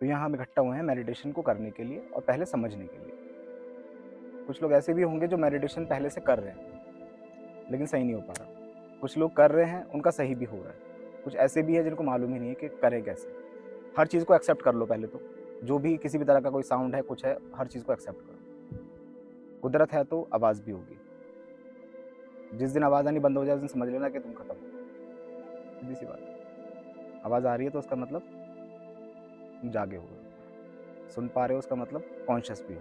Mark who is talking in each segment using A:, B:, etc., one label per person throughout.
A: तो यहाँ हम इकट्ठा हुए हैं मेडिटेशन को करने के लिए और पहले समझने के लिए। कुछ लोग ऐसे भी होंगे जो मेडिटेशन पहले से कर रहे हैं लेकिन सही नहीं हो पा रहा। कुछ लोग कर रहे हैं, उनका सही भी हो रहा है। कुछ ऐसे भी है जिनको मालूम ही नहीं है कि करें कैसे। हर चीज़ को एक्सेप्ट कर लो पहले तो। जो भी किसी भी तरह का कोई साउंड है, कुछ है, हर चीज़ को एक्सेप्ट करो। कुदरत है तो आवाज़ भी होगी। जिस दिन आवाज़ आनी बंद हो जाए उस दिन समझ लेना कि तुम खत्म हो। सीधी सी बात। आवाज़ आ रही है तो उसका मतलब तुम जागे हो, सुन पा रहे हो, उसका मतलब कॉन्शियस भी हो।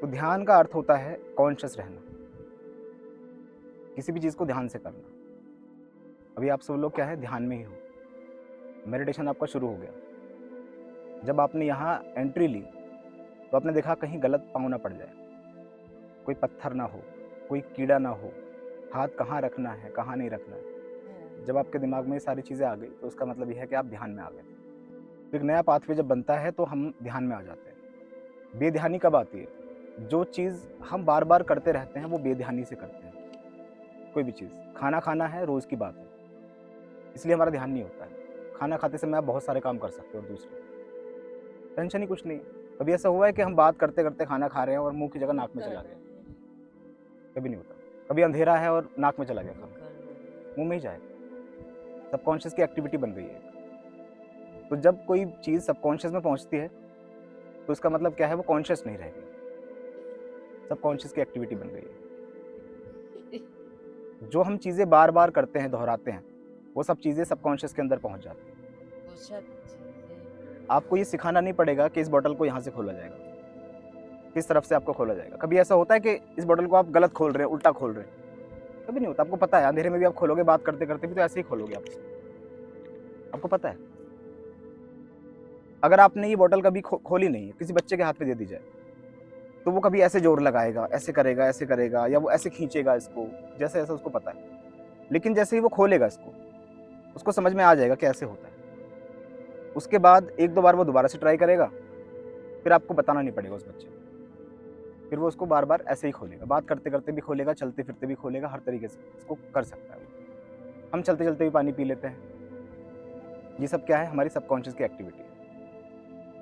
A: तो ध्यान का अर्थ होता है कॉन्शियस रहना, किसी भी चीज़ को ध्यान से करना। अभी आप सब लोग क्या है, ध्यान में ही हो। मेडिटेशन आपका शुरू हो गया। जब आपने यहाँ एंट्री ली तो आपने देखा कहीं गलत पाँव ना पड़ जाए, कोई पत्थर ना हो, कोई कीड़ा ना हो, हाथ कहाँ रखना है, कहाँ नहीं रखना है। जब आपके दिमाग में ये सारी चीज़ें आ गई तो उसका मतलब यह है कि आप ध्यान में आ गए। तो एक नया पाथवे जब बनता है तो हम ध्यान में आ जाते हैं। बेध्यानी कब आती है? जो चीज़ हम बार बार करते रहते हैं वो बेध्यानी से करते हैं। कोई भी चीज़, खाना खाना है रोज़ की बात है, इसलिए हमारा ध्यान नहीं होता है। खाना खाते समय आप बहुत सारे काम कर सकते हो और दूसरे टेंशन ही कुछ नहीं। कभी ऐसा हुआ है कि हम बात करते करते खाना खा रहे हैं और मुंह की जगह नाक में चला गया? कभी नहीं होता। कभी अंधेरा है और नाक में चला गया खाना, मुंह में ही जाएगा। सबकॉन्शियस की एक्टिविटी बन गई है। तो जब कोई चीज़ सबकॉन्शियस में पहुंचती है तो इसका मतलब क्या है, वो कॉन्शियस नहीं रहेगी, सबकॉन्शियस की एक्टिविटी बन गई है। जो हम चीज़ें बार बार करते हैं, दोहराते हैं, वो सब चीज़ें सबकॉन्शियस के अंदर पहुंच जाती हैं। आपको ये सिखाना नहीं पड़ेगा कि इस बोतल को यहाँ से खोला जाएगा, किस तरफ से आपको खोला जाएगा। कभी ऐसा होता है कि इस बोतल को आप गलत खोल रहे हैं, उल्टा खोल रहे हैं? कभी नहीं होता। आपको पता है, अंधेरे में भी आप खोलोगे, बात करते करते भी तो ऐसे ही खोलोगे आप, आपको पता है। अगर आपने ये बोतल कभी खोली नहीं है, किसी बच्चे के हाथ में दे दी जाए तो वो कभी ऐसे जोर लगाएगा, ऐसे करेगा, या वो ऐसे खींचेगा इसको, जैसे ऐसा उसको पता है। लेकिन जैसे ही वो खोलेगा इसको, उसको समझ में आ जाएगा कि ऐसे होता है। उसके बाद एक दो बार वो दोबारा से ट्राई करेगा, फिर आपको बताना नहीं पड़ेगा उस बच्चे को, फिर वो उसको बार बार ऐसे ही खोलेगा, बात करते करते भी खोलेगा, चलते फिरते भी खोलेगा, हर तरीके से इसको कर सकता है वो। हम चलते चलते भी पानी पी लेते हैं। ये सब क्या है, हमारी सबकॉन्शियस की एक्टिविटी है।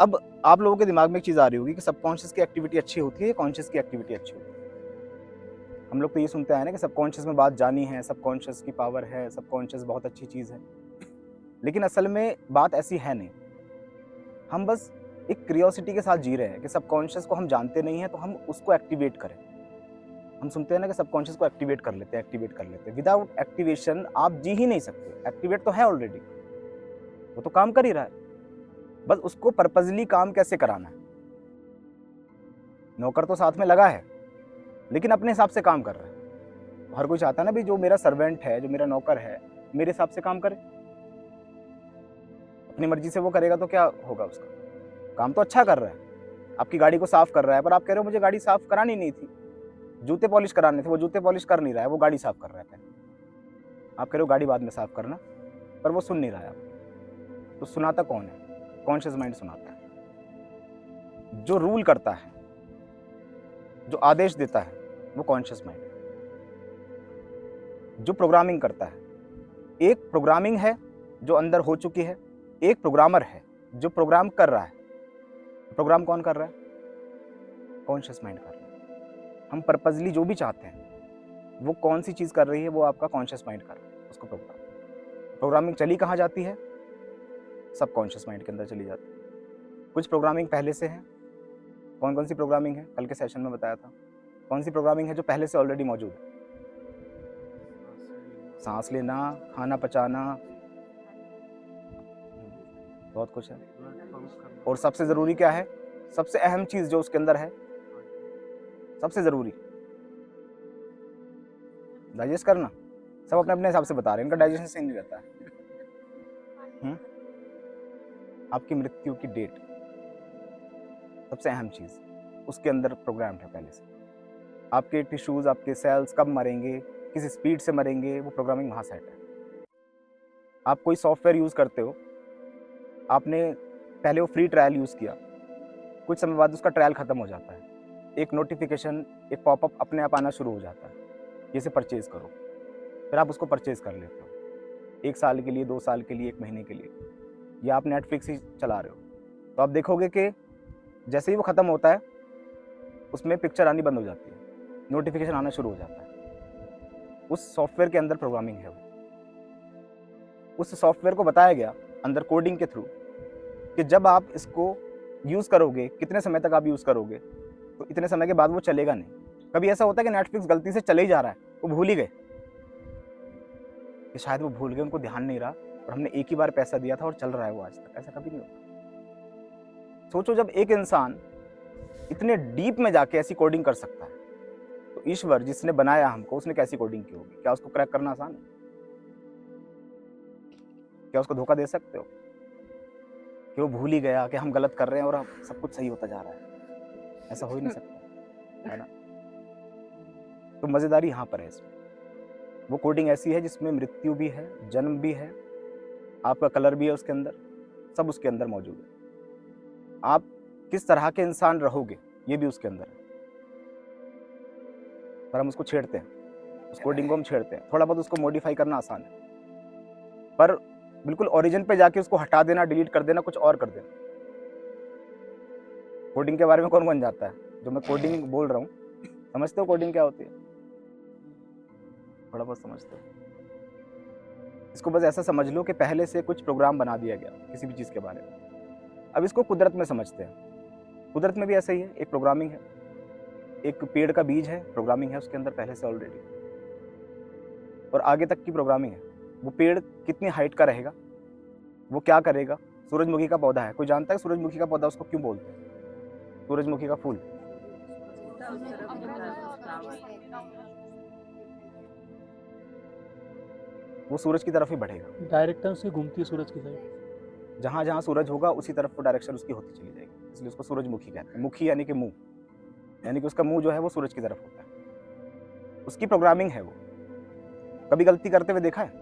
A: अब आप लोगों के दिमाग में एक चीज़ आ रही होगी कि सबकॉन्शियस की एक्टिविटी अच्छी होती है या कॉन्शियस की एक्टिविटी अच्छी होती है? हम लोग तो ये सुनते आए ना कि सबकॉन्शियस में बात जानी है, सबकॉन्शियस की पावर है, सबकॉन्शियस बहुत अच्छी चीज़ है। लेकिन असल में बात ऐसी है नहीं। हम बस एक क्यूरियोसिटी के साथ जी रहे हैं कि सबकॉन्शियस को हम जानते नहीं हैं तो हम उसको एक्टिवेट करें। हम सुनते हैं ना कि सबकॉन्शियस को एक्टिवेट कर लेते हैं, एक्टिवेट कर लेते हैं। विदाउट एक्टिवेशन आप जी ही नहीं सकते। एक्टिवेट तो है ऑलरेडी, वो तो काम कर ही रहा है। बस उसको पर्पजली काम कैसे कराना है। नौकर तो साथ में लगा है लेकिन अपने हिसाब से काम कर रहा है। हर कोई चाहता है ना भी जो मेरा सर्वेंट है, जो मेरा नौकर है, मेरे हिसाब से काम करे। अपनी मर्जी से वो करेगा तो क्या होगा उसका? काम तो अच्छा कर रहा है, आपकी गाड़ी को साफ कर रहा है, पर आप कह रहे हो मुझे गाड़ी साफ करानी नहीं थी, जूते पॉलिश कराने थे, वो जूते पॉलिश कर नहीं रहा है, वो गाड़ी साफ कर रहा है। आप कह रहे हो गाड़ी बाद में साफ करना, पर वो सुन नहीं रहा है आप। तो सुनाता कौन है? कॉन्शियस माइंड सुनाता है। जो रूल करता है, जो आदेश देता है, वो कॉन्शियस माइंड है। जो प्रोग्रामिंग करता है, एक प्रोग्रामिंग है जो अंदर हो चुकी है, एक प्रोग्रामर है जो प्रोग्राम कर रहा है। प्रोग्राम कौन कर रहा है? कॉन्शियस माइंड कर रहा है। हम पर्पजली जो भी चाहते हैं वो कौन सी चीज़ कर रही है, वो आपका कॉन्शियस माइंड कर रहा है उसको। प्रोग्रामिंग चली कहाँ जाती है? सबकॉन्शियस माइंड के अंदर चली जाती है। कुछ प्रोग्रामिंग पहले से है। कौन कौन सी प्रोग्रामिंग है? कल के सेशन में बताया था। कौन सी प्रोग्रामिंग है जो पहले से ऑलरेडी मौजूद है? सांस लेना, खाना पचाना, बहुत कुछ है। और सबसे ज़रूरी क्या है? सबसे अहम चीज़ जो उसके अंदर है, सबसे ज़रूरी, डाइजेस्ट करना। सब अपने अपने हिसाब से बता रहे हैं, इनका डाइजेशन सही नहीं रहता है। आपकी मृत्यु की डेट, सबसे अहम चीज़ उसके अंदर प्रोग्राम्ड है पहले से। आपके टिश्यूज़, आपके सेल्स कब मरेंगे, किस स्पीड से मरेंगे, वो प्रोग्रामिंग वहाँ सेट है। आप कोई सॉफ्टवेयर यूज़ करते हो, आपने पहले वो फ्री ट्रायल यूज़ किया, कुछ समय बाद उसका ट्रायल ख़त्म हो जाता है, एक नोटिफिकेशन, एक पॉपअप अपने आप आना शुरू हो जाता है, इसे परचेज़ करो। फिर आप उसको परचेज़ कर लेते हो, 1 साल के लिए, 2 साल के लिए, 1 महीने के लिए। या आप नेटफ्लिक्स ही चला रहे हो, तो आप देखोगे कि जैसे ही वो ख़त्म होता है उसमें पिक्चर आनी बंद हो जाती है, नोटिफिकेशन आना शुरू हो जाता है। उस सॉफ्टवेयर के अंदर प्रोग्रामिंग है वो। उस सॉफ्टवेयर को बताया गया अंदर कोडिंग के थ्रू कि जब आप इसको यूज़ करोगे, कितने समय तक आप यूज़ करोगे, तो इतने समय के बाद वो चलेगा नहीं। कभी ऐसा होता है कि नेटफ्लिक्स गलती से चले ही जा रहा है, वो भूल ही गए कि शायद वो भूल गए, उनको ध्यान नहीं रहा और हमने एक ही बार पैसा दिया था और चल रहा है वो आज तक। ऐसा कभी नहीं होता। सोचो जब एक इंसान इतने डीप में जाके ऐसी कोडिंग कर सकता है, तो ईश्वर जिसने बनाया हमको, उसने कैसी कोडिंग की होगी? क्या उसको क्रैक करना आसान है? क्या उसको धोखा दे सकते हो कि वो भूल ही गया कि हम गलत कर रहे हैं और अब सब कुछ सही होता जा रहा है? ऐसा हो ही नहीं सकता, है ना? तो मज़ेदारी यहाँ पर है इसमें। वो कोडिंग ऐसी है जिसमें मृत्यु भी है, जन्म भी है, आपका कलर भी है उसके अंदर, सब उसके अंदर मौजूद है। आप किस तरह के इंसान रहोगे ये भी उसके अंदर है, पर हम उसको छेड़ते हैं, उस कोडिंग को हम छेड़ते हैं। थोड़ा बहुत उसको मॉडिफाई करना आसान है, पर बिल्कुल ओरिजिन पे जाके उसको हटा देना, डिलीट कर देना, कुछ और कर देना। कोडिंग के बारे में कौन जाता है? जो मैं कोडिंग बोल रहा हूँ, समझते हो कोडिंग क्या होती है? थोड़ा बहुत समझते हो? इसको बस ऐसा समझ लो कि पहले से कुछ प्रोग्राम बना दिया गया किसी भी चीज़ के बारे में। अब इसको कुदरत में समझते हैं। कुदरत में भी ऐसा ही है, एक प्रोग्रामिंग है। एक पेड़ का बीज है, प्रोग्रामिंग है उसके अंदर पहले से ऑलरेडी, और आगे तक की प्रोग्रामिंग है। वो पेड़ कितनी हाइट का रहेगा, वो क्या करेगा। सूरजमुखी का पौधा है, कोई जानता है सूरजमुखी का पौधा उसको क्यों बोलते हैं? सूरजमुखी का फूल वो सूरज की तरफ ही बढ़ेगा।
B: डायरेक्शन से घूमती है सूरज की साइड।
A: जहाँ जहाँ सूरज होगा उसी तरफ वो डायरेक्शन उसकी होती चली जाएगी, इसलिए उसको सूरजमुखी कहते हैं। मुखी यानी कि मुंह, यानी कि उसका मुंह जो है वो सूरज की तरफ होता है। उसकी प्रोग्रामिंग है वो। कभी गलती करते हुए देखा है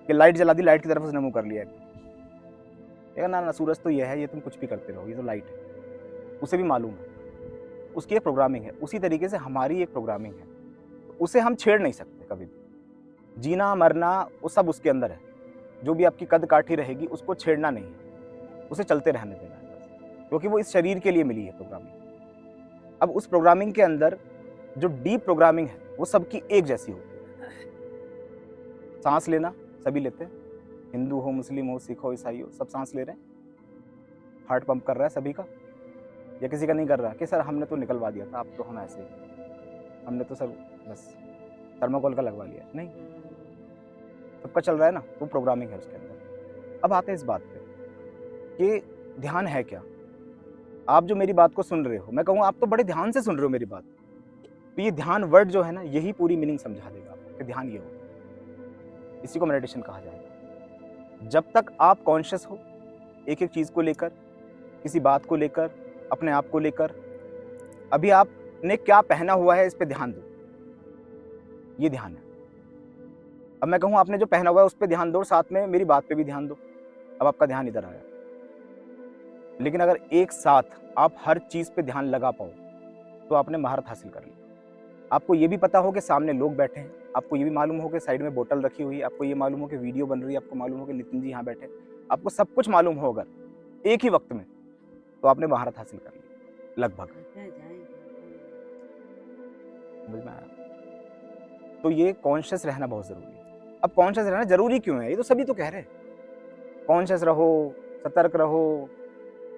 A: कि लाइट जला दी, लाइट की तरफ उसने मुंह कर लिया है, ना ना सूरज तो ये है, ये तुम कुछ भी करते रहो, ये तो लाइट है। उसे भी मालूम है, उसकी एक प्रोग्रामिंग है। उसी तरीके से हमारी एक प्रोग्रामिंग है, तो उसे हम छेड़ नहीं सकते कभी भी। जीना मरना वो सब उसके अंदर है। जो भी आपकी कद काठी रहेगी उसको छेड़ना नहीं है, उसे चलते रहने देना है बस, क्योंकि वो इस शरीर के लिए मिली है प्रोग्रामिंग। अब उस प्रोग्रामिंग के अंदर जो डीप प्रोग्रामिंग है वो सबकी एक जैसी होती है। सांस लेना सभी लेते हैं, हिंदू हो, मुस्लिम हो, सिख हो, ईसाई हो, सब सांस ले रहे हैं। हार्ट पंप कर रहा है सभी का, या किसी का नहीं कर रहा कि सर हमने तो निकलवा दिया था, अब तो हम ऐसे हमने तो सर बस थर्माकोल का लगवा लिया। नहीं, सबका चल रहा है ना, वो प्रोग्रामिंग है उसके अंदर। अब आते हैं इस बात पे कि ध्यान है क्या। आप जो मेरी बात को सुन रहे हो, मैं कहूँ आप तो बड़े ध्यान से सुन रहे हो मेरी बात, तो ये ध्यान वर्ड जो है ना, यही पूरी मीनिंग समझा देगा आपको कि ध्यान ये हो। इसी को मेडिटेशन कहा जाएगा। जब तक आप कॉन्शियस हो एक एक चीज़ को लेकर, किसी बात को लेकर, अपने आप को लेकर, अभी आपने क्या पहना हुआ है इस पे ध्यान दो, ये ध्यान है। अब मैं कहूँ आपने जो पहना हुआ है उस पे ध्यान दो और साथ में मेरी बात पे भी ध्यान दो, अब आपका ध्यान इधर आया। लेकिन अगर एक साथ आप हर चीज़ पे ध्यान लगा पाओ तो आपने महारत हासिल कर ली। आपको ये भी पता हो कि सामने लोग बैठे हैं, आपको ये भी मालूम हो कि साइड में बोतल रखी हुई है, आपको ये मालूम हो कि वीडियो बन रही है, आपको मालूम हो कि नितिन जी यहाँ बैठे, आपको सब कुछ मालूम हो अगर एक ही वक्त में, तो आपने महारत हासिल कर ली लगभग। समझ में आया? तो ये कॉन्शियस रहना बहुत ज़रूरी है। अब कॉन्शियस रहना ज़रूरी क्यों है? ये तो सभी तो कह रहे हैं कॉन्शियस रहो, सतर्क रहो,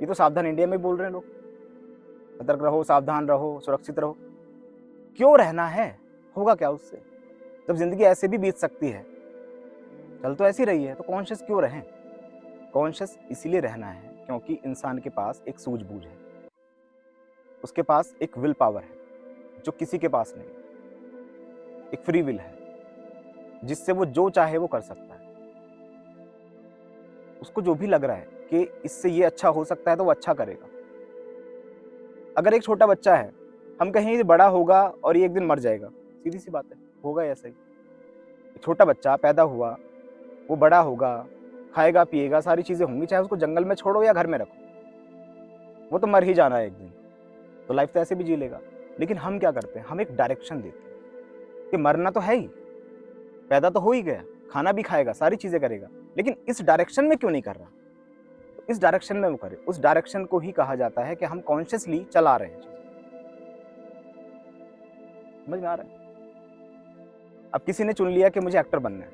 A: ये तो सावधान इंडिया में बोल रहे हैं लोग, सतर्क रहो, सावधान रहो, सुरक्षित रहो। क्यों रहना है? होगा क्या उससे? जब जिंदगी ऐसे भी बीत सकती है, चल तो ऐसी रही है, तो कॉन्शियस क्यों रहें? कॉन्शियस इसीलिए रहना है क्योंकि इंसान के पास एक सूझबूझ है, उसके पास एक विल पावर है जो किसी के पास नहीं, एक फ्री विल है जिससे वो जो चाहे वो कर सकता है। उसको जो भी लग रहा है कि इससे ये अच्छा हो सकता है तो वो अच्छा करेगा। अगर एक छोटा बच्चा है, हम कहें ये बड़ा होगा और ये एक दिन मर जाएगा, सीधी सी बात है, होगा ऐसा ही। एक छोटा बच्चा पैदा हुआ, वो बड़ा होगा, खाएगा पिएगा, सारी चीज़ें होंगी, चाहे उसको जंगल में छोड़ो या घर में रखो, वो तो मर ही जाना है एक दिन, तो लाइफ तो ऐसे भी जी लेगा। लेकिन हम क्या करते हैं? हम एक डायरेक्शन देते हैं कि मरना तो है ही, पैदा तो हो ही गया, खाना भी खाएगा, सारी चीज़ें करेगा, लेकिन इस डायरेक्शन में क्यों नहीं कर रहा? इस डायरेक्शन में वो करे, उस डायरेक्शन को ही कहा जाता है कि हम कॉन्शियसली चला रहे हैं। समझ में आ रहा है? अब किसी ने चुन लिया कि मुझे एक्टर बनना है,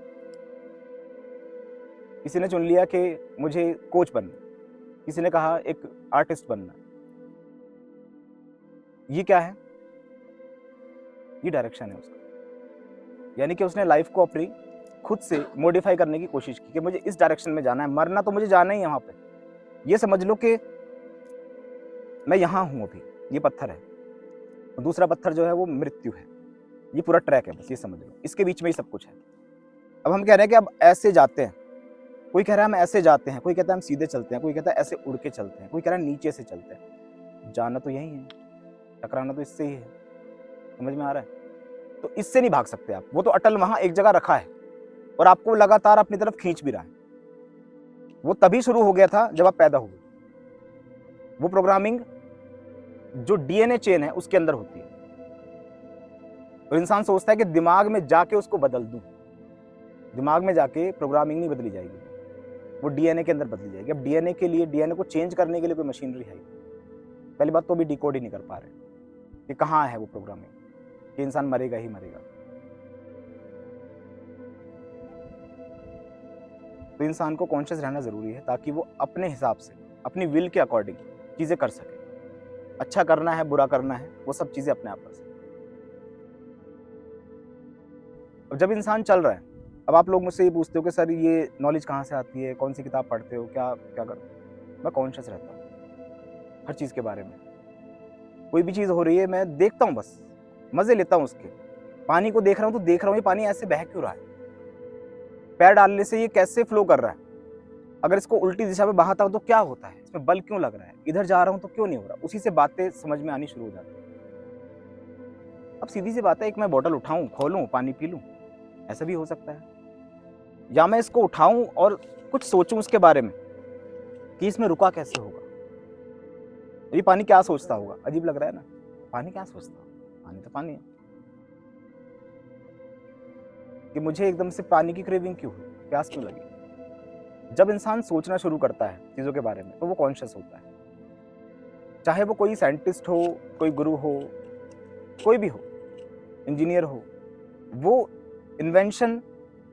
A: किसी ने चुन लिया कि मुझे कोच बनना है, किसी ने कहा एक आर्टिस्ट बनना है। ये क्या है? ये डायरेक्शन है उसका। यानी कि उसने लाइफ को अपनी खुद से मॉडिफाई करने की कोशिश की कि मुझे इस डायरेक्शन में जाना है, मरना तो मुझे जाना ही है वहां पे। ये समझ लो कि मैं यहां हूं अभी, ये पत्थर है, और दूसरा पत्थर जो है वो मृत्यु है। ये पूरा ट्रैक है, बस ये समझ लो, इसके बीच में ही सब कुछ है। अब हम कह रहे हैं कि अब ऐसे जाते हैं, कोई कह रहा है हम ऐसे जाते हैं, कोई कहता है हम सीधे चलते हैं, कोई कहता है ऐसे उड़ के चलते हैं, कोई कह रहा है नीचे से चलते हैं। जाना तो यही है, टकराना तो इससे ही है। समझ में आ रहा है? तो इससे नहीं भाग सकते आप, वो तो अटल वहां एक जगह रखा है और आपको लगातार अपनी तरफ खींच भी रहा है। वो तभी शुरू हो गया था जब आप पैदा हुए। वो प्रोग्रामिंग जो डीएनए चेन है उसके अंदर होती है, और इंसान सोचता है कि दिमाग में जाके उसको बदल दूं। दिमाग में जाके प्रोग्रामिंग नहीं बदली जाएगी, वो डीएनए के अंदर बदली जाएगी। अब डीएनए के लिए, डीएनए को चेंज करने के लिए कोई मशीनरी है? पहली बात तो भी डिकोड ही नहीं कर पा रहे कि कहाँ है वो प्रोग्रामिंग, कि इंसान मरेगा ही मरेगा। तो इंसान को कॉन्शियस रहना जरूरी है ताकि वो अपने हिसाब से, अपनी विल के अकॉर्डिंग चीजें कर सके। अच्छा करना है, बुरा करना है, वो सब चीजें अपने आप कर सके। अब जब इंसान चल रहा है, अब आप लोग मुझसे ये पूछते हो कि सर ये नॉलेज कहाँ से आती है, कौन सी किताब पढ़ते हो, क्या क्या करते हो? मैं कॉन्शियस रहता हूँ हर चीज के बारे में। कोई भी चीज हो रही है मैं देखता हूँ, बस मजे लेता हूँ उसके। पानी को देख रहा हूँ तो देख रहा हूँ ये पानी ऐसे बह क्यों रहा है, पैर डालने से ये कैसे फ्लो कर रहा है, अगर इसको उल्टी दिशा में बहाता हूं तो क्या होता है, इसमें बल क्यों लग रहा है, इधर जा रहा हूं तो क्यों नहीं हो रहा। उसी से बातें समझ में आनी शुरू हो जाती है। अब सीधी सी बात है, एक मैं बोतल उठाऊं, खोलूं, पानी पी लूं, ऐसा भी हो सकता है। या मैं इसको उठाऊं और कुछ सोचूं उसके बारे में कि इसमें रुका कैसे होगा, ये पानी क्या सोचता होगा। अजीब लग रहा है ना? पानी क्या सोचता होगा? पानी तो पानी है। कि मुझे एकदम से पानी की क्रेविंग क्यों हुई, प्यास क्यों लगी। जब इंसान सोचना शुरू करता है चीजों के बारे में तो वो कॉन्शियस होता है। चाहे वो कोई साइंटिस्ट हो, कोई गुरु हो, कोई भी हो, इंजीनियर हो, वो इन्वेंशन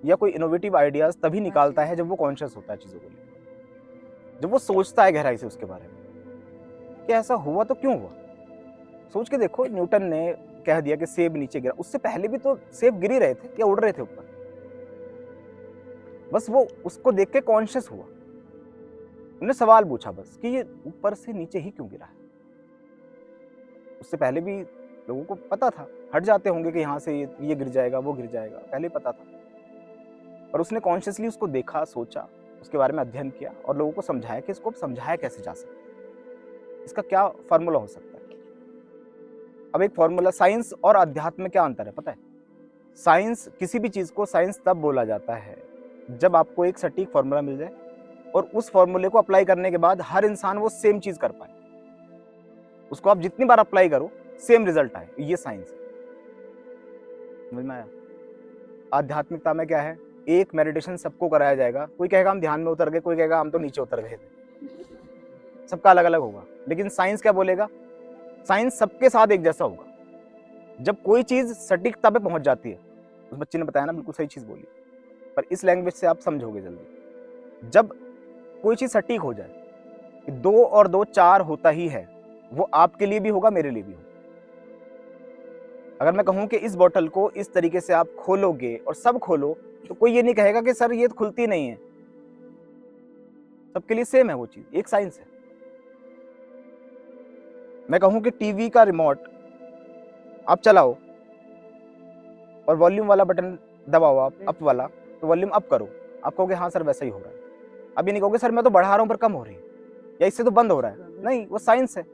A: या कोई इनोवेटिव आइडियाज तभी निकालता है जब वो कॉन्शियस होता है चीजों को लेकर, जब वो सोचता है गहराई से उसके बारे में कि ऐसा हुआ तो क्यों हुआ। सोच के देखो, न्यूटन ने कह दिया कि सेब नीचे गिरा, उससे पहले भी तो सेब गिर ही रहे थे या उड़ रहे थे ऊपर, बस वो उसको देख के कॉन्शियस हुआ, उन्हें सवाल पूछा बस कि ये ऊपर से नीचे ही क्यों गिरा है। उससे पहले भी लोगों को पता था, हट जाते होंगे कि यहाँ से ये गिर जाएगा, वो गिर जाएगा, पहले पता था, पर उसने कॉन्शियसली उसको देखा, सोचा, उसके बारे में अध्ययन किया और लोगों को समझाया कि इसको समझाया कैसे जा सकता है, इसका क्या फॉर्मूला हो सकता है। अब एक फॉर्मूला, साइंस और अध्यात्म में क्या अंतर है पता है? साइंस, किसी भी चीज को साइंस तब बोला जाता है जब आपको एक सटीक फॉर्मूला मिल जाए और उस फॉर्मूले को अप्लाई करने के बाद हर इंसान वो सेम चीज कर पाए, उसको आप जितनी बार अप्लाई करो सेम रिजल्ट आए, ये साइंस है। समझ में आया? आध्यात्मिकता में क्या है? एक मेडिटेशन सबको कराया जाएगा, कोई कहेगा हम ध्यान में उतर गए, कोई कहेगा हम तो नीचे उतर गए थे, सबका अलग अलग होगा। लेकिन साइंस क्या बोलेगा? साइंस सबके साथ एक जैसा होगा। जब कोई चीज सटीकता पे पहुंच जाती है, उस बच्चे ने बताया ना, बिल्कुल सही चीज बोली, पर इस लैंग्वेज से आप समझोगे जल्दी। जब कोई चीज सटीक हो जाए कि 2 और 2 4 होता ही है, वो आपके लिए भी होगा, मेरे लिए भी होगा। अगर मैं कहूं कि इस बोतल को इस तरीके से आप खोलोगे और सब खोलो, तो कोई ये नहीं कहेगा कि सर ये तो खुलती नहीं है। सबके लिए सेम है वो चीज, एक साइंस है। मैं कहूं कि टीवी का रिमोट आप चलाओ और वॉल्यूम वाला बटन दबाओ आप, अप वाला, तो वॉल्यूम अप करो, आप कहोगे हाँ सर वैसा ही हो रहा है। अब ये नहीं कहोगे सर मैं तो बढ़ा रहा हूं पर कम हो रही है, या इससे तो बंद हो रहा है। नहीं, वो साइंस है।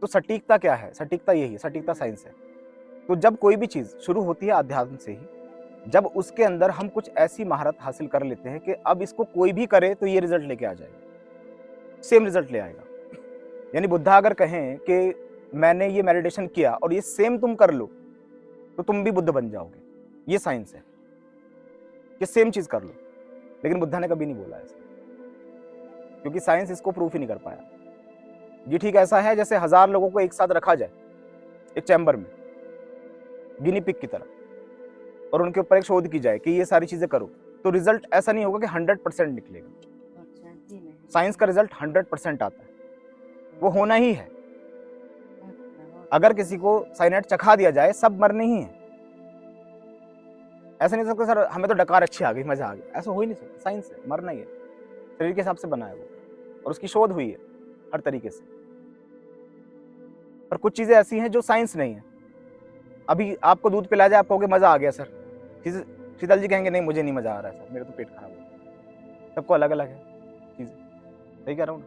A: तो सटीकता क्या है? सटीकता यही है, सटीकता साइंस है। तो जब कोई भी चीज शुरू होती है अध्यात्म से ही, जब उसके अंदर हम कुछ ऐसी महारत हासिल कर लेते हैं कि अब इसको कोई भी करे तो ये रिजल्ट लेके आ जाएगा, सेम रिजल्ट ले आएगा। यानी बुद्धा अगर कहें कि मैंने ये मेडिटेशन किया और ये सेम तुम कर लो तो तुम भी बुद्ध बन जाओगे, ये साइंस है कि सेम चीज कर लो। लेकिन बुद्धा ने कभी नहीं बोला ऐसा। क्योंकि साइंस इसको प्रूफ ही नहीं कर पाया। ये ठीक ऐसा है जैसे 1000 लोगों को एक साथ रखा जाए एक चैम्बर में गिनी पिग की तरह और उनके ऊपर एक शोध की जाए कि ये सारी चीजें करो, तो रिजल्ट ऐसा नहीं होगा कि 100% निकलेगा।
C: अच्छा जी नहीं।
A: साइंस का रिजल्ट 100% आता है, वो होना ही है।
C: अच्छा,
A: अगर किसी को साइनाइड चखा दिया जाए, सब मरने ही है। ऐसा नहीं हो सकता सर हमें तो डकार अच्छी आ गई, मजा आ गया, ऐसा हो ही नहीं सकता। साइंस है, मरना ही है, शरीर के हिसाब से बना है वो, और उसकी शोध हुई है हर तरीके से। पर कुछ चीजें ऐसी हैं जो साइंस नहीं है। अभी आपको दूध पिला जाए, आप कहोगे मजा आ गया सर, शीतल जी कहेंगे नहीं मुझे नहीं मजा आ रहा है सर, मेरा तो पेट खराब हो। सबको अलग अलग है चीजें, सही कह रहा हूँ ना?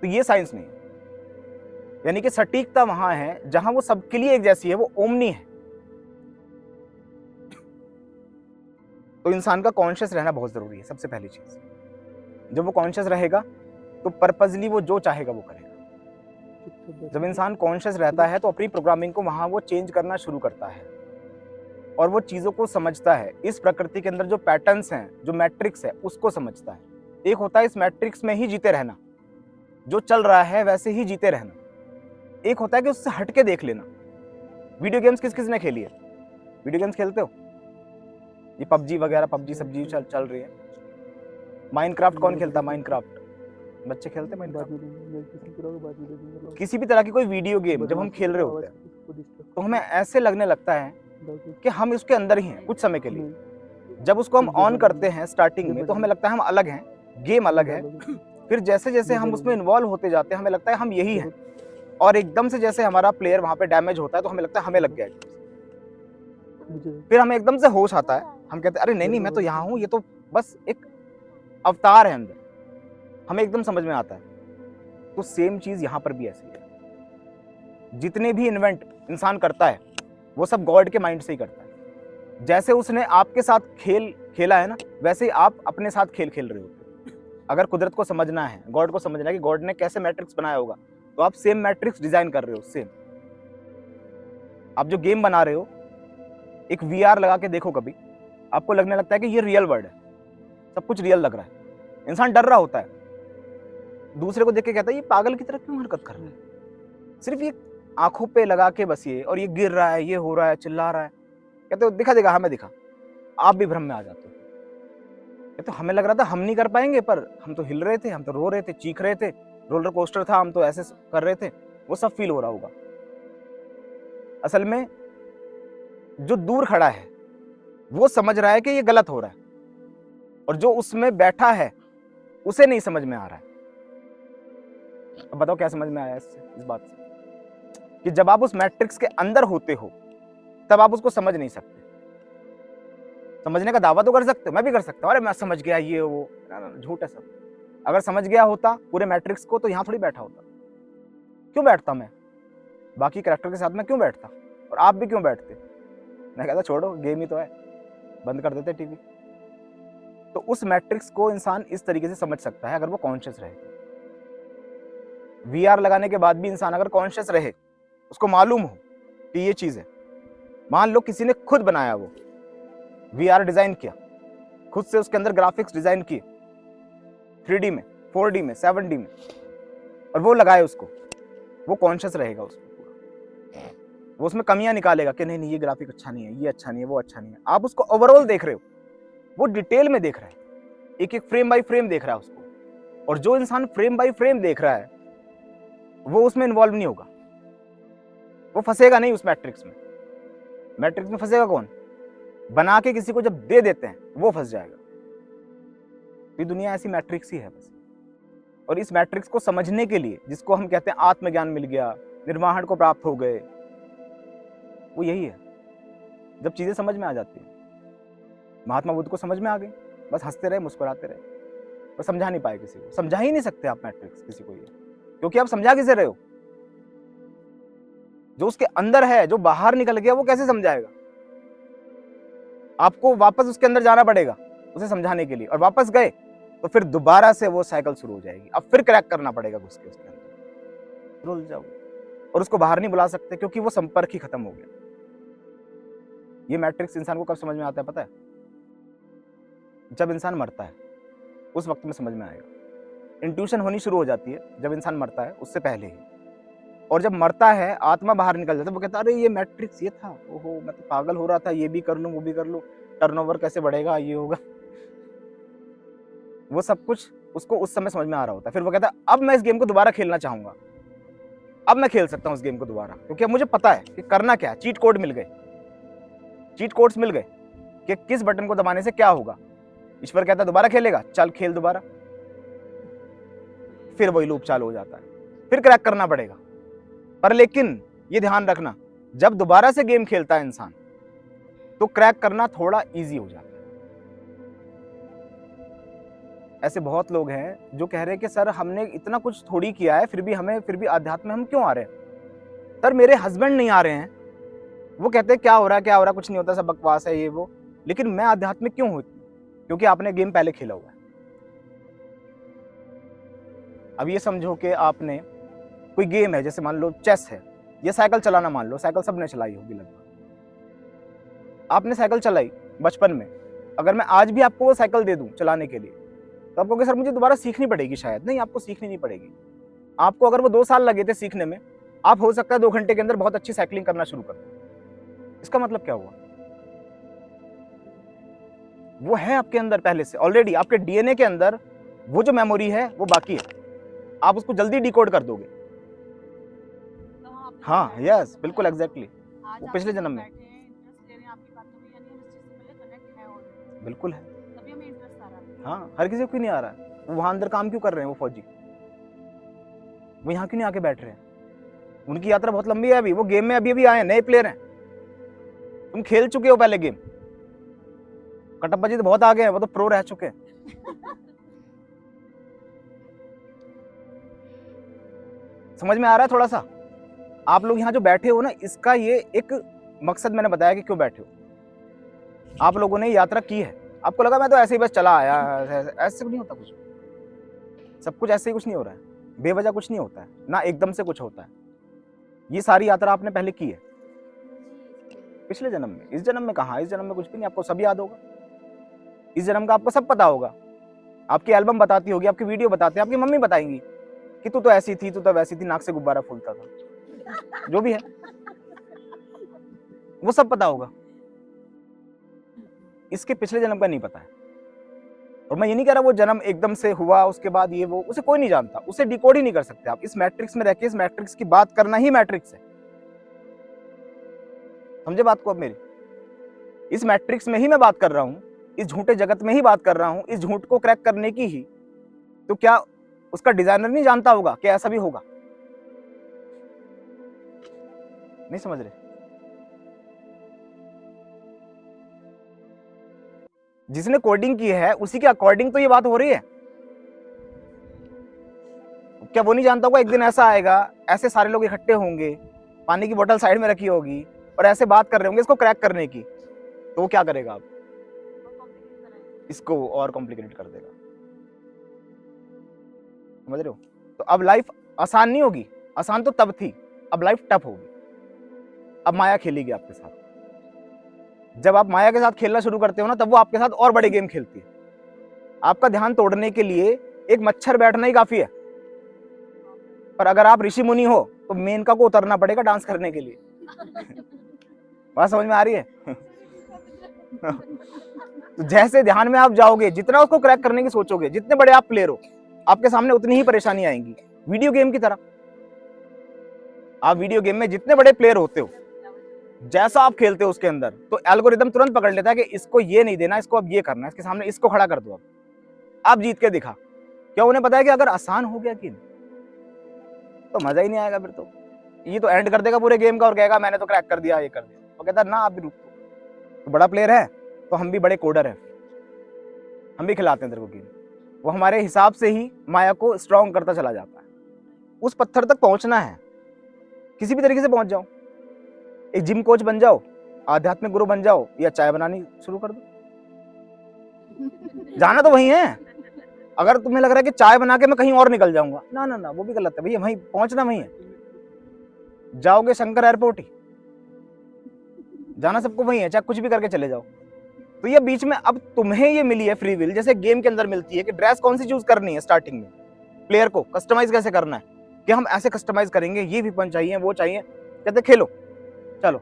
A: तो ये साइंस नहीं है। यानी कि सटीकता वहां है जहां वो सबके लिए एक जैसी है, वो ओमनी है। तो इंसान का कॉन्शियस रहना बहुत जरूरी है, सबसे पहली चीज। जब वो कॉन्शियस रहेगा तो पर्पजली वो जो चाहेगा वो करेगा। जब इंसान कॉन्शियस रहता है तो अपनी प्रोग्रामिंग को वहां वो चेंज करना शुरू करता है और वो चीजों को समझता है। इस प्रकृति के अंदर जो पैटर्न्स हैं, जो मैट्रिक्स है, उसको समझता है। एक होता है इस मैट्रिक्स में ही जीते रहना, जो चल रहा है वैसे ही जीते रहना। एक होता है कि उससे हट के देख लेना। वीडियो गेम्स किस किस ने खेली है? वीडियो गेम्स खेलते हो? ये पबजी वगैरह, पबजी सब्जी चल रही है। माइनक्राफ्ट कौन खेलता है? माइनक्राफ्ट बच्चे खेलते हैं माइनक्राफ्ट। किसी भी तरह की कोई वीडियो गेम जब हम खेल रहे होते हैं तो हमें ऐसे लगने लगता है कि हम इसके अंदर ही हैं कुछ समय के लिए। जब उसको हम ऑन करते हैं स्टार्टिंग में तो हमें लगता है हम अलग हैं, गेम अलग है। फिर जैसे जैसे हम उसमें इन्वॉल्व होते जाते हैं हमें लगता है हम यही हैं, और एकदम से जैसे हमारा प्लेयर वहां पे डैमेज होता है तो हमें लगता है हमें लग गया। फिर हमें एकदम से होश आता है, हम कहते हैं अरे नहीं नहीं मैं तो यहाँ हूँ, ये तो बस एक अवतार है अंदर। हमें एकदम समझ में आता है। तो सेम चीज यहाँ पर भी ऐसी है। जितने भी इन्वेंट इंसान करता है वो सब गॉड के माइंड से ही करता है। जैसे उसने आपके साथ खेल खेला है ना, वैसे ही आप अपने साथ खेल खेल रहे होते हो। अगर कुदरत को समझना है, गॉड को समझना है कि गॉड ने कैसे मैट्रिक्स बनाया होगा, तो आप सेम मैट्रिक्स डिजाइन कर रहे हो। सेम आप जो गेम बना रहे हो, एक वीआर लगा के देखो कभी, आपको लगने लगता है कि ये रियल वर्ल्ड है, सब कुछ रियल लग रहा है। इंसान डर रहा होता है, दूसरे को देख के कहता है ये पागल की तरह क्यों हरकत कर रहा है, सिर्फ ये आंखों पे लगा के बस ये, और ये गिर रहा है, ये हो रहा है, चिल्ला रहा है। कहते हो दिखा दिखा, हमें दिखा। आप भी भ्रम में आ जाते हो। कहते हमें लग रहा था हम नहीं कर पाएंगे, पर हम तो हिल रहे थे, हम तो रो रहे थे, चीख रहे थे, रोलर कोस्टर था, हम तो ऐसे कर रहे थे। वो सब फील हो रहा होगा। असल में जो दूर खड़ा है वो समझ रहा है कि ये गलत हो रहा है, और जो उसमें बैठा है उसे नहीं समझ में आ रहा है। अब बताओ क्या समझ में आया इससे, इस बात से, कि जब आप उस मैट्रिक्स के अंदर होते हो तब आप उसको समझ नहीं सकते। समझने का दावा तो कर सकते हो, मैं भी कर सकता हूँ, अरे मैं समझ गया ये वो, झूठ है सब। अगर समझ गया होता पूरे मैट्रिक्स को तो यहाँ थोड़ी बैठा होता। क्यों बैठता मैं? बाकी कैरेक्टर के साथ में क्यों बैठता? और आप भी क्यों बैठते? मैं कहता छोड़ो, गेम ही तो है, बंद कर देते टीवी। तो उस मैट्रिक्स को इंसान इस तरीके से समझ सकता है अगर वो कॉन्शियस रहे। वीआर लगाने के बाद भी इंसान अगर कॉन्शियस रहे, उसको मालूम हो कि ये चीज है। मान लो किसी ने खुद बनाया, वो वीआर डिजाइन किया, खुद से उसके अंदर ग्राफिक्स डिजाइन किए 3D में, 4D में, 7D में, और वो लगाए उसको, वो कॉन्शियस रहेगा उसमें पूरा। वो उसमें कमियां निकालेगा कि नहीं नहीं ये ग्राफिक अच्छा नहीं है, ये अच्छा नहीं है, वो अच्छा नहीं है। आप उसको ओवरऑल देख रहे हो, वो डिटेल में देख रहा है, एक एक फ्रेम बाय फ्रेम देख रहा है उसको। और जो इंसान फ्रेम बाय फ्रेम देख रहा है वो उसमें इन्वॉल्व नहीं होगा, वो फंसेगा नहीं उस मैट्रिक्स में। मैट्रिक्स में फंसेगा कौन? बना के किसी को जब दे देते हैं वो फंस जाएगा। ये दुनिया ऐसी मैट्रिक्स ही है बस। और इस मैट्रिक्स को समझने के लिए, जिसको हम कहते हैं आत्मज्ञान मिल गया, निर्वाण को प्राप्त हो गए, वो यही है जब चीजें समझ में आ जाती है। महात्मा बुद्ध को समझ में आ गई, बस हंसते रहे, मुस्कुराते रहे, पर समझा नहीं पाए किसी को। समझा ही नहीं सकते आप मैट्रिक्स किसी को, ये क्योंकि आप समझा किसे रहे हो? जो उसके अंदर है, जो बाहर निकल गया, वो कैसे समझाएगा? आपको वापस उसके अंदर जाना पड़ेगा उसे समझाने के लिए, और वापस गए तो फिर दोबारा से वो साइकिल शुरू हो जाएगी। अब फिर क्रैक करना पड़ेगा घुस के उसके अंदर, रुल जाओगे, और उसको बाहर नहीं बुला सकते क्योंकि वो संपर्क ही खत्म हो गया। ये मैट्रिक्स इंसान को कब समझ में आता है पता है? जब इंसान मरता है, उस वक्त में समझ में आएगा। इंट्यूशन होनी शुरू हो जाती है जब इंसान मरता है, उससे पहले ही। और जब मरता है आत्मा बाहर निकल जाता है, वो कहता है अरे ये मैट्रिक्स ये था, ओहो मैं तो पागल हो रहा था, ये भी कर लूं वो भी कर लूं, टर्नओवर कैसे बढ़ेगा, ये होगा, वो सब कुछ उसको उस समय समझ में आ रहा होता है। फिर वो कहता है अब मैं इस गेम को दोबारा खेलना चाहूंगा, अब मैं खेल सकता हूँ इस गेम को दोबारा, क्योंकि अब मुझे पता है कि करना क्या है। चीट कोड मिल गए, चीट कोड्स मिल गए कि किस बटन को दबाने से क्या होगा। ईश्वर कहता है दोबारा खेलेगा, चल खेल दोबारा, फिर वही लूप चालू हो जाता है, फिर क्रैक करना पड़ेगा। पर लेकिन ये ध्यान रखना, जब दोबारा से गेम खेलता है इंसान तो क्रैक करना थोड़ा इजी हो जाता है। ऐसे बहुत लोग हैं जो कह रहे हैं कि सर हमने इतना कुछ थोड़ी किया है, फिर भी अध्यात्म में हम क्यों आ रहे हैं। सर मेरे हस्बैंड नहीं आ रहे हैं, वो कहते हैं क्या हो रहा है, कुछ नहीं होता, सब बकवास है ये वो, लेकिन मैं आध्यात्मिक क्यों हूं? क्योंकि आपने गेम पहले खेला हुआ है। अब ये समझो कि आपने कोई गेम है, जैसे मान लो चेस है या साइकिल चलाना, मान लो साइकिल सबने चलाई होगी लगभग, आपने साइकिल चलाई बचपन में, अगर मैं आज भी आपको वो साइकिल दे दूं चलाने के लिए तो आप कहोगे सर मुझे दोबारा सीखनी पड़ेगी शायद। नहीं, आपको सीखनी नहीं पड़ेगी। आपको अगर वो 2 साल लगे थे सीखने में, आप हो सकता है 2 घंटे के अंदर बहुत अच्छी साइकिलिंग करना शुरू कर दो। इसका मतलब क्या हुआ? वो है आपके अंदर पहले से ऑलरेडी, आपके डीएनए के अंदर वो जो मेमोरी है वो बाकी है, आप उसको जल्दी डिकोड कर दोगे। हाँ यस बिल्कुल एग्जैक्टली, वो पिछले जन्म में बिल्कुल है। हाँ, हर किसी को क्यों नहीं आ रहा है? वो वहां अंदर काम क्यों कर रहे हैं? वो फौजी वो यहाँ क्यों नहीं आके बैठ रहे हैं? उनकी यात्रा बहुत लंबी है अभी, वो गेम में अभी अभी आए हैं, नए प्लेयर हैं। तुम खेल चुके हो पहले गेम, कटप्पा जी तो बहुत आगे हैं, वो तो प्रो रह चुके हैं। समझ में आ रहा है थोड़ा सा? आप लोग यहाँ जो बैठे हो ना, इसका ये एक मकसद मैंने बताया कि क्यों बैठे हो। आप लोगों ने यात्रा की है, आपको लगा मैं तो ऐसे ही बस चला आया, ऐसे नहीं होता कुछ, सब कुछ ऐसे ही कुछ नहीं हो रहा है, बेवजह कुछ नहीं होता है ना, एकदम से कुछ होता है। ये सारी यात्रा आपने पहले की है पिछले जन्म में। इस जन्म में कहाँ? इस जन्म में कुछ भी नहीं, आपको सब याद होगा। इस जन्म का आपको सब पता होगा, आपकी एल्बम बताती होगी, आपकी वीडियो बताते हैं, आपकी मम्मी बताएंगी कि तू तो ऐसी थी, तू तो वैसी थी, नाक से गुब्बारा फूलता था, जो भी है वो सब पता होगा। इसके पिछले जन्म का नहीं पता है। और मैं ये नहीं कह रहा वो जन्म एकदम से हुआ उसके बाद ये वो, उसे कोई नहीं जानता, उसे डिकोड ही नहीं कर सकते आप। इस मैट्रिक्स में रहकर इस मैट्रिक्स की बात करना ही मैट्रिक्स है। समझे बात को अब मेरी? इस मैट्रिक्स में ही मैं बात कर रहा हूं, इस झूठे जगत में ही बात कर रहा हूं, इस झूठ को क्रैक करने की ही। तो क्या उसका डिजाइनर नहीं जानता होगा कि ऐसा भी होगा? नहीं समझ रहे? जिसने कोडिंग की है उसी के अकॉर्डिंग तो ये बात हो रही है। क्या वो नहीं जानता होगा एक दिन ऐसा आएगा, ऐसे सारे लोग इकट्ठे होंगे, पानी की बोतल साइड में रखी होगी और ऐसे बात कर रहे होंगे इसको क्रैक करने की, तो वो क्या करेगा? अब इसको और कॉम्प्लिकेटेड कर देगा। समझ रहे हो? तो अब लाइफ आसान नहीं होगी, आसान तो तब थी, अब लाइफ टफ होगी। अब माया खेलेगी आपके साथ। जब आप माया के साथ खेलना शुरू करते हो ना, तब वो आपके साथ और बड़े गेम खेलती है। आपका ध्यान तोड़ने के लिए एक मच्छर बैठना ही काफी है, पर अगर आप ऋषि मुनि हो तो मेनका को उतरना पड़ेगा डांस करने के लिए। बात समझ में आ रही है? तो जैसे ध्यान में आप जाओगे, जितना उसको क्रैक करने की सोचोगे, जितने बड़े आप प्लेयर हो, आपके सामने उतनी ही परेशानी आएंगी। वीडियो गेम की तरह, आप वीडियो गेम में जितने बड़े प्लेयर होते हो, जैसा आप खेलते हो उसके अंदर, तो एल्गोरिदम तुरंत पकड़ लेता है कि इसको ये नहीं देना, इसको अब ये करना है, इसके सामने इसको खड़ा कर दो, अब आप जीत के दिखा। क्या उन्हें पता है कि अगर आसान हो गया कि तो मजा ही नहीं आएगा, फिर तो ये तो एंड कर देगा पूरे गेम का और कहेगा मैंने तो क्रैक कर दिया, ये कर दिया। वो कहता ना आप भी रुक, तो बड़ा प्लेयर है तो हम भी बड़े कोडर हैं, हम भी खिलाते हैं तेरे को गेम। वो हमारे हिसाब से ही माया को स्ट्रॉन्ग करता चला जाता है। उस पत्थर तक पहुंचना है, किसी भी तरीके से पहुंच जाओ, एक जिम कोच बन जाओ, आध्यात्मिक गुरु बन जाओ, या चाय बनानी शुरू कर दो। जाना तो वही है। अगर तुम्हें लग रहा है कि चाय बना के मैं कहीं और निकल जाऊंगा, ना ना ना, वो भी गलत है भैया, वहीं पहुंचना वही है। जाओगे शंकर एयरपोर्ट ही, जाना सबको वही है, चाहे कुछ भी करके चले जाओ। तो ये बीच में अब तुम्हें ये मिली है फ्री विल, जैसे गेम के अंदर मिलती है कि ड्रेस कौन सी चूज करनी है स्टार्टिंग में, प्लेयर को कस्टमाइज कैसे करना है, कि हम ऐसे कस्टमाइज करेंगे, ये वेपन चाहिए, वो चाहिए, कहते खेलो, चलो,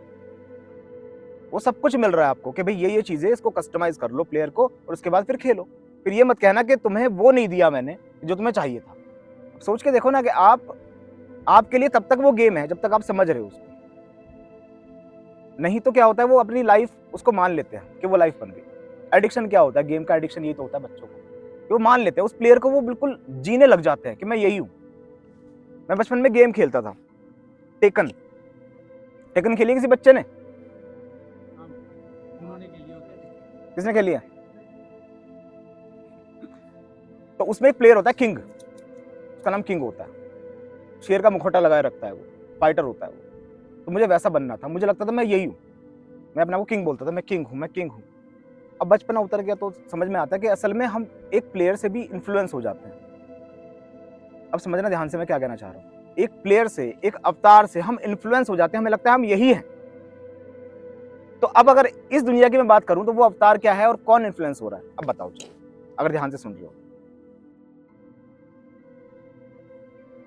A: वो सब कुछ मिल रहा है आपको कि भाई ये चीजें, इसको कस्टमाइज कर लो प्लेयर को और उसके बाद फिर खेलो। फिर ये मत कहना कि तुम्हें वो नहीं दिया मैंने जो तुम्हें चाहिए था। सोच के देखो ना कि आपके लिए तब तक वो गेम है जब तक आप समझ रहे हो उसको, नहीं तो क्या होता है, वो अपनी लाइफ उसको मान लेते हैं कि वो लाइफ बन गई। एडिक्शन क्या होता है, गेम का एडिक्शन ये तो होता है बच्चों को, कि वो मान लेते हैं उस प्लेयर को, वो बिल्कुल जीने लग जाते हैं कि मैं यही हूं। मैं बचपन में गेम खेलता था, टेकन खेली किसी बच्चे ने? किसने खेली है? तो उसमें एक प्लेयर होता है किंग, उसका नाम किंग होता है, शेर का मुखौटा लगाए रखता है, वो फाइटर होता है वो। तो मुझे वैसा बनना था, मुझे लगता था मैं यही हूँ, मैं अपने आप को किंग बोलता था, मैं किंग हूँ, मैं किंग हूँ। अब बचपना उतर गया तो समझ में आता है कि असल में हम एक प्लेयर से भी इन्फ्लुएंस हो जाते हैं। अब समझना ध्यान से मैं क्या कहना चाह रहा हूँ, एक प्लेयर से, एक अवतार से हम इन्फ्लुएंस हो जाते हैं, हमें लगता है हम यही हैं। तो अब अगर इस दुनिया की मैं बात करूं तो वो अवतार क्या है और कौन इन्फ्लुएंस हो रहा है, अब बताओ चलो, अगर ध्यान से सुन रहे हो।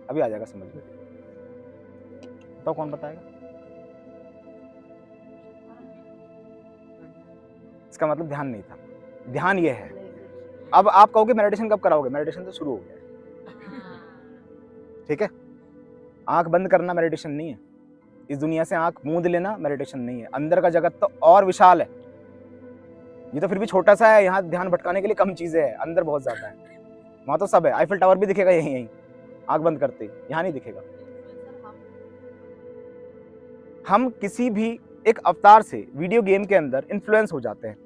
A: अभी आ जाएगा समझ में, बताओ कौन बताएगा? इसका मतलब ध्यान नहीं था, ध्यान ये है। अब आप कहोगे मेडिटेशन कब कराओगे, मेडिटेशन तो शुरू हो गया, ठीक है? आंख बंद करना मेडिटेशन नहीं है, इस दुनिया से आंख मूंद लेना मेडिटेशन नहीं है। अंदर का जगत तो और विशाल है, ये तो फिर भी छोटा सा है, यहाँ ध्यान भटकाने के लिए कम चीजें है, अंदर बहुत ज्यादा है, वहां तो सब है। आईफिल टावर भी दिखेगा यहीं आंख बंद करते ही, यहाँ नहीं दिखेगा। हम किसी भी एक अवतार से वीडियो गेम के अंदर इन्फ्लुएंस हो जाते हैं।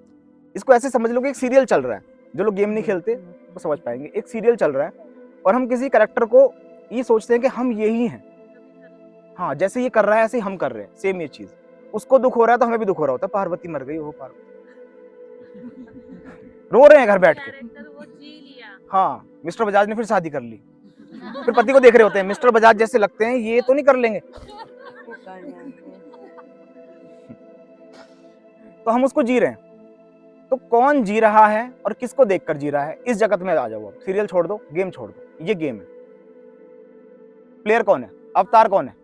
A: इसको ऐसे समझ लो कि एक सीरियल चल रहा है, जो लोग गेम नहीं खेलते वो समझ पाएंगे, एक सीरियल चल रहा है और हम किसी कैरेक्टर को ये सोचते हैं कि हम यही हैं, हाँ जैसे ये कर रहा है ऐसे ही हम कर रहे हैं, सेम ये चीज। उसको दुख हो रहा है तो हमें भी दुख हो रहा होता है, पार्वती मर गई, वो पार्वती रो रहे हैं घर बैठ के, हाँ मिस्टर बजाज ने फिर शादी कर ली, फिर पति को देख रहे होते हैं, मिस्टर बजाज जैसे लगते हैं, ये तो नहीं कर लेंगे, तो हम उसको जी रहे हैं। तो कौन जी रहा है और किसको देखकर जी रहा है, इस जगत में आ जाओ। सीरियल छोड़ दो, गेम छोड़ दो, ये गेम है। प्लेयर कौन है, अवतार कौन है?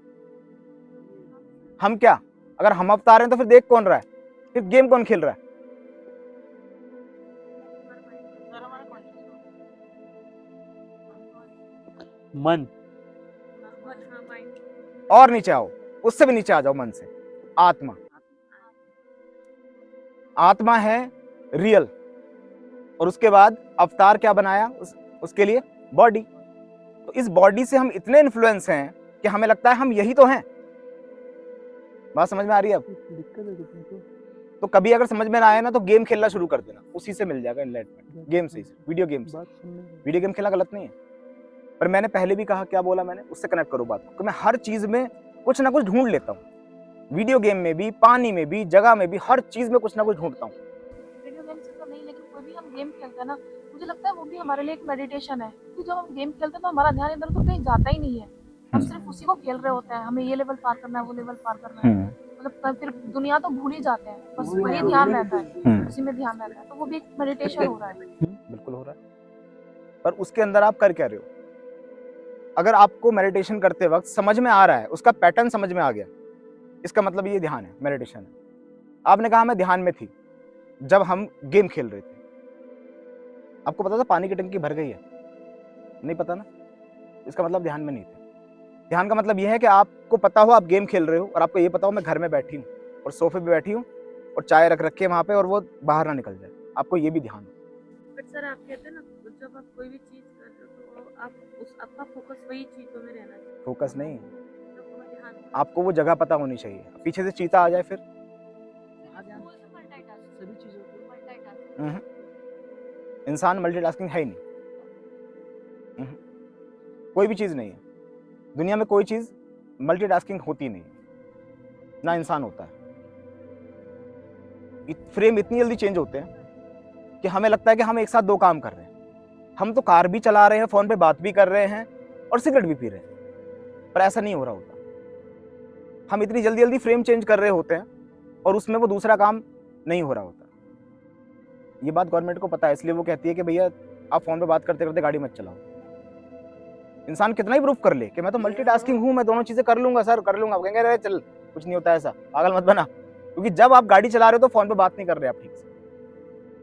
A: हम क्या? अगर हम अवतार हैं तो फिर देख कौन रहा है, फिर गेम कौन खेल रहा है?
B: मन।
A: और नीचे आओ, उससे भी नीचे आ जाओ, मन से आत्मा। आत्मा है रियल, और उसके बाद अवतार क्या बनाया उसके लिए? बॉडी। तो इस बॉडी से हम इतने इन्फ्लुएंस हैं कि हमें लगता है हम यही तो हैं। बात समझ में आ रही है अब?
B: दिक्कत है तुमको?
A: तो कभी अगर समझ में ना आए ना तो गेम खेलना शुरू कर देना, उसी से मिल जाएगा एनलाइटमेंट, गेम से, वीडियो गेम से।
B: बात सुनने में।
A: वीडियो गेम खेलना गलत नहीं है, पर मैंने पहले भी कहा, क्या बोला मैंने, उससे कनेक्ट करो बात को, कि मैं हर चीज में कुछ ना कुछ ढूंढ लेता हूँ, वीडियो गेम में भी, पानी में भी, जगह में भी, हर चीज में कुछ ना कुछ ढूंढता हूँ।
D: वीडियो गेम से तो नहीं, लेकिन कोई भी हम गेम खेलते हैं ना, मुझे लगता है वो भी हमारे लिए एक मेडिटेशन है, क्योंकि जब हम गेम खेलते हैं तो हमारा ध्यान इधर तो कहीं जाता ही नहीं है, हम सिर्फ उसी को खेल रहे होते हैं, हमें ये लेवल पार करना है, वो लेवल पार करना है, मतलब फिर दुनिया तो भूल ही जाते हैं, बस वही ध्यान रहता है, उसी में ध्यान रहता है, तो वो भी एक मेडिटेशन हो रहा है।
A: बिल्कुल हो रहा है, पर उसके अंदर आप कर क्या रहे हो? अगर आपको मेडिटेशन करते वक्त समझ में आ रहा है, उसका पैटर्न समझ में आ गया, इसका मतलब ये ध्यान है, मेडिटेशन है। आपने कहा मैं ध्यान में थी जब हम गेम खेल रहे थे, आपको पता था पानी की टंकी भर गई है? नहीं पता ना, इसका मतलब ध्यान में नहीं थे। ध्यान का मतलब यह है कि आपको पता हो आप गेम खेल रहे हो, और आपको ये पता हो मैं घर में बैठी हूँ और सोफे पे बैठी हूँ और चाय रख रखी है वहां पे, और वो बाहर ना निकल जाए, आपको ये भी ध्यान हो।
E: बट सर आप कहते हैं ना, जब आप कोई भी चीज कर रहे हो तो आप आपका फोकस वही चीजों में रहना चाहिए।
A: फोकस नहीं,
E: तो वो ध्यान
A: आपको वो जगह पता होनी चाहिए। पीछे से चीता आ जाए फिर
B: सभी चीजों को
A: इंसान मल्टीटास्किंग है ही नहीं, कोई भी चीज नहीं है दुनिया में, कोई चीज मल्टीटास्किंग होती नहीं है, ना इंसान होता है। फ्रेम इतनी जल्दी चेंज होते हैं कि हमें लगता है कि हम एक साथ दो काम कर रहे हैं। हम तो कार भी चला रहे हैं, फोन पे बात भी कर रहे हैं और सिगरेट भी पी रहे हैं, पर ऐसा नहीं हो रहा होता। हम इतनी जल्दी जल्दी फ्रेम चेंज कर रहे होते हैं और उसमें वो दूसरा काम नहीं हो रहा होता। ये बात गवर्नमेंट को पता है, इसलिए वो कहती है कि भैया आप फोन पे बात करते करते गाड़ी मत चलाओ, इंसान कितना ही प्रूफ कर ले कि मैं तो मल्टीटास्किंग हूं, मैं दोनों चीजें कर लूंगा सर, कर लूंगा, आप कहेंगे अरे चल कुछ नहीं होता ऐसा, पागल मत बना। क्योंकि जब आप गाड़ी चला रहे हो तो फोन पे बात नहीं कर रहे आप ठीक से,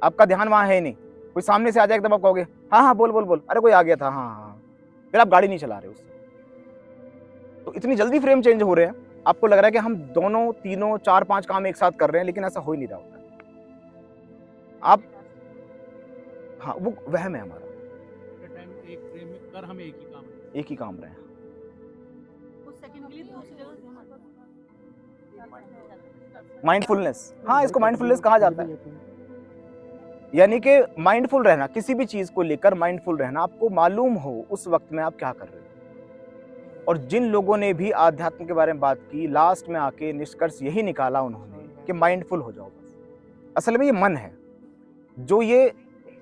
A: आपका ध्यान वहां है ही नहीं। कोई सामने से आ जाए एकदम आप कहोगे हाँ हाँ बोल बोल बोल, अरे कोई आ गया था, हाँ हाँ, फिर आप गाड़ी नहीं चला रहे उससे। तो इतनी जल्दी फ्रेम चेंज हो रहे हैं, आपको लग रहा है कि हम दोनों तीनों 4-5 काम एक साथ कर रहे हैं, लेकिन ऐसा हो ही नहीं रहा होता। आप हाँ, वो वहम है हमारा,
B: टाइम एक फ्रेम में कर हमें एक ही काम है।
A: एक ही काम रहे हैं।
D: उस सेकंड के लिए दूसरी जगह
A: माइंडफुलनेस, हाँ इसको माइंडफुलनेस कहा जाता है। यानी कि माइंडफुल रहना, किसी भी चीज को लेकर माइंडफुल रहना, आपको मालूम हो उस वक्त में आप क्या कर रहे हो। और जिन लोगों ने भी आध्यात्म के बारे में बात की, लास्ट में आके निष्कर्ष यही निकाला उन्होंने कि माइंडफुल हो जाओ बस। असल में ये मन है जो ये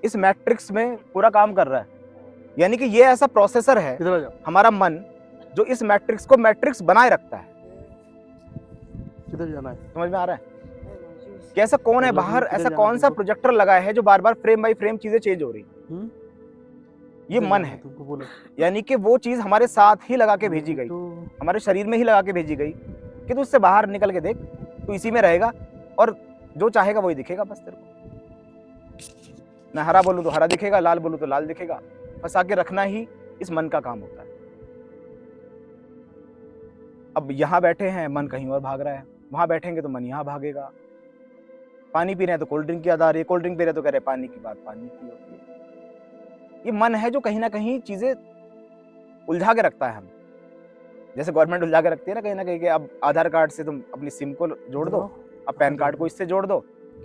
A: इस मैट्रिक्स में पूरा काम कर रहा है। यानी कि ये ऐसा प्रोसेसर है
B: इधर आ जाओ,
A: हमारा मन, जो इस मैट्रिक्स को मैट्रिक्स बनाए रखता है।
B: किधर जाना है?
A: समझ में आ रहा है कि ऐसा कौन है बाहर, ऐसा कौन सा प्रोजेक्टर लगा है जो बार बार फ्रेम बाय फ्रेम चीजें चेंज हो रही, ये मन है।
B: तुमको बोला
A: यानी कि वो चीज हमारे साथ ही लगा के भेजी गई, हमारे शरीर में ही लगा के भेजी गई कि तू उससे बाहर निकल के देख, तू इसी में रहेगा और जो चाहेगा वही दिखेगा बस तेरे को। मैं हरा बोलूं तो हरा दिखेगा, लाल बोलूं तो लाल दिखेगा। फंसा के रखना ही इस मन का काम होता है। अब यहाँ बैठे हैं, मन कहीं और भाग रहा है, वहां बैठेंगे तो मन यहाँ भागेगा। पानी पी रहे हैं तो कोल्ड ड्रिंक की याद आ रही है, कोल्ड ड्रिंक पी रहे हैं तो कह रहे हैं पानी की बात, पानी की होती है। ये मन है जो कहीं ना कहीं चीजें उलझा के रखता है हम। जैसे गवर्नमेंट उलझा के रखती है ना कहीं कि अब आधार कार्ड से तुम अपनी सिम को जोड़ दो, अब पैन कार्ड को इससे जोड़ दो,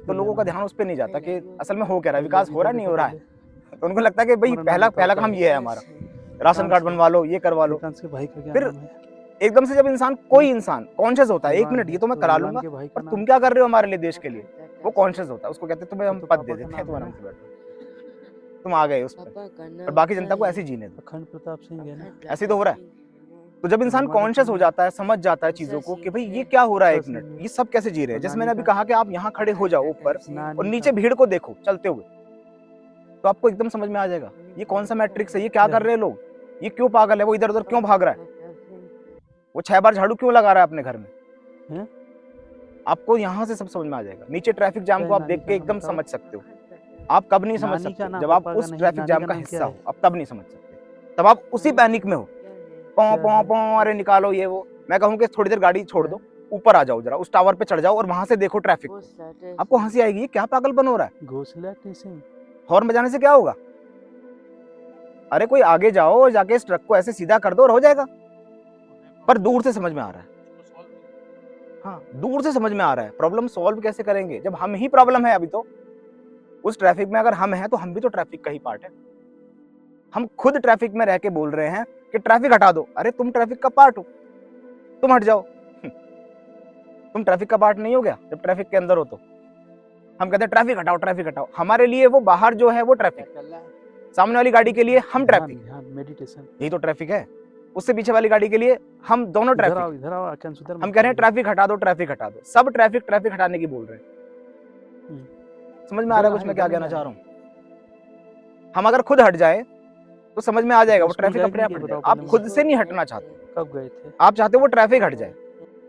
A: तो लोगों का ध्यान उस पर नहीं जाता कि असल में हो क्या रहा है, विकास हो रहा नहीं हो रहा है। तो उनको लगता है कि भाई पहला काम ये है हमारा, राशन कार्ड बनवा लो, ये करवा लो। फिर एकदम से जब इंसान, कोई इंसान कॉन्शियस होता है, एक मिनट ये तो मैं करा लूंगा, पर तुम क्या कर रहे हो हमारे लिए, देश के लिए, वो कॉन्शियस होता है। उसको कहते हैं तुम्हें हम पद दे देते हैं, तुम आराम से बैठो, तुम आ गए उस पर, और बाकी जनता को ऐसे जीने दो।
B: अखंड प्रताप सिंह है ना,
A: ऐसे तो हो रहा है। तो जब इंसान कॉन्शियस हो जाता है, समझ जाता है चीजों को कि भाई ये क्या हो रहा है, एक मिनट ये सब कैसे जी रहे हैं। जैसे मैंने अभी कहा कि आप यहाँ खड़े हो जाओ ऊपर और नीचे भीड़ को देखो चलते हुए, तो आपको एकदम समझ में आ जाएगा ये कौन सा मैट्रिक्स है, ये क्या कर रहे हैं लोग, ये क्यों पागल है, वो इधर उधर क्यों भाग रहा है, वो 6 बार झाड़ू क्यों लगा रहा है अपने घर में। आपको यहाँ से सब समझ में आ जाएगा। नीचे ट्रैफिक जाम को आप देख के एकदम समझ सकते हो। आप कब नहीं समझ सकते, जब आप उस ट्रैफिक जाम का हिस्सा हो, आप तब नहीं समझ सकते, तब आप उसी पैनिक में हो, पौ पौ पौ अरे निकालो ये वो। मैं कहूँ कि थोड़ी देर गाड़ी छोड़ दो, ऊपर आ जाओ, जरा उस टावर पे चढ़ जाओ और वहां से देखो ट्रैफिक को, आपको हंसी आएगी, ये क्या पागलपन हो रहा है,
B: घोसला टीसिंग
A: हॉर्न बजाने से क्या होगा। अरे कोई आगे जाओ और जाके इस ट्रक को ऐसे सीधा कर दो और हो जाएगा। पर दूर से समझ में आ रहा है, हाँ दूर से समझ में आ रहा है। प्रॉब्लम सॉल्व कैसे करेंगे जब हम ही प्रॉब्लम है। अभी तो उस ट्रैफिक में अगर हम हैं तो हम भी तो ट्रैफिक का ही पार्ट है। हम खुद ट्रैफिक में रह के बोल रहे हैं कि ट्रैफिक हटा दो। अरे तुम ट्रैफिक का पार्ट हो, तुम हट जाओ। तुम ट्रैफिक का पार्ट नहीं हो गया जब ट्रैफिक के अंदर हो तो। हम कहते हैं ट्रैफिक हटाओ, ट्रैफिक हटाओ। हमारे लिए वो बाहर जो है वो ट्रैफिक, सामने वाली गाड़ी के लिए हम ट्रैफिक,
B: मेडिटेशन,
A: यही तो ट्रैफिक है। उससे पीछे वाली गाड़ी के लिए हम दोनों ट्रैफिक। हम कह रहे हैं ट्रैफिक हटा दो, ट्रैफिक हटा दो। सब ट्रैफिक ट्रैफिक हटाने की बोल रहे हैं। समझ में आ रहा है कुछ मैं क्या कहना चाह रहा हूँ। हम अगर खुद हट जाए तो समझ में आ जाएगा, वो ट्रैफिक अपने आप हट जाएगा। आप खुद से नहीं हटना चाहते,
B: कब गए थे
A: आप चाहते हो वो ट्रैफिक हट जाए।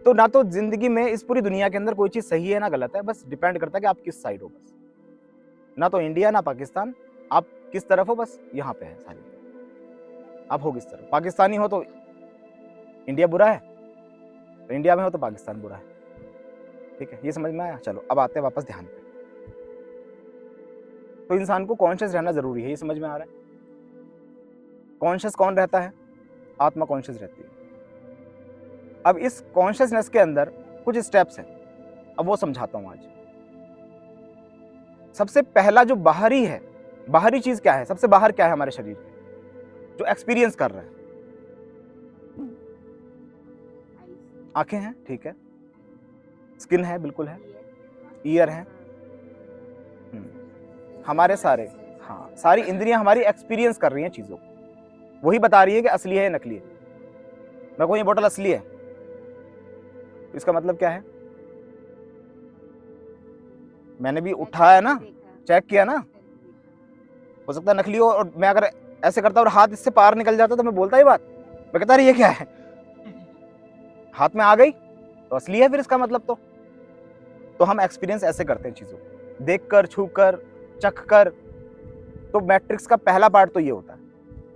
A: तो ना तो जिंदगी में इस पूरी दुनिया के अंदर कोई चीज सही है ना गलत है, बस डिपेंड करता है कि आप किस साइड हो। बस ना तो इंडिया ना पाकिस्तान, आप किस तरफ हो, बस यहाँ पे है सारी। आप हो किस तरफ, पाकिस्तानी हो तो इंडिया बुरा है, तो इंडिया में हो तो पाकिस्तान बुरा है। ठीक है, ये समझ में आया। चलो अब आते हैं वापस ध्यान पे। तो इंसान को कॉन्शियस रहना जरूरी है, ये समझ में आ रहा है। कॉन्शियस कौन रहता है? आत्मा कॉन्शियस रहती है। अब इस कॉन्शियसनेस के अंदर कुछ स्टेप्स हैं, अब वो समझाता हूं आज। सबसे पहला जो बाहरी है, बाहरी चीज क्या है, सबसे बाहर क्या है हमारे शरीर के जो एक्सपीरियंस कर रहा है? आंखें हैं, ठीक है, स्किन है, बिल्कुल है, ईयर है, हमारे सारे, हाँ सारी इंद्रियां हमारी एक्सपीरियंस कर रही हैं चीजों को, वही बता रही है कि असली है या नकली है। मैं कहूं ये बोतल असली है, इसका मतलब क्या है? मैंने भी उठाया ना, चेक किया ना, हो सकता है नकली हो, और मैं अगर ऐसे करता और हाथ इससे पार निकल जाता तो मैं बोलता ही बात, मैं कहता अरे ये क्या है, हाथ में आ गई तो असली है फिर इसका मतलब। तो हम एक्सपीरियंस ऐसे करते हैं चीजों को, देख कर, छू कर, चख कर। तो मैट्रिक्स का पहला पार्ट तो ये होता है।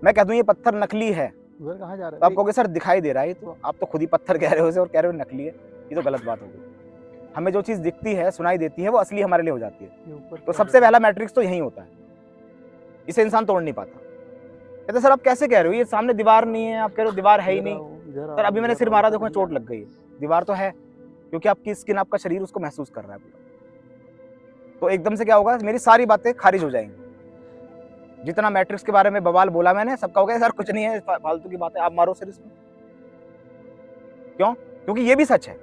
A: मैं कह दूं ये पत्थर नकली है
B: उधर कहाँ जा रहे
A: तो आप कहोगे सर दिखाई दे रहा है, तो आप तो खुद ही पत्थर कह रहे हो उसे और कह रहे हो नकली है, ये तो गलत बात हो गई। हमें जो चीज दिखती है, सुनाई देती है, वो असली हमारे लिए हो जाती है।
B: ये ऊपर
A: तो सबसे पहला मैट्रिक्स तो यही होता है, इसे इंसान तोड़ नहीं पाता। कहते सर आप कैसे कह रहे हो, ये सामने दीवार नहीं है, आप कह रहे हो दीवार है ही नहीं। सर अभी मैंने सिर मारा, देखो चोट लग गई है, दीवार तो है, क्योंकि आपकी स्किन, आपका शरीर उसको महसूस कर रहा है पूरा। तो एकदम से क्या होगा, मेरी सारी बातें खारिज हो जाएंगी। जितना मैट्रिक्स के बारे में बवाल बोला मैंने, सबका हो गया सर कुछ नहीं है, फालतू की बातें, आप मारो सिर इसमें। क्यों? क्योंकि ये भी सच है,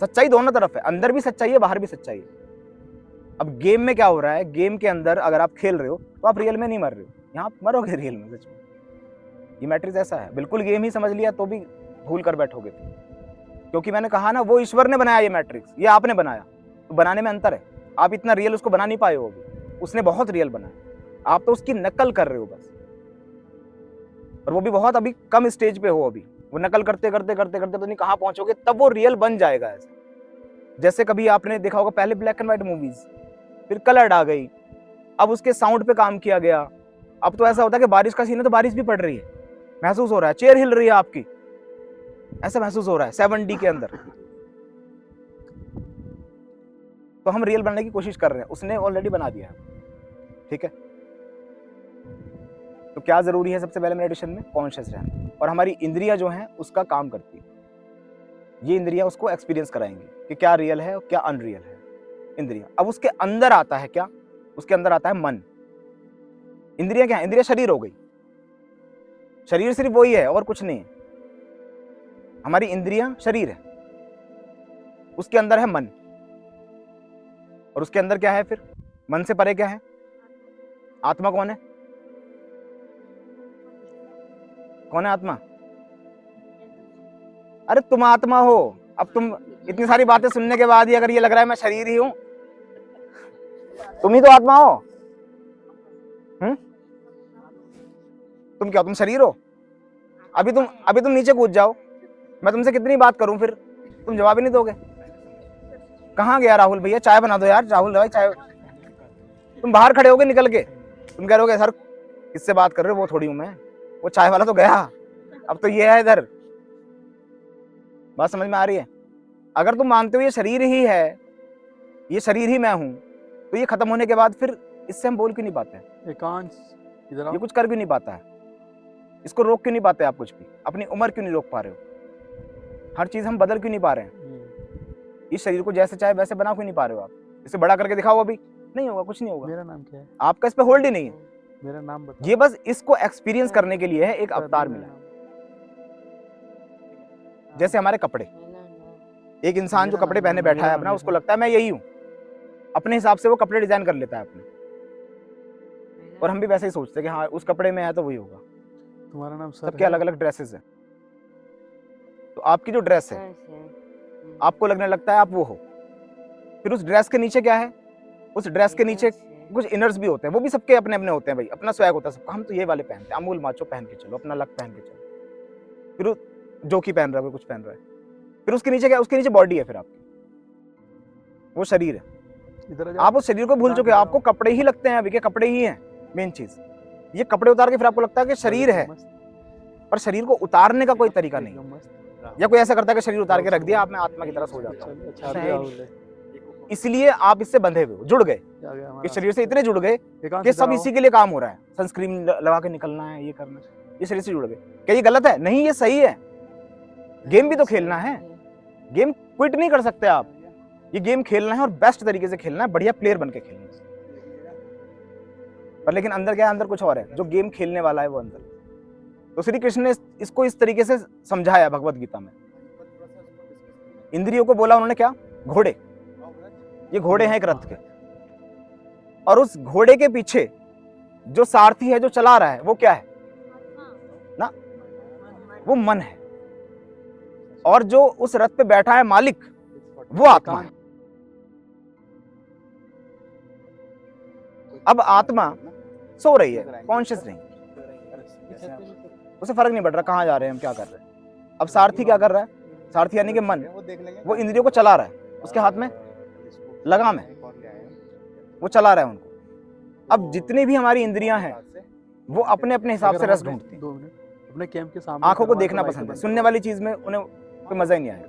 A: सच्चाई दोनों तरफ है, अंदर भी सच्चाई है, बाहर भी सच्चाई है। अब गेम में क्या हो रहा है, गेम के अंदर अगर आप खेल रहे हो तो आप रियल में नहीं मर रहे हो, यहाँ आप मरोगे रियल में सच में। ये मैट्रिक्स ऐसा है, बिल्कुल गेम ही समझ लिया तो भी भूल कर बैठोगे, क्योंकि मैंने कहा ना वो ईश्वर ने बनाया ये मैट्रिक्स, ये आपने बनाया, तो बनाने में अंतर है। आप इतना रियल उसको बना नहीं पाए हो अभी, उसने बहुत रियल बनाया, आप तो उसकी नकल कर रहे हो बस, और वो भी बहुत अभी कम स्टेज पे हो। अभी वो नकल करते करते करते करते तो नहीं कहाँ पहुंचोगे, तब वो रियल बन जाएगा। ऐसा जैसे कभी आपने देखा होगा पहले ब्लैक एंड व्हाइट मूवीज, फिर कलर्ड आ गई, अब उसके साउंड पे काम किया गया। अब तो ऐसा होता है कि बारिश का सीन है तो बारिश भी पड़ रही है, महसूस हो रहा है, चेयर हिल रही है आपकी, ऐसा महसूस हो रहा है 7D के अंदर। तो हम रियल बनने की कोशिश कर रहे हैं, उसने ऑलरेडी बना दिया है, ठीक है। तो क्या जरूरी है सबसे पहले मेडिटेशन में, कॉन्शियस रहना, और हमारी इंद्रियां जो हैं उसका काम करती है। ये इंद्रियां उसको एक्सपीरियंस कराएंगी कि क्या रियल है और क्या अनरियल है। इंद्रियां, अब उसके अंदर आता है क्या, उसके अंदर आता है मन। इंद्रियां क्या है, इंद्रियां शरीर हो गई, शरीर सिर्फ वही है और कुछ नहीं है। हमारी इंद्रियां शरीर है, उसके अंदर है मन, और उसके अंदर क्या है फिर, मन से परे क्या है, आत्मा कौन है, कौन है आत्मा? अरे तुम आत्मा हो। अब तुम इतनी सारी बातें सुनने के बाद ही अगर ये लग रहा है मैं शरीर ही हूं, तुम ही तो आत्मा हो। तुम क्या, तुम शरीर हो? अभी तुम नीचे कूद जाओ, मैं तुमसे कितनी बात करूं, फिर तुम जवाब ही नहीं दोगे। कहाँ गया राहुल भैया, चाय बना दो यार, राहुल भाई चाय। तुम बाहर खड़े होगे निकल के, तुम कह रहोगे सर किससे बात कर रहे हो, वो थोड़ी हूं मैं, वो चाय वाला तो गया, अब तो ये है इधर। बात समझ में आ रही है? अगर तुम मानते हो ये शरीर ही है, ये शरीर ही मैं हूं, तो ये खत्म होने के बाद फिर इससे हम बोल क्यों नहीं पाते?
B: एकांश इधर आओ।
A: ये कुछ कर क्यों नहीं पाता है? इसको रोक क्यों नहीं पाते आप? कुछ भी अपनी उम्र क्यों नहीं रोक पा रहे हो? हर चीज हम बदल क्यों नहीं पा रहे हैं? इस शरीर को जैसे चाहे वैसे बना क्यों नहीं पा रहे हो आप? इसे बड़ा करके दिखाओ, अभी नहीं होगा, कुछ नहीं होगा।
B: मेरा नाम क्या है?
A: आपका इस पे होल्ड ही नहीं है।
B: मेरा नाम बताओ।
A: ये बस इसको एक्सपीरियंस करने के लिए है, एक अवतार मिला। जैसे हमारे कपड़े, एक इंसान जो कपड़े पहने बैठा है अपना, उसको लगता है मैं यही हूँ, अपने हिसाब से वो कपड़े डिजाइन कर लेता है अपने, और हम भी वैसे ही सोचते हैं कि हाँ उस कपड़े में है तो वही होगा।
B: तुम्हारा नाम सर
A: सबके अलग अलग ड्रेसेस है, तो आपकी जो ड्रेस है आपको लगने लगता है आप वो हो, फिर उस ड्रेस के नीचे क्या है, उस ड्रेस के नीचे कुछ इनर्स भी होते हैं, वो भी सबके अपने अपने होते हैं भाई, अपना स्वैग होता है सबका। हम तो ये वाले पहनते हैं, अमूल माचो पहन के चलो, अपना लक पहन के चलो, फिर जो की पहन रहा है कुछ पहन रहा है, फिर उसके नीचे क्या, उसके नीचे बॉडी है, फिर आपकी वो शरीर है।
B: इधर
A: आप उस शरीर को भूल चुके हो, आपको कपड़े ही लगते हैं अभी के, कपड़े ही हैं मेन चीज। ये कपड़े उतार के फिर आपको लगता है कि शरीर है, पर शरीर को उतारने का कोई तरीका नहीं, या कोई ऐसा करता है कि शरीर उतार के रख दिया, आप मैं आत्मा की तरह सो जाता हूँ। इसलिए आप इससे बंधे हुए हो, जुड़ गए, इस शरीर से इतने जुड़ गए कि सब इसी के लिए काम हो रहा है, सनस्क्रीन लगा के निकलना है, ये करना है, ये शरीर से जुड़ गए। क्या ये गलत है? नहीं, ये सही है। गेम भी तो खेलना है, गेम क्विट नहीं कर सकते आप, ये गेम खेलना है और बेस्ट तरीके से खेलना है, बढ़िया प्लेयर बन के खेलना है। पर लेकिन अंदर क्या है, अंदर कुछ और है, जो गेम खेलने वाला है वो अंदर। तो श्री कृष्ण ने इसको इस तरीके से समझाया भगवत गीता में। इंद्रियों को बोला उन्होंने क्या, घोड़े, ये घोड़े हैं एक रथ के, और उस घोड़े के पीछे जो सारथी है, जो चला रहा है, वो क्या है ना, वो मन है, और जो उस रथ पे बैठा है मालिक, वो आत्मा है। अब आत्मा सो रही है, कॉन्शियस नहीं, उसे फर्क नहीं पड़ रहा कहाँ जा रहे हैं हम, क्या कर रहे हैं। अब सारथी क्या कर रहा है, सारथी यानी कि मन, वो इंद्रियों को चला रहा है, उसके हाथ में लगाम है, वो चला रहा है उनको। अब जितनी भी हमारी इंद्रियां हैं वो अपने अपने हिसाब से रस ढूंढती हैं।
B: 2 मिनट अपने कैंप के सामने
A: आंखों को देखना पसंद है, सुनने वाली चीज में उन्हें कोई मजा ही नहीं आएगा।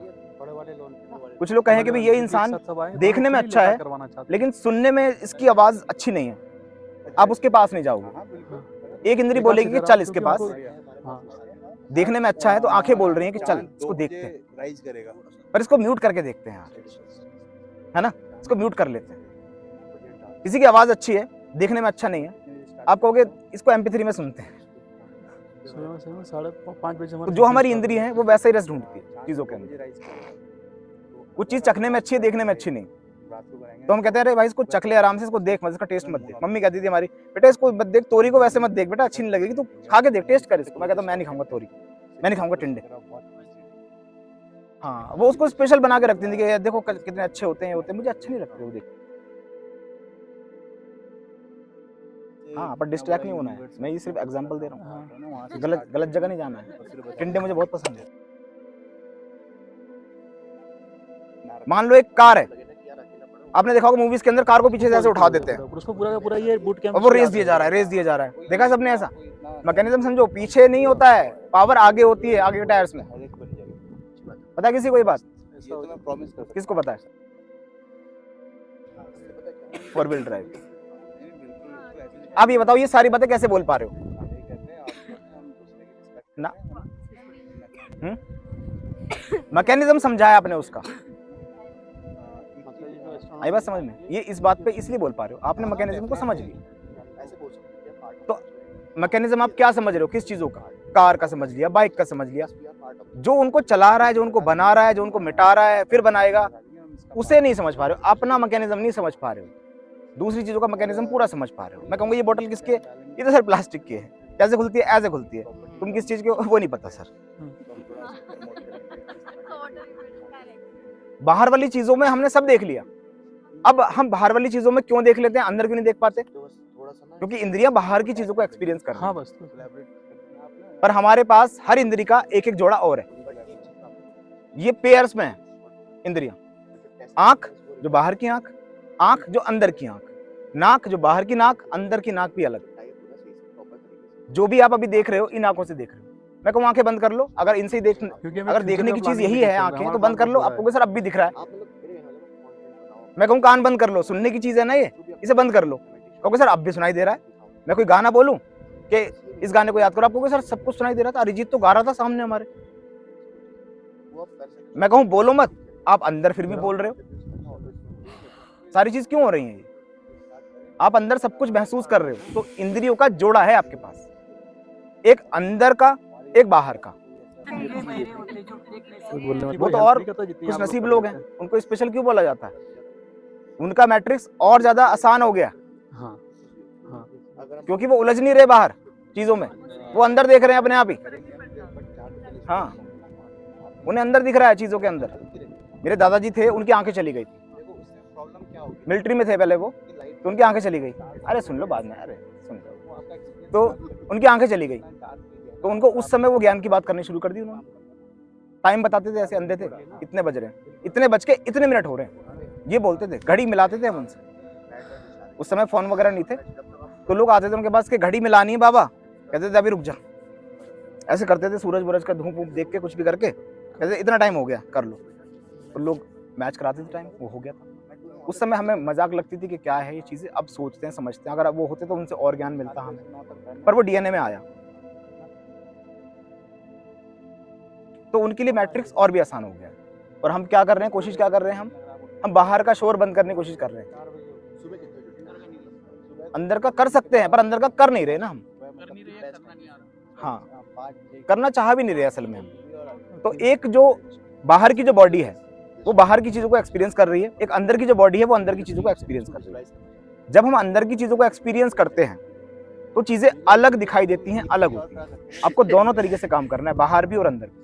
A: कुछ लोग कहें कि भाई ये इंसान देखने में अच्छा है लेकिन सुनने में इसकी आवाज अच्छी नहीं है, आप उसके पास नहीं जाओगे। एक इंद्री बोलेगी कि चल इसके पास, देखने में अच्छा है तो आंखें बोल रही हैं कि चल इसको देखते हैं, पर इसको म्यूट करके देखते हैं, है ना, इसको म्यूट कर लेते हैं। किसी की आवाज अच्छी है, देखने में अच्छा नहीं है, आप कहोगे इसको MP3 में सुनते हैं।
B: 5:30 बजे
A: तो जो हमारी इंद्री है वो वैसा ही रस ढूंढती है चीजों के अंदर। कुछ चीज चखने में अच्छी है, देखने में अच्छी नहीं, तो हम कहते हैं अरे भाई इसको चख ले आराम से, इसको देख मत, इसका टेस्ट मत देख। मम्मी कहती थी हमारी, बेटा इसको मत देख, तोरी को वैसे मत देख बेटा, अच्छी नहीं लगेगी, तू खा के देख, टेस्ट कर इसको। मैं कहता मैं नहीं खाऊंगा तोरी, मैं नहीं खाऊंगा टिंडे। हाँ, वो उसको स्पेशल बना के रखती थी कि देखो कितने अच्छे होते हैं, मुझे अच्छे नहीं लगते वो देख। हाँ, पर डिस्ट्रैक्ट नहीं होना है, मैं ये सिर्फ एग्जांपल दे रहा हूँ, गलत जगह नहीं जाना है। टिंडे मुझे बहुत पसंद है। मान लो एक कार है, आपने देखा होगा मूवीज के अंदर कार को पीछे से ऐसे उठा देते हैं,
B: उसको पूरा का पूरा ये बूट कैंप
A: और वो रेस दिया जा रहा है, देखा है सबने ऐसा मैकेनिज्म? समझो, पीछे नहीं होता है पावर, आगे होती है, आगे के टायर्स में। पता है किसी को ये बात? किसको पता है? 4 व्हील ड्राइव। आप ये बताओ, ये सारी बातें कैसे बोल पा रहे हो ना? मैकेनिज्म समझाया आपने उसका, आई बात समझ में? ये इस बात पे इसलिए बोल पा रहे हो, आपने मैकेनिज्म को समझ लिया। तो मैकेनिज्म आप क्या समझ रहे हो, किस चीजों का? कार का समझ लिया, बाइक का समझ लिया। जो उनको चला रहा है, जो उनको बना रहा है, जो उनको मिटा रहा है फिर बनाएगा, उसे नहीं समझ पा रहे हो, अपना मैकेनिज्म नहीं समझ पा रहे हो, दूसरी चीजों का मैकेनिज्म पूरा समझ पा रहे हो। मैं कहूंगा ये बोतल किसकी है? ये तो सर प्लास्टिक की है, कैसे खुलती है? ऐसे खुलती है। तुम किस चीज के हो? वो नहीं पता सर। बाहर वाली चीजों में हमने सब देख लिया, अब हम बाहर वाली चीजों में क्यों देख लेते हैं, अंदर क्यों नहीं देख पाते? क्योंकि इंद्रियां बाहर की चीजों को एक्सपीरियंस कर रही हैं।
B: हाँ बस
A: पर हमारे पास हर इंद्री का एक एक जोड़ा और है, ये पेयर्स में है इंद्रियां। आंख जो बाहर की आंख, आंख जो अंदर की आंख, नाक जो बाहर की नाक, अंदर की नाक भी अलग। जो भी आप अभी देख रहे हो इन आंखों से देख रहे हो। मैं कहूँ आंखें बंद कर लो, अगर इनसे ही देख, अगर देखने की चीज यही है आंखें, तो बंद कर लो, आपको सर अब भी दिख रहा है। मैं कहूँ कान बंद कर लो, सुनने की चीज है ना ये, इसे बंद कर लो, क्योंकि सर अब भी सुनाई दे रहा है। मैं कोई गाना बोलूं कि इस गाने को याद करो, आपको सर सब कुछ सुनाई दे रहा था, अरिजीत तो गा रहा था सामने हमारे। मैं कहूँ बोलो मत, आप अंदर फिर भी बोल रहे हो। सारी चीज क्यों हो रही है? आप अंदर सब कुछ महसूस कर रहे हो। तो इंद्रियों का जोड़ा है आपके पास, एक अंदर का, एक बाहर का। वो तो और कुछ नसीब लोग हैं, उनको स्पेशल क्यों बोला जाता है? उनका मैट्रिक्स और ज्यादा आसान हो गया।
B: हाँ, हाँ।
A: क्योंकि वो उलझ नहीं रहे बाहर चीजों में, वो अंदर देख रहे हैं अपने आप ही। हाँ, उन्हें अंदर दिख रहा है चीजों के अंदर। मेरे दादाजी थे, उनकी आंखें चली गई थी, मिलिट्री में थे पहले वो, तो उनकी आंखें चली गई। अरे सुन लो बाद में, अरे सुन लो। तो उनकी आंखें चली गई, तो उनको उस समय वो ज्ञान की बात करनी शुरू कर दी उन्होंने। टाइम बताते थे, ऐसे अंधे थे, इतने बज रहे हैं, इतने बज के इतने मिनट हो रहे हैं, ये बोलते थे। घड़ी मिलाते थे हम उनसे, उस समय फोन वगैरह नहीं थे, तो लोग आते थे उनके पास कि घड़ी मिलानी है बाबा, कहते थे अभी रुक जा। ऐसे करते थे, सूरज वूरज का धूप देख के कुछ भी करके कहते इतना टाइम हो गया कर लो, तो लोग मैच कराते थे, टाइम वो हो गया था। उस समय हमें मजाक लगती थी कि क्या है ये चीजें, अब सोचते हैं समझते हैं, अगर अब वो होते तो उनसे और ज्ञान मिलता हमें, पर वो डीएनए में आया, तो उनके लिए मैट्रिक्स और भी आसान हो गया। और हम क्या कर रहे हैं, कोशिश क्या कर रहे हैं, हम बाहर का शोर बंद करने की कोशिश कर रहे हैं। अंदर का कर सकते हैं पर अंदर का कर नहीं रहे ना हम। हाँ, करना चाह भी नहीं रहे असल में हम। तो एक जो बाहर की जो बॉडी है वो बाहर की चीजों को एक्सपीरियंस कर रही है, एक अंदर की जो बॉडी है वो अंदर की चीजों को एक्सपीरियंस कर रही है। जब हम अंदर की चीजों को एक्सपीरियंस करते हैं तो चीजें अलग दिखाई देती हैं, अलग होती हैं। आपको दोनों तरीके से काम करना है, बाहर भी और अंदर भी,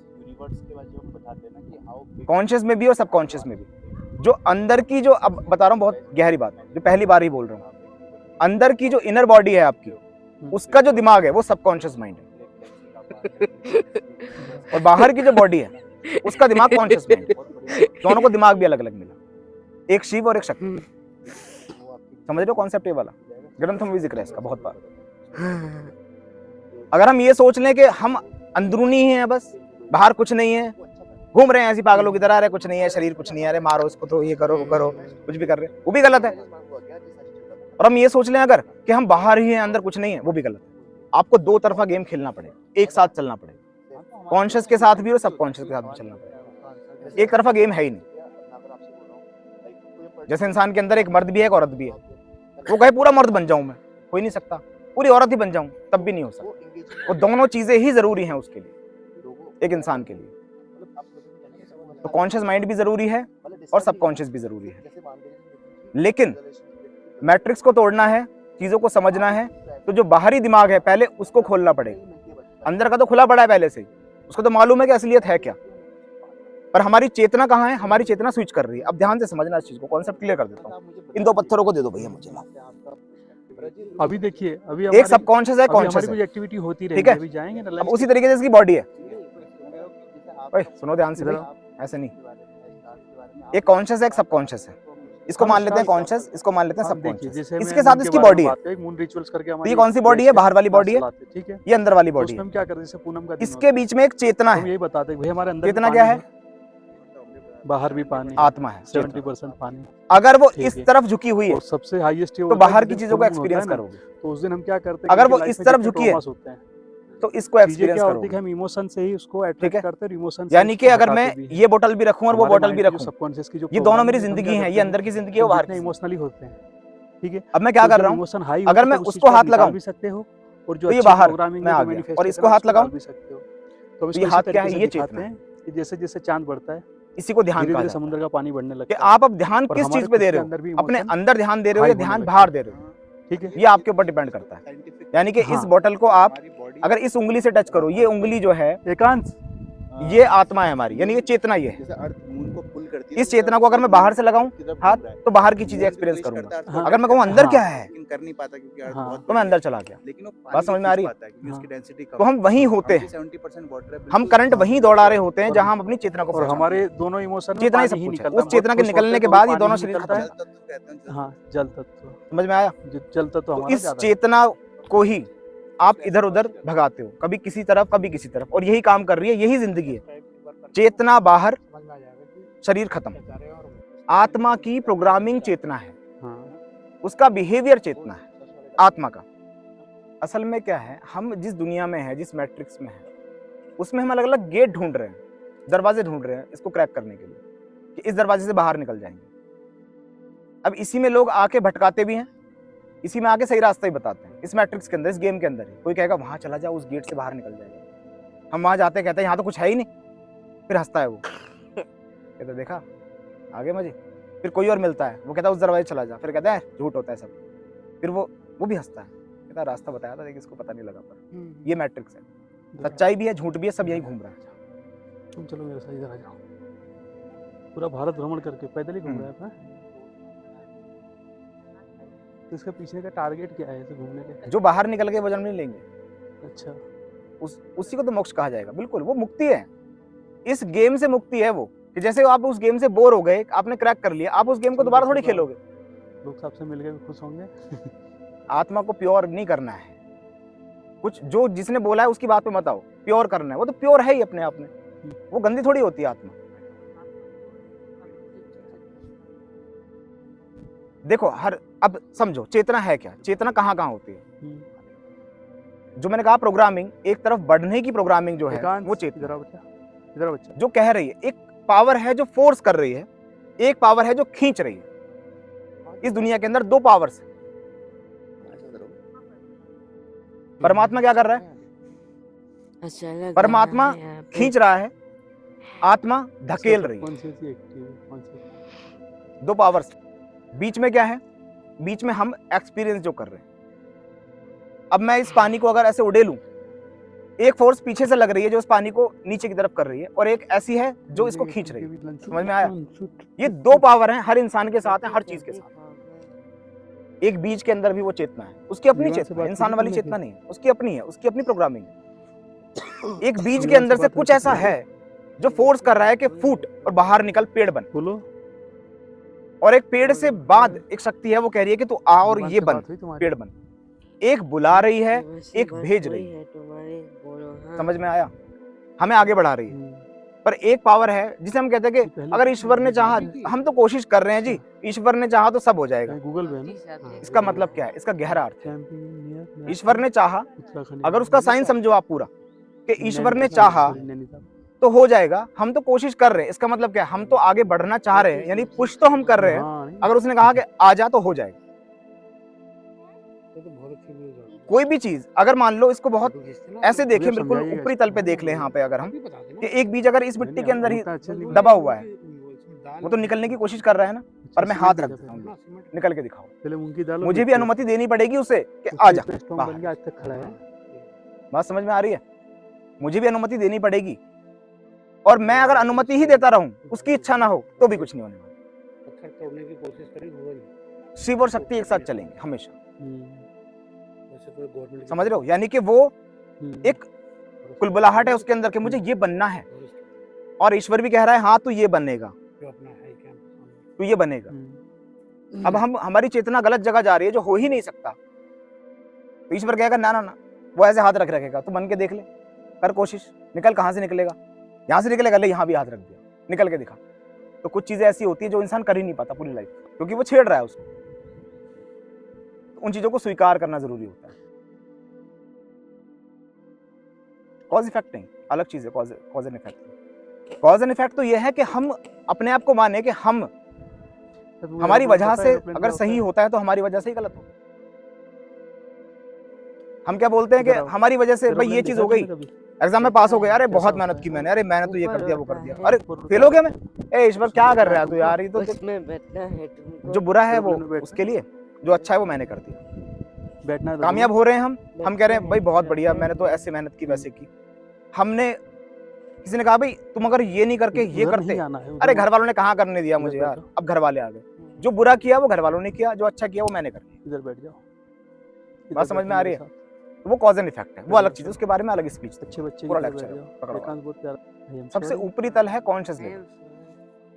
A: कॉन्शियस में भी और सबकॉन्शियस में भी। जो अंदर की, जो अब बता रहा हूँ बहुत गहरी बात, जो पहली बार ही बोल रहा हूँ, अंदर की जो इनर बॉडी है आपकी, उसका जो दिमाग है वो सबकॉन्शियस माइंड है। और बाहर की जो बॉडी है उसका दिमाग कॉन्शियस माइंड। दोनों को दिमाग भी अलग अलग मिला, एक शिव और एक शक्ति। समझ रहे हो कॉन्सेप्ट ये वाला? ग्रंथों में भी जिक्र है इसका बहुत बार। अगर हम ये सोच लें कि हम अंदरूनी ही हैं बस, बाहर कुछ नहीं है, घूम रहे हैं ऐसी पागलों की तरह, अरे कुछ नहीं है, शरीर कुछ नहीं है, अरे मारो इसको तो, ये करो वो करो, कुछ भी कर रहे हैं, वो भी गलत है। और हम ये सोच लें अगर कि हम बाहर ही हैं अंदर कुछ नहीं है, वो भी गलत है। आपको दो तरफा गेम खेलना पड़ेगा, एक साथ चलना पड़ेगा, कॉन्शियस के साथ भी और सबकॉन्शियस के साथ भी चलना पड़ेगा। एक तरफा गेम है ही नहीं। जैसे इंसान के अंदर एक मर्द भी है, एक औरत भी है। वो कहे पूरा मर्द बन जाऊं मैं, हो ही नहीं सकता। पूरी औरत ही बन जाऊं, तब भी नहीं हो सकता। वो दोनों चीजें ही जरूरी हैं उसके लिए, एक इंसान के लिए। तो कॉन्शियस माइंड भी जरूरी है और सबकॉन्शियस भी जरूरी है। लेकिन मैट्रिक्स को तोड़ना है, चीजों को समझना है, तो जो बाहरी दिमाग है पहले उसको खोलना पड़ेगा। अंदर का तो खुला पड़ा है पहले से ही, उसको तो मालूम है कि असलियत है क्या। पर हमारी चेतना कहाँ है? हमारी चेतना स्विच कर रही है। अब ध्यान से समझना इस चीज को, कॉन्सेप्ट क्लियर कर देता हूँ। इन दो पत्थरों को दे दो भैया मुझे।
B: अभी देखिए, अभी
A: एक सबकॉन्शियस है,
B: अभी
A: कॉन्शियस
B: हमारी
A: है,
B: कुछ एक्टिविटी होती
A: ठीक
B: रहेगी,
A: है?
B: अभी जाएंगे ना
A: अब
B: लंच
A: उसी तरीके से इसकी बॉडी है। ओए सुनो ध्यान से भाई, ऐसे नहीं। एक कॉन्शियस है, एक सबकॉन्शियस है। इसको मान लेते हैं कॉन्शियस, इसको मान लेते हैं सबकॉन्शियस। इसके साथ इसकी बॉडी है।
B: मून रिचुअल्स करके
A: तो ये कौन सी बॉडी है? बाहर वाली बॉडी है,
B: ठीक है?
A: ये अंदर वाली बॉडी
B: उसमें
A: है।
B: हम क्या करते हैं, जैसे पूनम का दिन
A: इसके
B: होता है,
A: बीच में एक चेतना
B: हम
A: है।
B: यही बताते हैं भाई हमारे अंदर भी
A: चेतना
B: पानी
A: क्या है?
B: बाहर भी पानी,
A: आत्मा है, चेतना।
B: 70% पानी।
A: अगर वो
B: ठीक
A: इस
B: है।
A: तरफ झुकी हुई है
B: और सबसे हाईएस्ट
A: तो बाहर की चीजों को एक्सपीरियंस करोगे।
B: तो उस दिन हम क्या करते हैं,
A: अगर
B: क्योंकि
A: वो
B: लाइफ
A: इस
B: में
A: तरफ
B: जितने
A: झुकी है,
B: traumas होते हैं,
A: तो इसको
B: चीजें
A: एक्सपीरियंस
B: क्या होती है कि
A: करोगे।
B: हम इमोशन से ही उसको
A: ठीक
B: अट्रैक्ट
A: है?
B: करते हैं, इमोशन
A: यानी कि अगर मैं ये बोतल भी रखूं और वो बोतल भी रखूं,
B: सबकॉन्शियस की जो
A: ये दोनों मेरी जिंदगी है, ये अंदर की जिंदगी है, वो बाहर की जिंदगी।
B: इमोशनली होते हैं, ठीक है?
A: अब मैं क्या कर रहा हूँ?
B: इमोशन हाई
A: अगर मैं उसको हाथ लगाऊं
B: भी सकते हो, और जो
A: तो ये
B: अच्छी
A: बाहर
B: प्रोग्रामिंग
A: मैं
B: है,
A: आ
B: जो
A: गया,
B: manifest
A: और
B: करना
A: इसको
B: है,
A: हाथ
B: उसको
A: लगाऊं
B: डाल भी सकते हो। तो अब
A: तो
B: इसको
A: ये
B: इसी
A: हाथ क्या
B: तरीके
A: है?
B: से
A: ये
B: दिखाते
A: चेतना है।
B: हैं कि जैसे जैसे चांद बढ़ता है,
A: इसी को ध्यान
B: धीरे
A: कहा
B: धीरे
A: जाता है
B: समुद्र का पानी बढ़ने
A: कि
B: लगता है।
A: आप अब ध्यान
B: और
A: किस
B: हमारे
A: चीज पे
B: खुद
A: दे
B: के
A: रहे
B: अंदर भी
A: हो, अपने
B: emotion
A: अंदर ध्यान दे रहे हो
B: हाई
A: या
B: होने
A: ध्यान
B: लगता
A: बाहर दे रहे हो,
B: ठीक है?
A: ये आपके ऊपर डिपेंड करता है। यानी कि इस
B: हाँ।
A: बोतल को आप अगर इस उंगली से टच करो, ये उंगली जो है
B: एकांश
A: ये आत्मा है हमारी, यानी ये चेतना ये है।
F: जैसे अर्थ मून को पुल करती है,
A: इस चेतना को अगर मैं बाहर से लगाऊं हाथ, तो बाहर की चीजें एक्सपीरियंस करूंगा।
B: हाँ।
A: अगर मैं कहूँ अंदर
B: हाँ।
A: क्या है,
F: लेकिन कर नहीं पाता क्योंकि अर्थ
B: हाँ।
F: बहुत
A: तो मैं
F: बड़ी
A: अंदर
F: है।
A: चला गया।
F: लेकिन वो
A: बात समझ में आ रही है?
F: पाता है क्योंकि
B: हाँ।
F: उसकी डेंसिटी कम
A: तो हम वहीं होते हैं,
F: 70% वाटर है,
A: हम करंट वहीं दौड़ा रहे होते हैं जहां हम अपनी चेतना को
B: और
A: पहचानते
B: हमारे
A: हैं।
B: दोनों इमोशन में
A: चेतना ही
B: पानी
A: सब
B: ही
A: कुछ है।
B: निकलता
A: उस चेतना के
B: बहुत खुश
A: निकलने
B: होते
A: के
B: हैं,
A: बाद
B: तो
A: ये
B: भी
A: दोनों
B: पानी
A: शरीर
B: ही
A: खत्म
B: निकलता
A: है।
F: जल तत्व कहते हैं,
B: है। हाँ, जल तत्व,
A: समझ में आया?
B: जल तत्व
A: तो
B: हमारा
A: इस
B: ज्यादा है।
A: चेतना को ही आप इधर उधर भगाते हो, कभी किसी तरफ कभी किसी तरफ, और यही काम कर रही है, यही जिंदगी है। चेतना बाहर, शरीर खत्म। आत्मा की प्रोग्रामिंग चेतना है,
B: हाँ,
A: उसका बिहेवियर चेतना है आत्मा का। असल में क्या है, हम जिस दुनिया में है, जिस मैट्रिक्स में है, उसमें हम अलग अलग गेट ढूंढ रहे हैं, दरवाजे ढूंढ रहे हैं इसको क्रैक करने के लिए कि इस दरवाजे से बाहर निकल जाएंगे। अब इसी में लोग आके भटकाते भी हैं, इसी में आके सही रास्ता ही बताते हैं। इस मैट्रिक्स के अंदर, इस गेम के अंदर ही कोई कहेगा वहां चला जाओ, उस गेट से बाहर निकल जाएगा। हम वहां जाते हैं, कहते हैं यहाँ तो कुछ है ही नहीं, फिर हंसता है वो, कहता देखा आगे मजे। फिर कोई और मिलता है, वो कहता है उस दरवाजे चला जा, फिर कहता है झूठ होता है सब, फिर वो भी हंसता है, कहता है रास्ता बताया था लेकिन इसको पता नहीं लगा। पर ये मैट्रिक्स है, सच्चाई भी है, झूठ भी है, सब यही घूम रहा है।
B: तुम चलो मेरे साथ इधर आ जाओ। पूरा भारत भ्रमण करके पैदल ही घूम रहा है अपना। तो इसका पीछे का टारगेट क्या है ऐसे घूमने के?
A: जो बाहर निकल के वो जन्म नहीं लेंगे,
B: अच्छा,
A: उसी को तो मोक्ष कहा जाएगा। बिल्कुल वो मुक्ति है, इस गेम से मुक्ति है वो, कि जैसे आप उस गेम से बोर हो गए, आपने क्रैक कर लिया, आप उस गेम को दोबारा थोड़ी खेलोगे।
B: लोग सबसे मिलके भी खुश होंगे।
A: आत्मा को प्योर नहीं करना है, कुछ जो जिसने बोला है उसकी बात पे मत आओ, प्योर करना है, वो तो प्योर है ही अपने आप में, वो गंदी थोड़ी होती है आत्मा। देखो अब समझो चेतना है क्या, चेतना कहाँ कहाँ होती है। जो मैंने कहा प्रोग्रामिंग, एक तरफ बढ़ने की प्रोग्रामिंग जो है वो चेतना,
B: इधर बच्चा
A: जो कह रही है, एक पावर है जो फोर्स कर रही है, एक पावर है जो खींच रही है। इस दुनिया के अंदर दो पावर्स है। परमात्मा क्या कर रहा है?
C: अच्छा लग
A: परमात्मा
C: रहा है यहाँ पे।
A: खींच रहा है, आत्मा धकेल रही है।
B: कौन सी एक्टिव है, कौन सी?
A: दो पावर्स। बीच में क्या है? बीच में हम एक्सपीरियंस जो कर रहे हैं। अब मैं इस पानी को अगर ऐसे उड़ेलूं, एक फोर्स पीछे से लग रही है जो इस पानी को नीचे की तरफ कर रही है, और एक ऐसी है जो इसको खींच रही है। समझ में आया? ये दो पावर हैं, हर इंसान के साथ है, हर चीज के साथ। एक बीच के अंदर भी वो चेतना है, उसकी अपनी चेतना है, इंसान वाली चेतना नहीं है, उसकी अपनी है, उसकी अपनी प्रोग्रामिंग है। एक बीज के अंदर से कुछ ऐसा है जो फोर्स कर रहा है कि फूट और बाहर निकल, पेड़ बन।
B: बोलो।
A: और एक पेड़ से बाद एक शक्ति है, वो कह रही है कि तू आ और
B: भगवान
A: ये
B: से
A: बन,
B: बात हुई तुम्हारी?
A: पेड़ बन। एक बुला रही है,
C: वैसी
A: एक
C: बात
A: भेज
C: हुई
A: रही है।
C: है तुम्हारी, बोलो हाँ।
A: समझ में आया? हमें आगे बढ़ा रही है।
B: हम्म,
A: पर एक पावर है जिसे हम कहते हैं कि
B: पहले
A: अगर
B: तो
A: ईश्वर ने चाहा, हम तो कोशिश कर रहे हैं जी, ईश्वर ने चाहा तो सब हो जाएगा।
B: कहीं गूगल पे है ना?
A: इसका मतलब क्या है? इसका गहरा अर्थ है,
B: कैंपिंग नियर
A: ईश्वर ने चाहा,
B: उत्तराखंड।
A: अगर उसका साइन समझो आप पूरा कि ईश्वर ने
B: नैनीताल,
A: चाहा
B: सॉरी, नैनीताल।
A: तो हो जाएगा। हम तो कोशिश कर रहे हैं, इसका मतलब क्या है? हम तो आगे बढ़ना चाह रहे हैं, यानी पुश तो हम कर रहे हैं।
B: हाँ, नहीं,
A: अगर उसने कहा कि आ जा तो हो जाएगा।
G: ये तो बहुत अच्छी न्यूज़ है।
A: कोई भी चीज अगर मान लो, इसको बहुत
G: अभी जिस दिन
A: ऐसे देखें,
B: अभी आप
A: बिल्कुल
B: समझाइएगा
A: ऊपरी
B: इसको।
A: तल पे देख लें। यहाँ पे अगर हम
G: अभी बता देना।
A: कि एक बीज अगर इस मिट्टी
B: नहीं,
A: के अंदर ही
B: उतना अच्छा नहीं
A: दबा हुआ है,
G: इसमें दाल
A: वो तो निकलने की कोशिश कर रहा है ना, पर मैं
B: सीमेंट
A: हाथ
B: दे
A: रख
B: दो
A: देता
B: पहले।
A: हूँ,
G: ना सीमेंट
A: निकल के दिखाओ।
B: पहले मूंग की दाल और
A: मुझे भी
B: मिर्ची।
A: अनुमति देनी पड़ेगी उसे कि
B: उसके
A: आ जा।
B: इतना स्ट्रॉन्ग
A: बाहर।
B: बन के आज तक खड़ा है।
A: बात समझ में आ रही है? मुझे भी अनुमति देनी पड़ेगी, और मैं अगर अनुमति ही देता रहूं, उसकी इच्छा ना हो, तो भी कुछ नहीं होने वाला।
G: पत्थर तोड़ने की कोशिश करी, हुआ नहीं।
A: शिव और शक्ति एक साथ चलेंगे हमेशा।
G: वैसे तो गवर्नमेंट
A: समझ रहे हो? यानी कि वो एक कुलबुलाहट है उसके अंदर कि मुझे ये बनना है, और ईश्वर भी कह रहा है हाँ तू ये बनेगा,
G: जो अपना है कैंप।
A: तू ये बनेगा। अब हम हमारी चेतना गलत जगह जा रही है, जो हो ही नहीं सकता। तो ईश्वर कहेगा ना ना ना, वो ऐसे हाथ रख रखेगा, तू बन के देख ले, कर कोशिश, निकल। कहाँ से निकलेगा? यहाँ से निकलेगा, ले यहाँ भी हाथ रख दिया, निकल के दिखा। तो कुछ चीजें ऐसी होती है जो इंसान कर ही नहीं पाता पूरी लाइफ, क्योंकि वो छेड़ रहा है उसको। तो उन चीजों को स्वीकार करना जरूरी होता है। कॉज इफेक्ट नहीं, अलग चीज है cause and effect. Cause and effect तो ये है कि हम अपने आप को माने कि हम हमारी वजह से अगर सही होता है तो हमारी वजह से ही गलत हो। हम क्या बोलते हैं कि हमारी वजह से भाई ये चीज हो गई, एग्जाम में पास हो गया, अरे बहुत मेहनत की मैंने, अरे मैंने तो ये कर दिया वो कर दिया, अरे फेल हो गया मैं। ए ईश्वर क्या कर रहा है तू यार? ये तो
C: उसमें बैठना है तुमको।
A: जो बुरा है वो उसके लिए, जो अच्छा है वो मैंने कर दिया।
B: बैठना है।
A: कामयाब हो रहे हैं हम कह रहे हैं भाई बहुत बढ़िया, मैंने तो ऐसे मेहनत की वैसे की। हमने किसी ने कहा भाई तुम अगर ये नहीं करके ये करते, अरे घर वालों ने कहाँ करने दिया मुझे यार, अब घर वाले आ गए। जो बुरा किया वो घर वालों ने किया, जो अच्छा किया वो मैंने कर लिया।
B: इधर बैठ जाओ।
A: बात समझ में आ रही है? वो कॉज एंड इफेक्ट है, वो अलग चीज है, उसके बारे में अलग स्पीच।
B: अच्छे बच्चे
A: पूरा
B: की तरह
A: लेक्चर
B: बैठ
A: है,
B: जाओ।
A: पकड़ो।
B: एकांत बहुत प्यारा है।
A: सबसे ऊपरी तल है कॉन्शियस लेवल,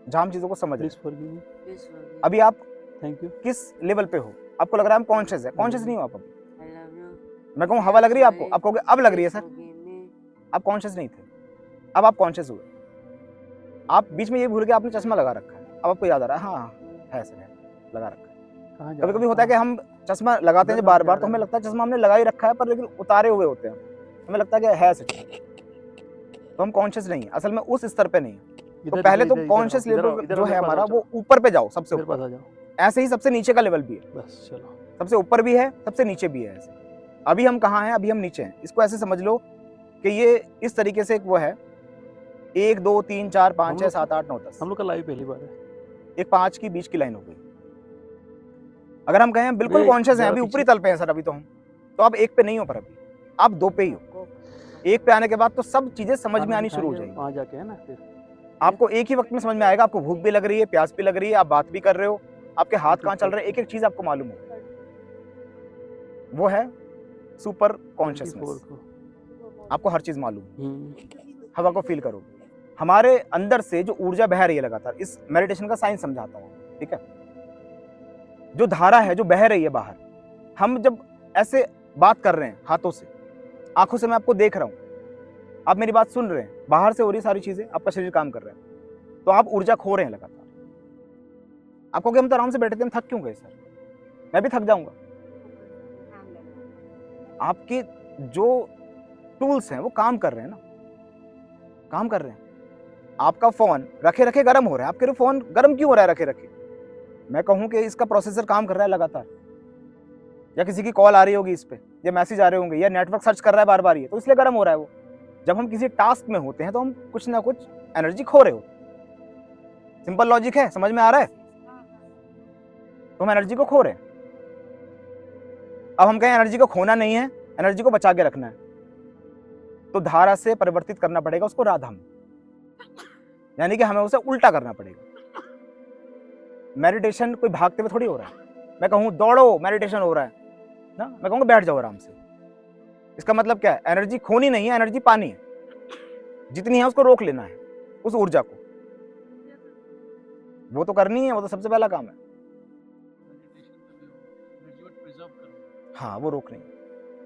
A: जहाँ हम चीजों को समझ रहे
B: प्लीज फॉरगिव मी।
A: हैं। अभी आप
B: थैंक यू।
A: किस लेवल पे हो? आपको लग रहा है हम कॉन्शियस है, कॉन्शियस नहीं हो आप अभी। मैं कहूँ हवा लग रही है आपको, आप कहोगे अब लग रही है सर। आप कॉन्शियस नहीं थे, अब आप कॉन्शियस हुए। आप बीच में ये भूल गए आपने चश्मा लगा रखा है, अब आपको याद आ रहा है हाँ है सर, है लगा रखा है। कभी कभी होता है कि हम चश्मा लगाते हैं जब बार बार, तो हमें लगता है चश्मा हमने लगा ही रखा है, पर लेकिन उतारे हुए होते हैं, हमें लगता है कि है सच। तो हम कॉन्शियस नहीं है, असल में उस स्तर पे नहीं है। तो पहले तो कॉन्शियस लेवल जो है हमारा वो ऊपर पे जाओ, सबसे
B: मेरे पास
A: ऊपर।
B: आ जाओ।
A: ऐसे ही सबसे नीचे का लेवल भी है,
B: बस चलो।
A: सबसे ऊपर भी है, सबसे नीचे भी है। ऐसे अभी हम कहाँ हैं? अभी हम नीचे हैं। इसको ऐसे समझ लो कि ये इस तरीके से एक वो है 1 2 3 4 5 6 7 8 9 10।
B: हम लोग का लाइव पहली बार है।
A: एक 5 की बीच की लाइन हो गई। अगर हम कहें बिल्कुल कॉन्शियस हैं, अभी ऊपरी तल पे हैं सर अभी तो हम, तो आप 1 पे नहीं हो, पर अभी आप 2 पे ही हो। 1 पे आने के बाद तो सब चीजें समझ में आनी शुरू हो जाएगी।
B: वहाँ जाके है ना, फिर
A: आपको एक ही वक्त में समझ में आएगा। आपको भूख भी लग रही है, प्यास भी लग रही है, आप बात भी कर रहे हो, आपके हाथ कहाँ चल रहे हैं, एक एक चीज आपको मालूम होगा। वो है सुपर कॉन्शियसनेस। आपको हर चीज मालूम, हवा को फील करो। हमारे अंदर से जो ऊर्जा बह रही है लगातार, इस मेडिटेशन का साइंस समझाता हूँ, ठीक है। जो धारा है जो बह रही है बाहर, हम जब ऐसे बात कर रहे हैं हाथों से, आंखों से मैं आपको देख रहा हूँ, आप मेरी बात सुन रहे हैं, बाहर से हो रही सारी चीजें, आपका शरीर काम कर रहा है, तो आप ऊर्जा खो रहे हैं लगातार। आपको हम तो आराम से बैठे थे, हम थक क्यों गए सर? मैं भी थक जाऊंगा। आपके जो टूल्स हैं वो काम कर रहे हैं ना, काम कर रहे हैं। आपका फोन रखे रखे गर्म हो रहा है, आपके फोन गर्म क्यों हो रहा है रखे रखे? मैं कहूं कि इसका प्रोसेसर काम कर रहा है लगातार, या किसी की कॉल आ रही होगी इस पे, या मैसेज आ रहे होंगे, या नेटवर्क सर्च कर रहा है बार बार, ये तो इसलिए गर्म हो रहा है वो। जब हम किसी टास्क में होते हैं तो हम कुछ ना कुछ एनर्जी खो रहे हो। सिंपल लॉजिक है, समझ में आ रहा है? तो हम एनर्जी को खो रहे हैं। अब हम कहें एनर्जी को खोना नहीं है, एनर्जी को बचा के रखना है, तो धारा से परिवर्तित करना पड़ेगा उसको राधा में, यानी कि हमें उसे उल्टा करना पड़ेगा। मेडिटेशन कोई भागते हुए थोड़ी हो रहा है। मैं कहूँ दौड़ो मेडिटेशन हो रहा है ना, मैं कहूँगा बैठ जाओ आराम से, इसका मतलब क्या है? एनर्जी खोनी नहीं है, एनर्जी पानी है। जितनी है उसको रोक लेना है, उस ऊर्जा को। वो तो करनी है, वो तो सबसे पहला काम है। हाँ, वो रोकनी है।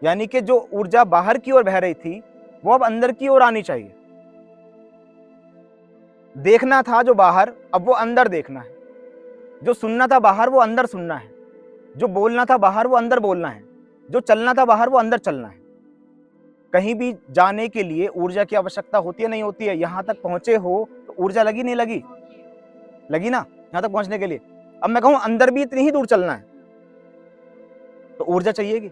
A: यानी कि जो ऊर्जा बाहर की ओर बह रही थी वो अब अंदर की ओर आनी चाहिए। देखना था जो बाहर, अब वो अंदर देखना है। जो सुनना था बाहर, वो अंदर सुनना है। जो बोलना था बाहर, वो अंदर बोलना है। जो चलना था बाहर, वो अंदर चलना है। कहीं भी जाने के लिए ऊर्जा की आवश्यकता होती है, नहीं होती है? यहां तक पहुंचे हो तो ऊर्जा लगी, नहीं लगी? लगी ना, यहां तक पहुंचने के लिए। अब मैं कहूं अंदर भी इतनी ही दूर चलना है तो ऊर्जा चाहिएगी।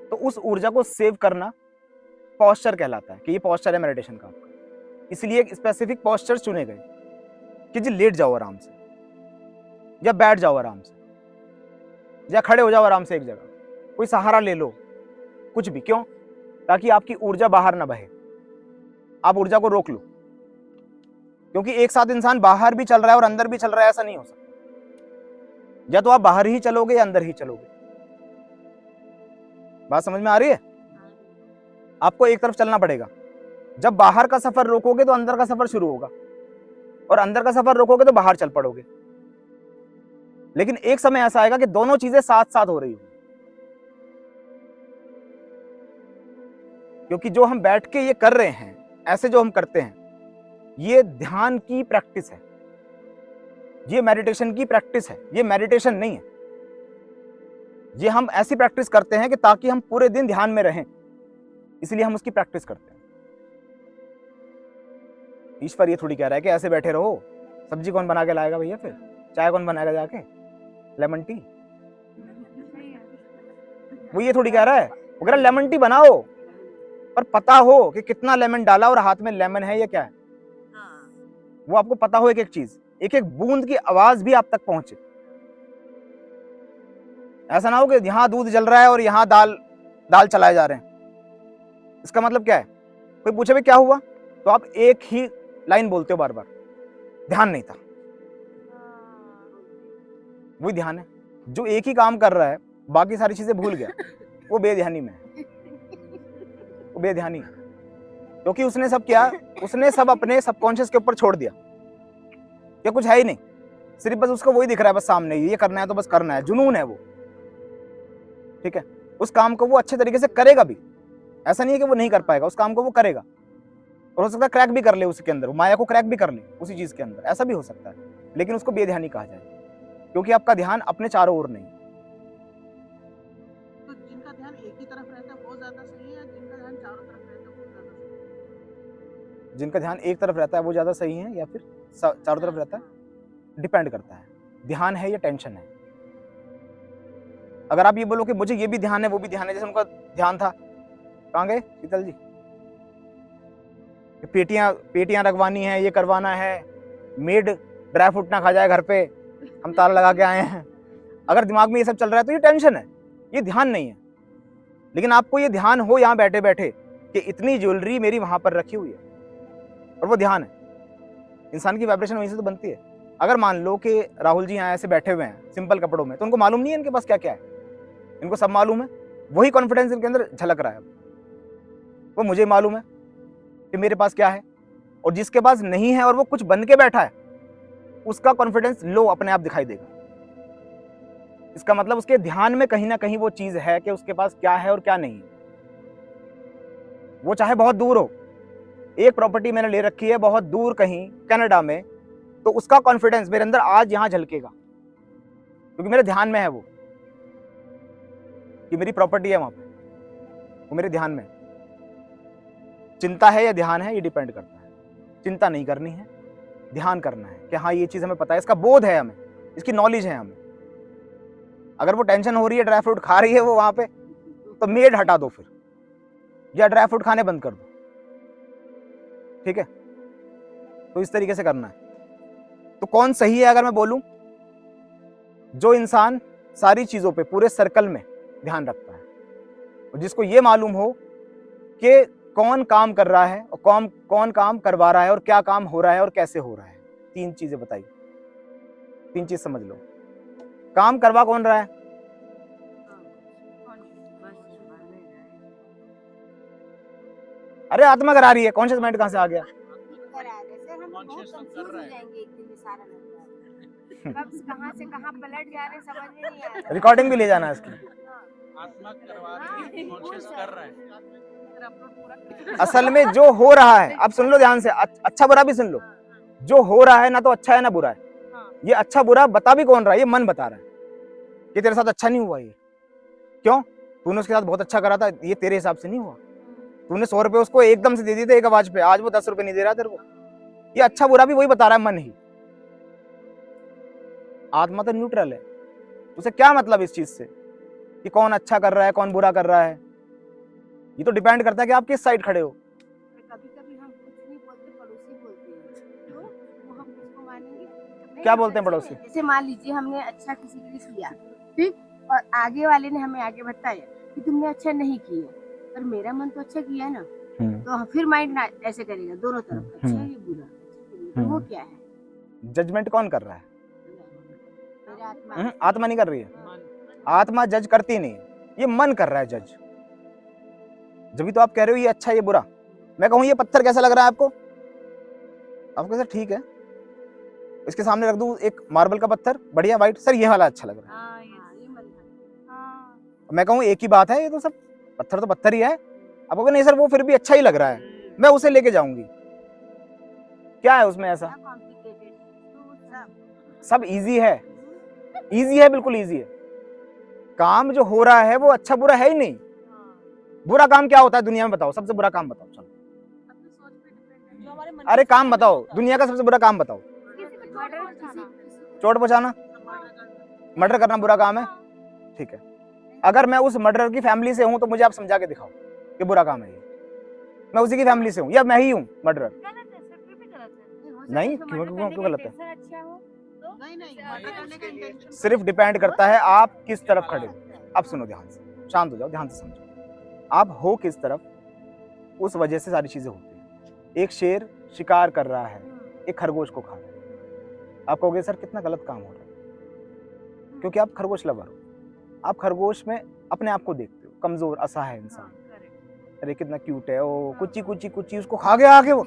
A: तो उस ऊर्जा को सेव करना पॉस्चर कहलाता है, कि ये पॉस्चर है मेडिटेशन का आपका। इसलिए एक स्पेसिफिक पॉस्चर चुने गए कि जी लेट जाओ आराम से, या बैठ जाओ आराम से, या खड़े हो जाओ आराम से एक जगह, कोई सहारा ले लो, कुछ भी। क्यों? ताकि आपकी ऊर्जा बाहर ना बहे, आप ऊर्जा को रोक लो। क्योंकि एक साथ इंसान बाहर भी चल रहा है और अंदर भी चल रहा है, ऐसा नहीं हो सकता। या तो आप बाहर ही चलोगे या अंदर ही चलोगे। बात समझ में आ रही है? आपको एक तरफ चलना पड़ेगा। जब बाहर का सफर रोकोगे तो अंदर का सफर शुरू होगा, और अंदर का सफर रोकोगे तो बाहर चल पड़ोगे। लेकिन एक समय ऐसा आएगा कि दोनों चीजें साथ साथ हो रही होंगी। क्योंकि जो हम बैठ के ये कर रहे हैं, ऐसे जो हम करते हैं, ये ध्यान की प्रैक्टिस है, ये मेडिटेशन की प्रैक्टिस है। ये मेडिटेशन नहीं है। ये हम ऐसी प्रैक्टिस करते हैं कि ताकि हम पूरे दिन ध्यान में रहें, इसलिए हम उसकी प्रैक्टिस करते हैं। ईश्वर ये थोड़ी कह रहा है कि ऐसे बैठे रहो। सब्जी कौन बना के लाएगा भैया? फिर चाय कौन बनाएगा जाके? Lemon tea. वो ये थोड़ी कह रहा है, वो कह रहा है लेमन टी बनाओ, पर पता हो कि कितना लेमन डाला और हाथ में लेमन है या क्या है। वो आपको पता हो, एक एक चीज, एक एक बूंद की आवाज भी आप तक पहुंचे। ऐसा ना हो कि यहां दूध जल रहा है और यहां दाल चलाए जा रहे हैं। इसका मतलब क्या है? कोई पूछे भाई क्या हुआ, तो आप एक ही लाइन बोलते हो बार बार, ध्यान नहीं था। वही ध्यान है। जो एक ही काम कर रहा है, बाकी सारी चीजें भूल गया, वो बेध्यानी में है। वो बेध्यानी है। क्योंकि उसने सब क्या, उसने सब अपने सबकॉन्शियस के ऊपर छोड़ दिया। ये कुछ है ही नहीं, सिर्फ बस उसको वही दिख रहा है, बस सामने ये करना है तो बस करना है। जुनून है वो, ठीक है। उस काम को वो अच्छे तरीके से करेगा भी, ऐसा नहीं है कि वो नहीं कर पाएगा। उस काम को वो करेगा, और हो सकता है क्रैक भी कर ले उसके अंदर, माया को क्रैक भी कर ले उसी चीज के अंदर, ऐसा भी हो सकता है। लेकिन उसको बेध्यानी कहा जाए, क्योंकि आपका ध्यान अपने चारों ओर नहीं।
H: तो जिनका ध्यान एक ही तरफ रहता है वो ज्यादा सही है, या जिनका ध्यान चारों तरफ रहता है वो ज्यादा सही है?
A: जिनका ध्यान एक तरफ रहता है वो ज्यादा सही है, या फिर चारों तरफ रहता है? डिपेंड करता है, ध्यान है या टेंशन है। अगर आप ये बोलो कि मुझे ये भी ध्यान है वो भी ध्यान है, जैसे उनका ध्यान था, कहाँ गए शीतल जी? पेटियां रखवानी है, ये करवाना है, मेड ड्राई फ्रूट ना खा जाए घर पे, हम ताला लगा के आए हैं। अगर दिमाग में ये सब चल रहा है तो ये टेंशन है, ये ध्यान नहीं है। लेकिन आपको ये ध्यान हो यहाँ बैठे बैठे कि इतनी ज्वेलरी मेरी वहां पर रखी हुई है, और वो ध्यान है। इंसान की वाइब्रेशन वहीं से तो बनती है। अगर मान लो कि राहुल जी यहाँ ऐसे बैठे हुए हैं सिंपल कपड़ों में, तो उनको मालूम नहीं है इनके पास क्या क्या है, इनको सब मालूम है। वही कॉन्फिडेंस इनके अंदर झलक रहा है। वो मुझे मालूम है कि मेरे पास क्या है, और जिसके पास नहीं है और वो कुछ बन के बैठा है, उसका कॉन्फिडेंस लो अपने आप दिखाई देगा। इसका मतलब उसके ध्यान में कहीं ना कहीं वो चीज है कि उसके पास क्या है और क्या नहीं है। वो चाहे बहुत दूर हो, एक प्रॉपर्टी मैंने ले रखी है बहुत दूर कहीं कनाडा में, तो उसका कॉन्फिडेंस मेरे अंदर आज यहां झलकेगा, क्योंकि मेरे ध्यान में है वो, कि मेरी प्रॉपर्टी है वहां पे, वो मेरे ध्यान में। चिंता है या ध्यान है, ये डिपेंड करता है। चिंता नहीं करनी है, ध्यान करना है कि हाँ ये चीज हमें पता है, इसका बोध है हमें, इसकी नॉलेज है हमें। अगर वो टेंशन हो रही है, ड्राई फ्रूट खा रही है वो वहां पे, तो मेड हटा दो फिर, या ड्राई फ्रूट खाने बंद कर दो, ठीक है। तो इस तरीके से करना है। तो कौन सही है अगर मैं बोलूं? जो इंसान सारी चीजों पे पूरे सर्कल में ध्यान रखता है, और जिसको ये मालूम हो कि कौन काम कर रहा है और कौन काम करवा रहा है और क्या काम हो रहा है और कैसे हो रहा है। तीन चीजें बताइए, तीन चीज समझ लो। काम करवा कौन रहा है? अरे आत्मा करा रही है, कॉन्शियस माइंड कहाँ से आ गया?
I: हम बहुत कंफ्यूज हो जाएंगे एक दिन, ये सारा लगता है कब कहाँ से कहाँ पलट जा रहे हैं, समझ में नहीं आ रहा।
A: रिकॉर्डिंग भी ले जाना है इसकी।
G: आत्मा करवा रही है, कॉन्शियस कर रहा है।
A: असल में जो हो रहा है, अब सुन लो ध्यान से, अच्छा बुरा भी सुन लो। जो हो रहा है ना तो अच्छा है ना बुरा है। ये अच्छा बुरा बता भी कौन रहा है? ये मन बता रहा है कि तेरे साथ अच्छा नहीं हुआ। ये क्यों? तूने उसके साथ बहुत अच्छा करा था, ये तेरे हिसाब से नहीं हुआ। तूने 100 रुपए उसको एकदम से दे दिए थे एक आवाज पे, आज वो 10 रुपए नहीं दे रहा तेरे को। ये अच्छा बुरा भी वही बता रहा है, मन ही। आत्मा तो न्यूट्रल है। उसे क्या मतलब इस चीज से कि कौन अच्छा कर रहा है कौन बुरा कर रहा है? ये तो डिपेंड करता है कि आप किस साइड खड़े हो।
I: कभी कभी हम कुछ नहीं बोलते, पड़ोसी बोलते हैं, तो वो हम किसको मानेंगे?
A: क्या बोलते हैं पड़ोसी?
I: जैसे मान लीजिए हमने अच्छा किसी के लिए किया, ठीक, और आगे वाले ने हमें आगे बताया कि तुमने अच्छा नहीं किया, पर मेरा मन तो अच्छा किया ना, तो फिर माइंड ऐसे करेगा दोनों तरफ, अच्छा है ये बुरा, तो वो क्या है?
A: जजमेंट कौन कर रहा है?
I: मेरा आत्मा।
A: आत्मा नहीं कर रही है। आत्मा जज करती नहीं, ये मन कर रहा है जज। जब भी तो आप कह रहे हो ये अच्छा ये बुरा। मैं कहूँ ये पत्थर कैसा लग रहा है आपको? आपको कैसा ठीक है, इसके सामने रख दूं एक मार्बल का पत्थर बढ़िया वाइट, सर ये वाला अच्छा लग रहा है। मैं कहूँ एक ही बात है, ये तो सब पत्थर तो पत्थर ही है। आप कहोगे नहीं सर वो फिर भी अच्छा ही लग रहा है, मैं उसे लेके जाऊंगी। क्या है उसमें ऐसा? सब इजी है, इजी है, बिल्कुल इजी है। काम जो हो रहा है वो अच्छा बुरा है ही नहीं। बुरा काम क्या होता है दुनिया में बताओ, सबसे बुरा काम बताओ। चलो अरे काम बताओ, दुनिया का सबसे बुरा काम बताओ। चोट पहुंचाना, मर्डर करना बुरा काम है, ठीक है। अगर मैं उस मर्डर की फैमिली से हूं तो मुझे आप समझा के दिखाओ कि बुरा काम है ये। मैं उसी की फैमिली से हूं या मैं ही हूं मर्डरर? नहीं, क्यों क्यों गलत है? सिर्फ डिपेंड करता है आप किस तरफ खड़े हो। अब सुनो ध्यान से, शांत हो जाओ, ध्यान से समझो। आप हो किस तरफ, उस वजह से सारी चीजें होती हैं। एक शेर शिकार कर रहा है, एक खरगोश को खा रहा है। आप कहोगे सर कितना गलत काम हो रहा है, क्योंकि आप खरगोश लवर हो। आप खरगोश में अपने आप को देखते हो, कमजोर असहाय इंसान। अरे कितना क्यूट है वो, कुची कुची कुची, उसको खा गया आके, वो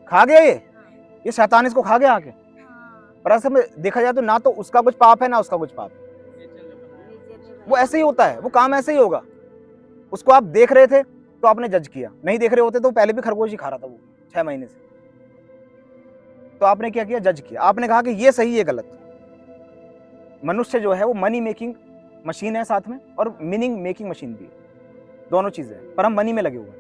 A: खा गया, ये शैतान इसको खा गया आके। पर असल में देखा जाए तो ना तो उसका कुछ पाप है ना उसका कुछ पाप है, वो ऐसे ही होता है, वो काम ऐसे ही होगा। उसको आप देख रहे थे तो आपने जज किया, नहीं देख रहे होते तो पहले भी खरगोश ही खा रहा था वो 6 महीने से। तो आपने क्या किया? जज किया। आपने कहा कि ये सही ये गलत। मनुष्य जो है वो मनी मेकिंग मशीन है साथ में, और मीनिंग मेकिंग मशीन भी है, दोनों चीजें हैं। पर हम मनी में लगे हुए हैं।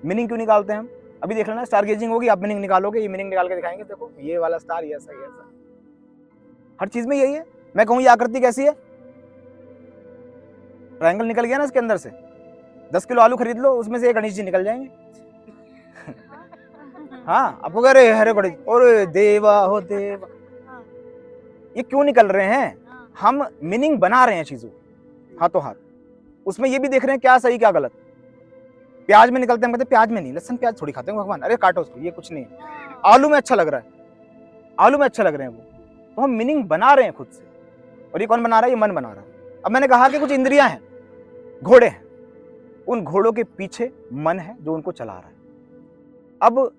A: मीनिंग क्यों निकालते हैं हम? अभी देख लेना, स्टार गेजिंग होगी, आप मीनिंग निकालोगे, ये मीनिंग निकाल के दिखाएंगे, देखो ये वाला स्टार ये ऐसा ये ऐसा। हर चीज में यही है। मैं कहूँ ये आकृति कैसी है, ट्रायंगल निकल गया ना इसके अंदर से, 10 किलो आलू खरीद लो, उसमें से एक गणेश जी निकल जाएंगे। हाँ, आपको कह रहे हरे गणेश, और देवा हो देवा, ये क्यों निकल रहे हैं? हम मीनिंग बना रहे हैं चीजों हाथों हाथ। उसमें ये भी देख रहे हैं क्या सही क्या गलत। प्याज में निकलते हैं, कहते प्याज में नहीं, लहसुन प्याज थोड़ी खाते हैं भगवान, अरे काटो उसको, ये कुछ नहीं है। आलू में अच्छा लग रहा है, आलू में अच्छा लग रहे हैं वो, तो हम मीनिंग बना रहे हैं खुद से। और ये कौन बना रहा है? ये मन बना रहा है। अब मैंने कहा कि कुछ इंद्रियां हैं, घोड़े हैं, उन घोड़ों के पीछे मन है जो उनको चला रहा है। अब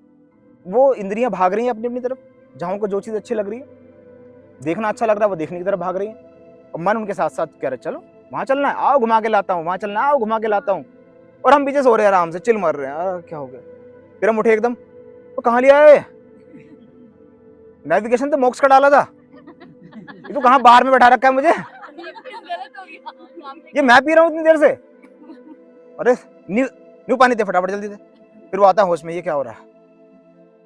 A: वो इंद्रियां भाग रही हैं अपनी अपनी तरफ, जहां उनको जो चीज अच्छी लग रही है, देखना अच्छा लग रहा है, वो देखने की तरफ भाग रही है। और मन उनके साथ साथ कह रहे चलो वहां चलना है, आओ घुमा के लाता हूँ, वहां चलना है, आओ घुमा के लाता हूँ। और हम पीछे सो रहे हैं आराम से, चिल मर रहे हैं, क्या हो गया? फिर हम उठे एकदम, तो कहाँ लिया है? नेविगेशन तो मोक्ष का डाला था, ये तो कहाँ बाहर में बैठा रखा है मुझे, ये मैं पी रहा हूँ इतनी देर से। अरे न्यू पानी दे फटाफट जल्दी दे। फिर वो आता है होश में, ये क्या हो रहा है?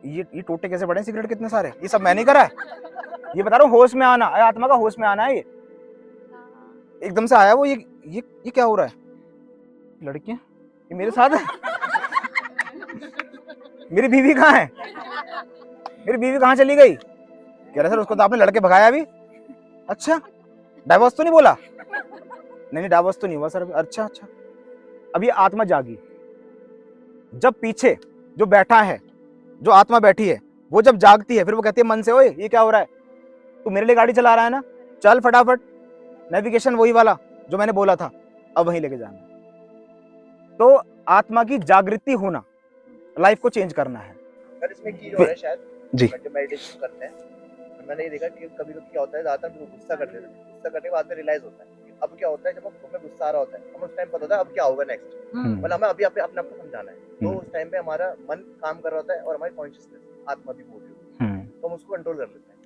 A: ये टोटे कैसे पड़े सिगरेट कितने सारे, ये सब मैं नहीं करा है, ये बता रहा हूँ होश में आना, आत्मा का होश में आना है। ये एकदम से आया वो, ये क्या हो रहा है? लड़कियां ये मेरे साथ है, मेरी बीवी कहाँ है? मेरी बीवी कहाँ चली गई? कह रहे सर उसको तो आपने लड़के भगाया अभी। अच्छा, डाइवोर्स तो नहीं बोला? नहीं डाइवोर्स तो नहीं हुआ सर। अच्छा अच्छा, अब ये आत्मा जागी। जब पीछे जो बैठा है, जो आत्मा बैठी है, वो जब जागती है, फिर वो कहती है मन से, ओए ये क्या हो रहा है? तू मेरे लिए गाड़ी चला रहा है ना, चल फटाफट, नेविगेशन वही वाला जो मैंने बोला था, अब वहीं लेके जाना। तो आत्मा की जागृति होना, लाइफ को चेंज करना है।
F: सर इसमें की जो हो रहा है शायद
A: जी।
F: जो मेडिटेशन करते हैं तो मैंने ये देखा कि कभी कभी क्या होता है ज्यादातर लोग गुस्सा कर देते हैं, गुस्सा करने के बाद में रियलाइज होता है कि अब क्या होता है जब हमें गुस्सा आ रहा होता है हमें उस टाइम पता होता है अब क्या होगा नेक्स्ट, मतलब हमें अभी अपने आप को समझाना है, तो उस टाइम पे हमारा मन काम कर रहा होता है और हमारी कॉन्शियसनेस आत्मा भी बोल रही होती है, तो हम उसको कंट्रोल कर लेते हैं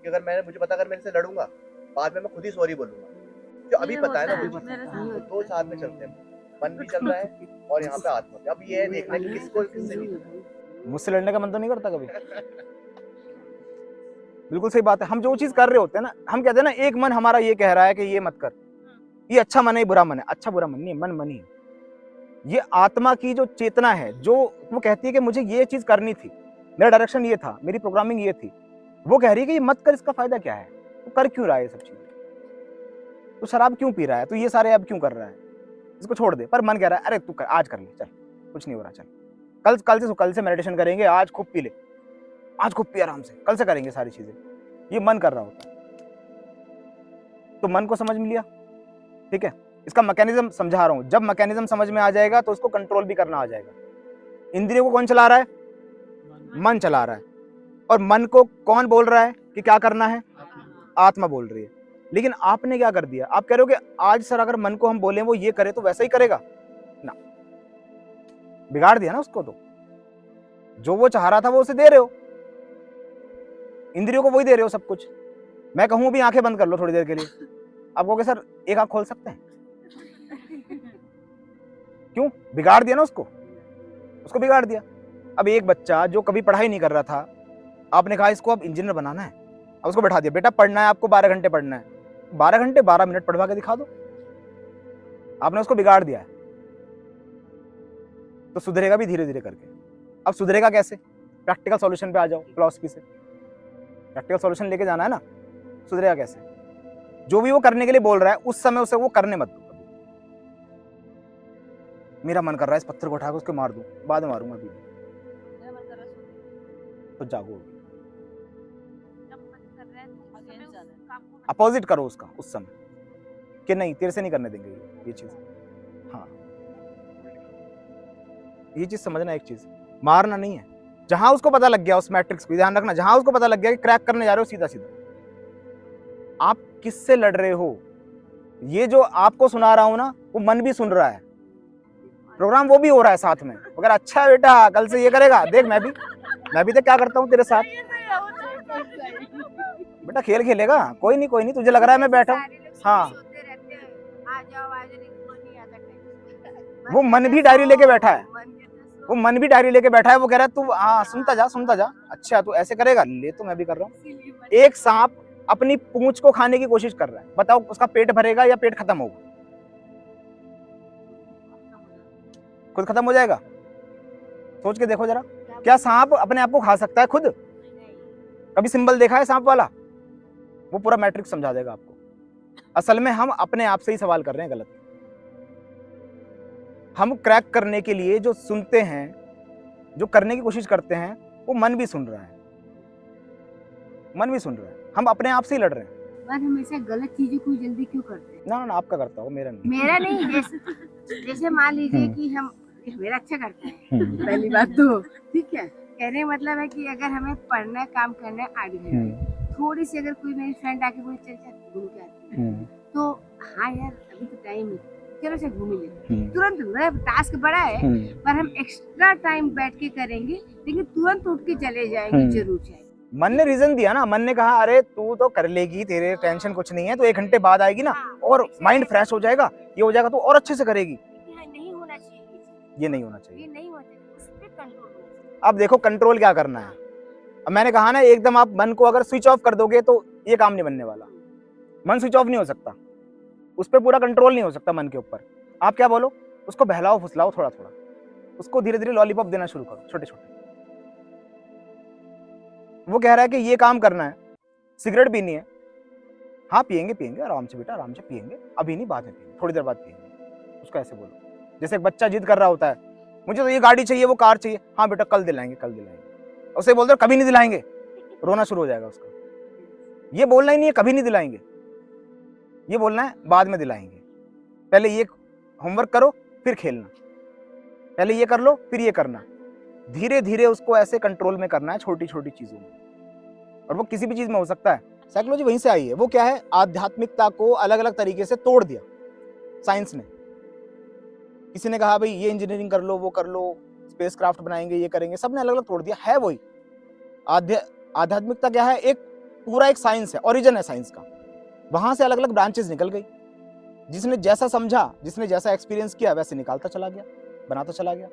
F: कि अगर मुझे पता अगर मैं इनसे लड़ूंगा बाद में मैं खुद ही सॉरी बोलूंगा, जो अभी
E: ये
F: पता है ना
E: होता
F: वो
E: है, मेरे
F: चीज़,
E: साथ
F: तो दो साथ में चलते हैं, मन भी चल रहा है और यहाँ पे आत्मा भी। अब ये है देखना कि किसको किससे नहीं।
A: मुझसे लड़ने का मन तो नहीं करता कभी। बिल्कुल सही बात है। हम जो चीज कर रहे होते हैं ना, हम कहते हैं ना एक मन हमारा ये कह रहा है कि ये मत कर, ये अच्छा मन है बुरा मन है। अच्छा बुरा मन नहीं है, मन ही है। ये आत्मा की जो चेतना है, जो वो कहती है कि मुझे ये चीज करनी थी, मेरा डायरेक्शन ये था, मेरी प्रोग्रामिंग ये थी, वो कह रही है कि ये मत कर, इसका फायदा क्या है, तो कर क्यों रहा है ये सब चीजें, तो शराब क्यों पी रहा है, तो ये सारे अब क्यों कर रहा है, इसको छोड़ दे। पर मन कह रहा है अरे तू कर, आज कर ले, चल कुछ नहीं हो रहा, चल कल से मेडिटेशन करेंगे, आज खूब पी ले, आज खूब पी आराम से, कल से करेंगे सारी चीजें। ये मन कर रहा होता है। तो मन को समझ में लिया, ठीक है। इसका मैकेनिज्म समझा रहा हूं, जब मैकेनिज्म समझ में आ जाएगा तो उसको कंट्रोल भी करना आ जाएगा। इंद्रियों को कौन चला रहा है? मन चला रहा है। और मन को कौन बोल रहा है कि क्या करना है? आत्मा बोल रही है। लेकिन आपने क्या कर दिया, आप कह रहे हो कि आज सर अगर मन को हम बोले वो ये करे तो वैसा ही करेगा ना, बिगाड़ दिया ना उसको। तो जो वो चाह रहा था वो उसे दे रहे हो, इंद्रियों को वही दे रहे हो सब कुछ। मैं कहूं भी आंखें बंद कर लो थोड़ी देर के लिए, आप कहोगे सर एक आंख खोल सकते हैं? क्यों? बिगाड़ दिया ना उसको बिगाड़ दिया। अब एक बच्चा जो कभी पढ़ाई नहीं कर रहा था, आपने कहा इसको अब इंजीनियर बनाना है, अब उसको बैठा दिया, बेटा पढ़ना है आपको, 12 घंटे पढ़ना है, 12 घंटे 12 मिनट पढ़वा के दिखा दो। आपने उसको बिगाड़ दिया है, तो सुधरेगा भी धीरे धीरे करके। अब सुधरेगा कैसे? प्रैक्टिकल सॉल्यूशन पे आ जाओ, फिलॉसफी से प्रैक्टिकल सॉल्यूशन लेके जाना है ना। सुधरेगा कैसे? जो भी वो करने के लिए बोल रहा है उस समय उसे वो करने मत दो। मेरा मन कर रहा है इस पत्थर को उठा के उसको मार दूं, बाद में मारूंगा, अभी तो जागो, अपोजिट करो उसका उस समय कि नहीं तेरे से नहीं करने देंगे ये चीज। हाँ, ये चीज समझना, एक चीज मारना नहीं है। जहां उसको पता लग गया, उस मैट्रिक्स को ध्यान रखना, जहां उसको पता लग गया कि क्रैक करने जा रहे हो, सीधा सीधा आप किससे लड़ रहे हो, ये जो आपको सुना रहा हूं ना, वो मन भी सुन रहा है, प्रोग्राम वो भी हो रहा है साथ में। अगर अच्छा है बेटा कल से ये करेगा, देख मैं भी तो क्या करता हूँ तेरे साथ, बेटा खेल खेलेगा, कोई नहीं तुझे लग रहा है मैं बैठा हूँ। हाँ, वो मन भी डायरी लेके बैठा है, वो मन भी डायरी लेके बैठा है। वो कह रहा है तू हाँ सुनता जा, अच्छा तू ऐसे करेगा, ले तो मैं भी कर रहा हूँ। एक सांप अपनी पूंछ को खाने की कोशिश कर रहा है, बताओ उसका पेट भरेगा या पेट खत्म होगा? खुद खत्म हो जाएगा। सोच के देखो जरा, क्या सांप अपने आप को खा सकता है खुद? कभी सिंबल देखा है सांप वाला? वो पूरा मैट्रिक्स समझा देगा आपको। असल में हम अपने आप से ही सवाल कर रहे हैं गलत। हम क्रैक करने के लिए जो सुनते हैं, जो करने की कोशिश करते हैं, वो मन भी सुन रहा है, मन भी सुन रहा है। हम अपने आप से ही लड़ रहे हैं।
I: पर हमेशा गलत चीजों को जल्दी क्यों करते हैं?
A: ना आपका करता हो, मेरा नहीं।
I: मेरा नहीं, जैसे मान लीजिए कि हम, मेरा अच्छा करता है पहली बात तो, ठीक है। कहने का मतलब है कि अगर हमें पढ़ना है, काम करना है 8 घंटे, थोड़ी सी अगर कोई मेरी फ्रेंड आके बोले चल घूम के आते हैं, तो हाँ यार अभी तो टाइम है, चलो चल घूम ही लेते, तुरंत मतलब टास्क बड़ा है पर हम एक्स्ट्रा टाइम बैठ के करेंगे, लेकिन तुरंत उठ के चले जाएंगे, जरूर जाएंगे। मन
A: ने रीजन दिया ना, मन ने कहा अरे तू तो कर लेगी, तेरे टेंशन कुछ नहीं है, तो 1 घंटे बाद आएगी ना और माइंड फ्रेश हो जाएगा, ये हो जाएगा तो और अच्छे से करेगी।
I: नहीं होना चाहिए,
A: ये नहीं होना चाहिए,
I: ये नहीं होना चाहिए, उस पे कंट्रोल होना चाहिए।
A: अब देखो कंट्रोल क्या करना है। अब मैंने कहा ना, एकदम आप मन को अगर स्विच ऑफ कर दोगे तो ये काम नहीं बनने वाला। मन स्विच ऑफ नहीं हो सकता, उस पर पूरा कंट्रोल नहीं हो सकता मन के ऊपर। आप क्या बोलो, उसको बहलाओ फुसलाओ थोड़ा थोड़ा, उसको धीरे धीरे लॉलीपॉप देना शुरू करो, छोटे छोटे। वो कह रहा है कि ये काम करना है, सिगरेट पीनी है, हाँ पियेंगे आराम से बेटा, आराम से पियेंगे, अभी नहीं बाद में पियेंगे, थोड़ी देर बाद पियेंगे। उसको ऐसे बोलो। जैसे एक बच्चा जिद कर रहा होता है, मुझे तो ये गाड़ी चाहिए, वो कार चाहिए, हाँ बेटा कल दिलाएंगे। उसे बोल दो कभी नहीं दिलाएंगे, रोना शुरू हो जाएगा उसका। ये बोलना ही नहीं है कभी नहीं दिलाएंगे, ये बोलना है बाद में दिलाएंगे, पहले ये होमवर्क करो फिर खेलना। पहले ये कर लो फिर ये करना, धीरे धीरे उसको ऐसे कंट्रोल में करना है छोटी छोटी चीजों में, और वो किसी भी चीज में हो सकता है। साइकोलॉजी वहीं से आई है। वो क्या है, आध्यात्मिकता को अलग अलग तरीके से तोड़ दिया साइंस ने। किसी ने कहा भाई ये इंजीनियरिंग कर लो, वो कर लो, स्पेस क्राफ्ट बनाएंगे, ये करेंगे, सबने अलग अलग तोड़ दिया। है वही आध्यात्मिकता क्या है, एक पूरा एक साइंस है, ओरिजिन है साइंस का। वहां से अलग अलग ब्रांचेस निकल गई, जिसने जैसा समझा, जिसने जैसा एक्सपीरियंस किया वैसे निकालता चला गया, बनाता चला गया।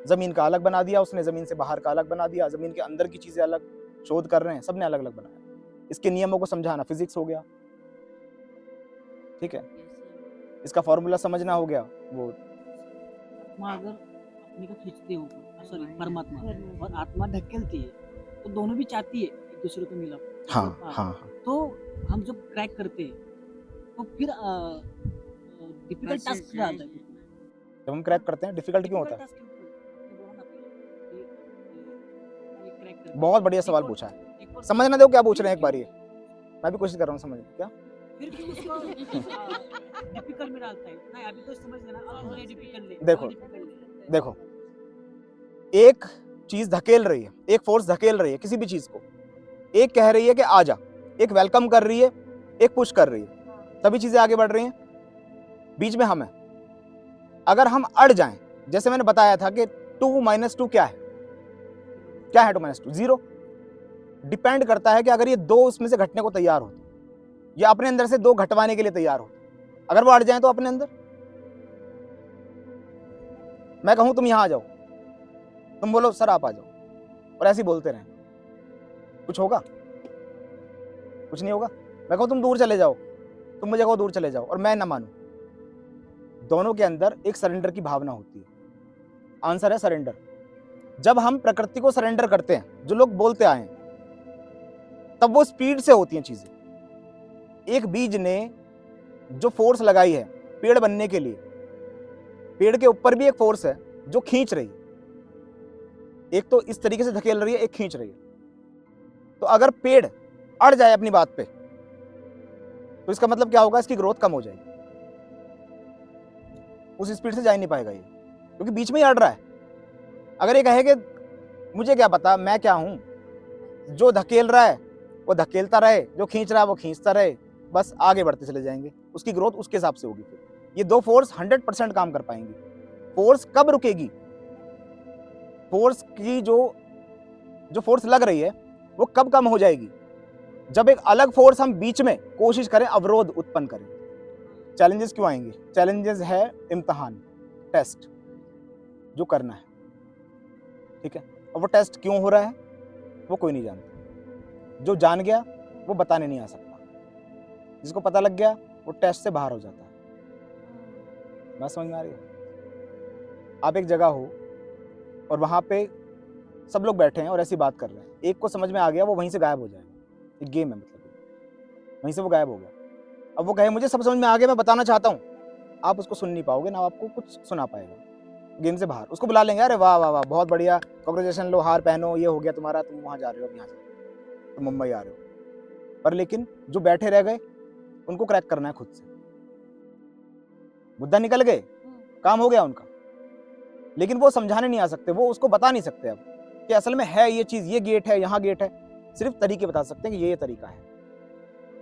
A: जमीन का अलग बना दिया उसने, जमीन से बाहर का अलग बना दिया, जमीन के अंदर की चीजें अलग शोध कर रहे हैं, सबने अलग अलग बनाया। इसके नियमों को समझाना फिजिक्स हो गया, ठीक है, इसका फॉर्मूला समझना हो गया वो।
J: आत्मा अगर अपने को खींचती है ऊपर, सॉरी परमात्मा, और आत्मा ढकेलती है, तो दोनों भी चाहती है एक दूसरे को मिला।
A: हाँ हाँ हाँ।
J: तो हम जब क्रैक करते हैं तो फिर डिफिकल्ट टास्क क्या आता है?
A: जब हम क्रैक करते हैं डिफिकल्ट क्यों होता है? बहुत बढ़िया सवाल पूछा है, समझना दो क्या पूछ रहे हैं एक बार, ये मैं भी कोशिश कर रहा हूँ समझने। क्या
J: फिर क्यों उसको डिफिकल्ट में डालता है? नहीं अभी तो समझ लेना, अब ये डिफिकल्ट ले।
A: देखो देखो, एक चीज धकेल रही है, एक फोर्स धकेल रही है किसी भी चीज को, एक कह रही है कि आ जा, एक वेलकम कर रही है, एक पुश कर रही है, तभी चीजें आगे बढ़ रही हैं। बीच में हम हैं, अगर हम अड़ जाएं, जैसे मैंने बताया था कि 2 - 2 क्या है, क्या है 2 - 2? 0। डिपेंड करता है कि अगर ये दो उसमें से घटने को तैयार हो, या अपने अंदर से दो घटवाने के लिए तैयार हो। अगर वो अड़ जाए तो अपने अंदर, मैं कहूं तुम यहां आ जाओ, तुम बोलो सर आप आ जाओ, और ऐसे ही बोलते रहें, कुछ होगा? कुछ नहीं होगा। मैं कहूं तुम दूर चले जाओ, तुम मुझे कहो दूर चले जाओ, और मैं ना मानूं, दोनों के अंदर एक सरेंडर की भावना होती है। आंसर है सरेंडर। जब हम प्रकृति को सरेंडर करते हैं, जो लोग बोलते आए हैं, तब वो स्पीड से होती हैं चीजें। एक बीज ने जो फोर्स लगाई है पेड़ बनने के लिए, पेड़ के ऊपर भी एक फोर्स है जो खींच रही है, एक तो इस तरीके से धकेल रही है, एक खींच रही है। तो अगर पेड़ अड़ जाए अपनी बात पे, तो इसका मतलब क्या होगा, इसकी ग्रोथ कम हो जाएगी, उस स्पीड से जा ही नहीं पाएगा ये, क्योंकि बीच में ही अड़ रहा है। अगर ये कहे कि मुझे क्या पता, मैं क्या हूं, जो धकेल रहा है वो धकेलता रहे, जो खींच रहा है वो खींचता रहे, बस आगे बढ़ते चले जाएंगे, उसकी ग्रोथ उसके हिसाब से होगी। फिर ये दो फोर्स 100% काम कर पाएंगी। फोर्स कब रुकेगी, फोर्स की जो फोर्स लग रही है वो कब कम हो जाएगी, जब एक अलग फोर्स हम बीच में कोशिश करें, अवरोध उत्पन्न करें। चैलेंजेस क्यों आएंगे? चैलेंजेस है इम्तिहान, टेस्ट जो करना है, ठीक है। और वो टेस्ट क्यों हो रहा है वो कोई नहीं जानता, जो जान गया वो बताने नहीं आ सकता, जिसको पता लग गया वो टेस्ट से बाहर हो जाता है। बात समझ में आ रही है? आप एक जगह हो और वहां पे सब लोग बैठे हैं और ऐसी बात कर रहे हैं, एक को समझ में आ गया, वो वहीं से गायब हो जाएगा। एक गेम है, मतलब वहीं से वो गायब हो गया। अब वो कहे मुझे सब समझ में आ गया, मैं बताना चाहता हूँ, आप उसको सुन नहीं पाओगे, ना आपको कुछ सुना पाएगा, गेम से बाहर। उसको बुला लेंगे, अरे वाह वाह वाह बहुत बढ़िया, कांग्रेचुलेशन, लो हार पहनो, ये हो गया तुम्हारा, तुम वहाँ जा रहे हो, अब यहाँ से तुम मुंबई आ रहे हो। पर लेकिन जो बैठे रह गए उनको क्रैक करना है खुद से, मुद्दा निकल गए, काम हो गया उनका, लेकिन वो समझाने नहीं आ सकते, वो उसको बता नहीं सकते अब कि असल में है ये चीज़, ये गेट है, यहाँ गेट है। सिर्फ तरीके बता सकते हैं कि ये तरीका है,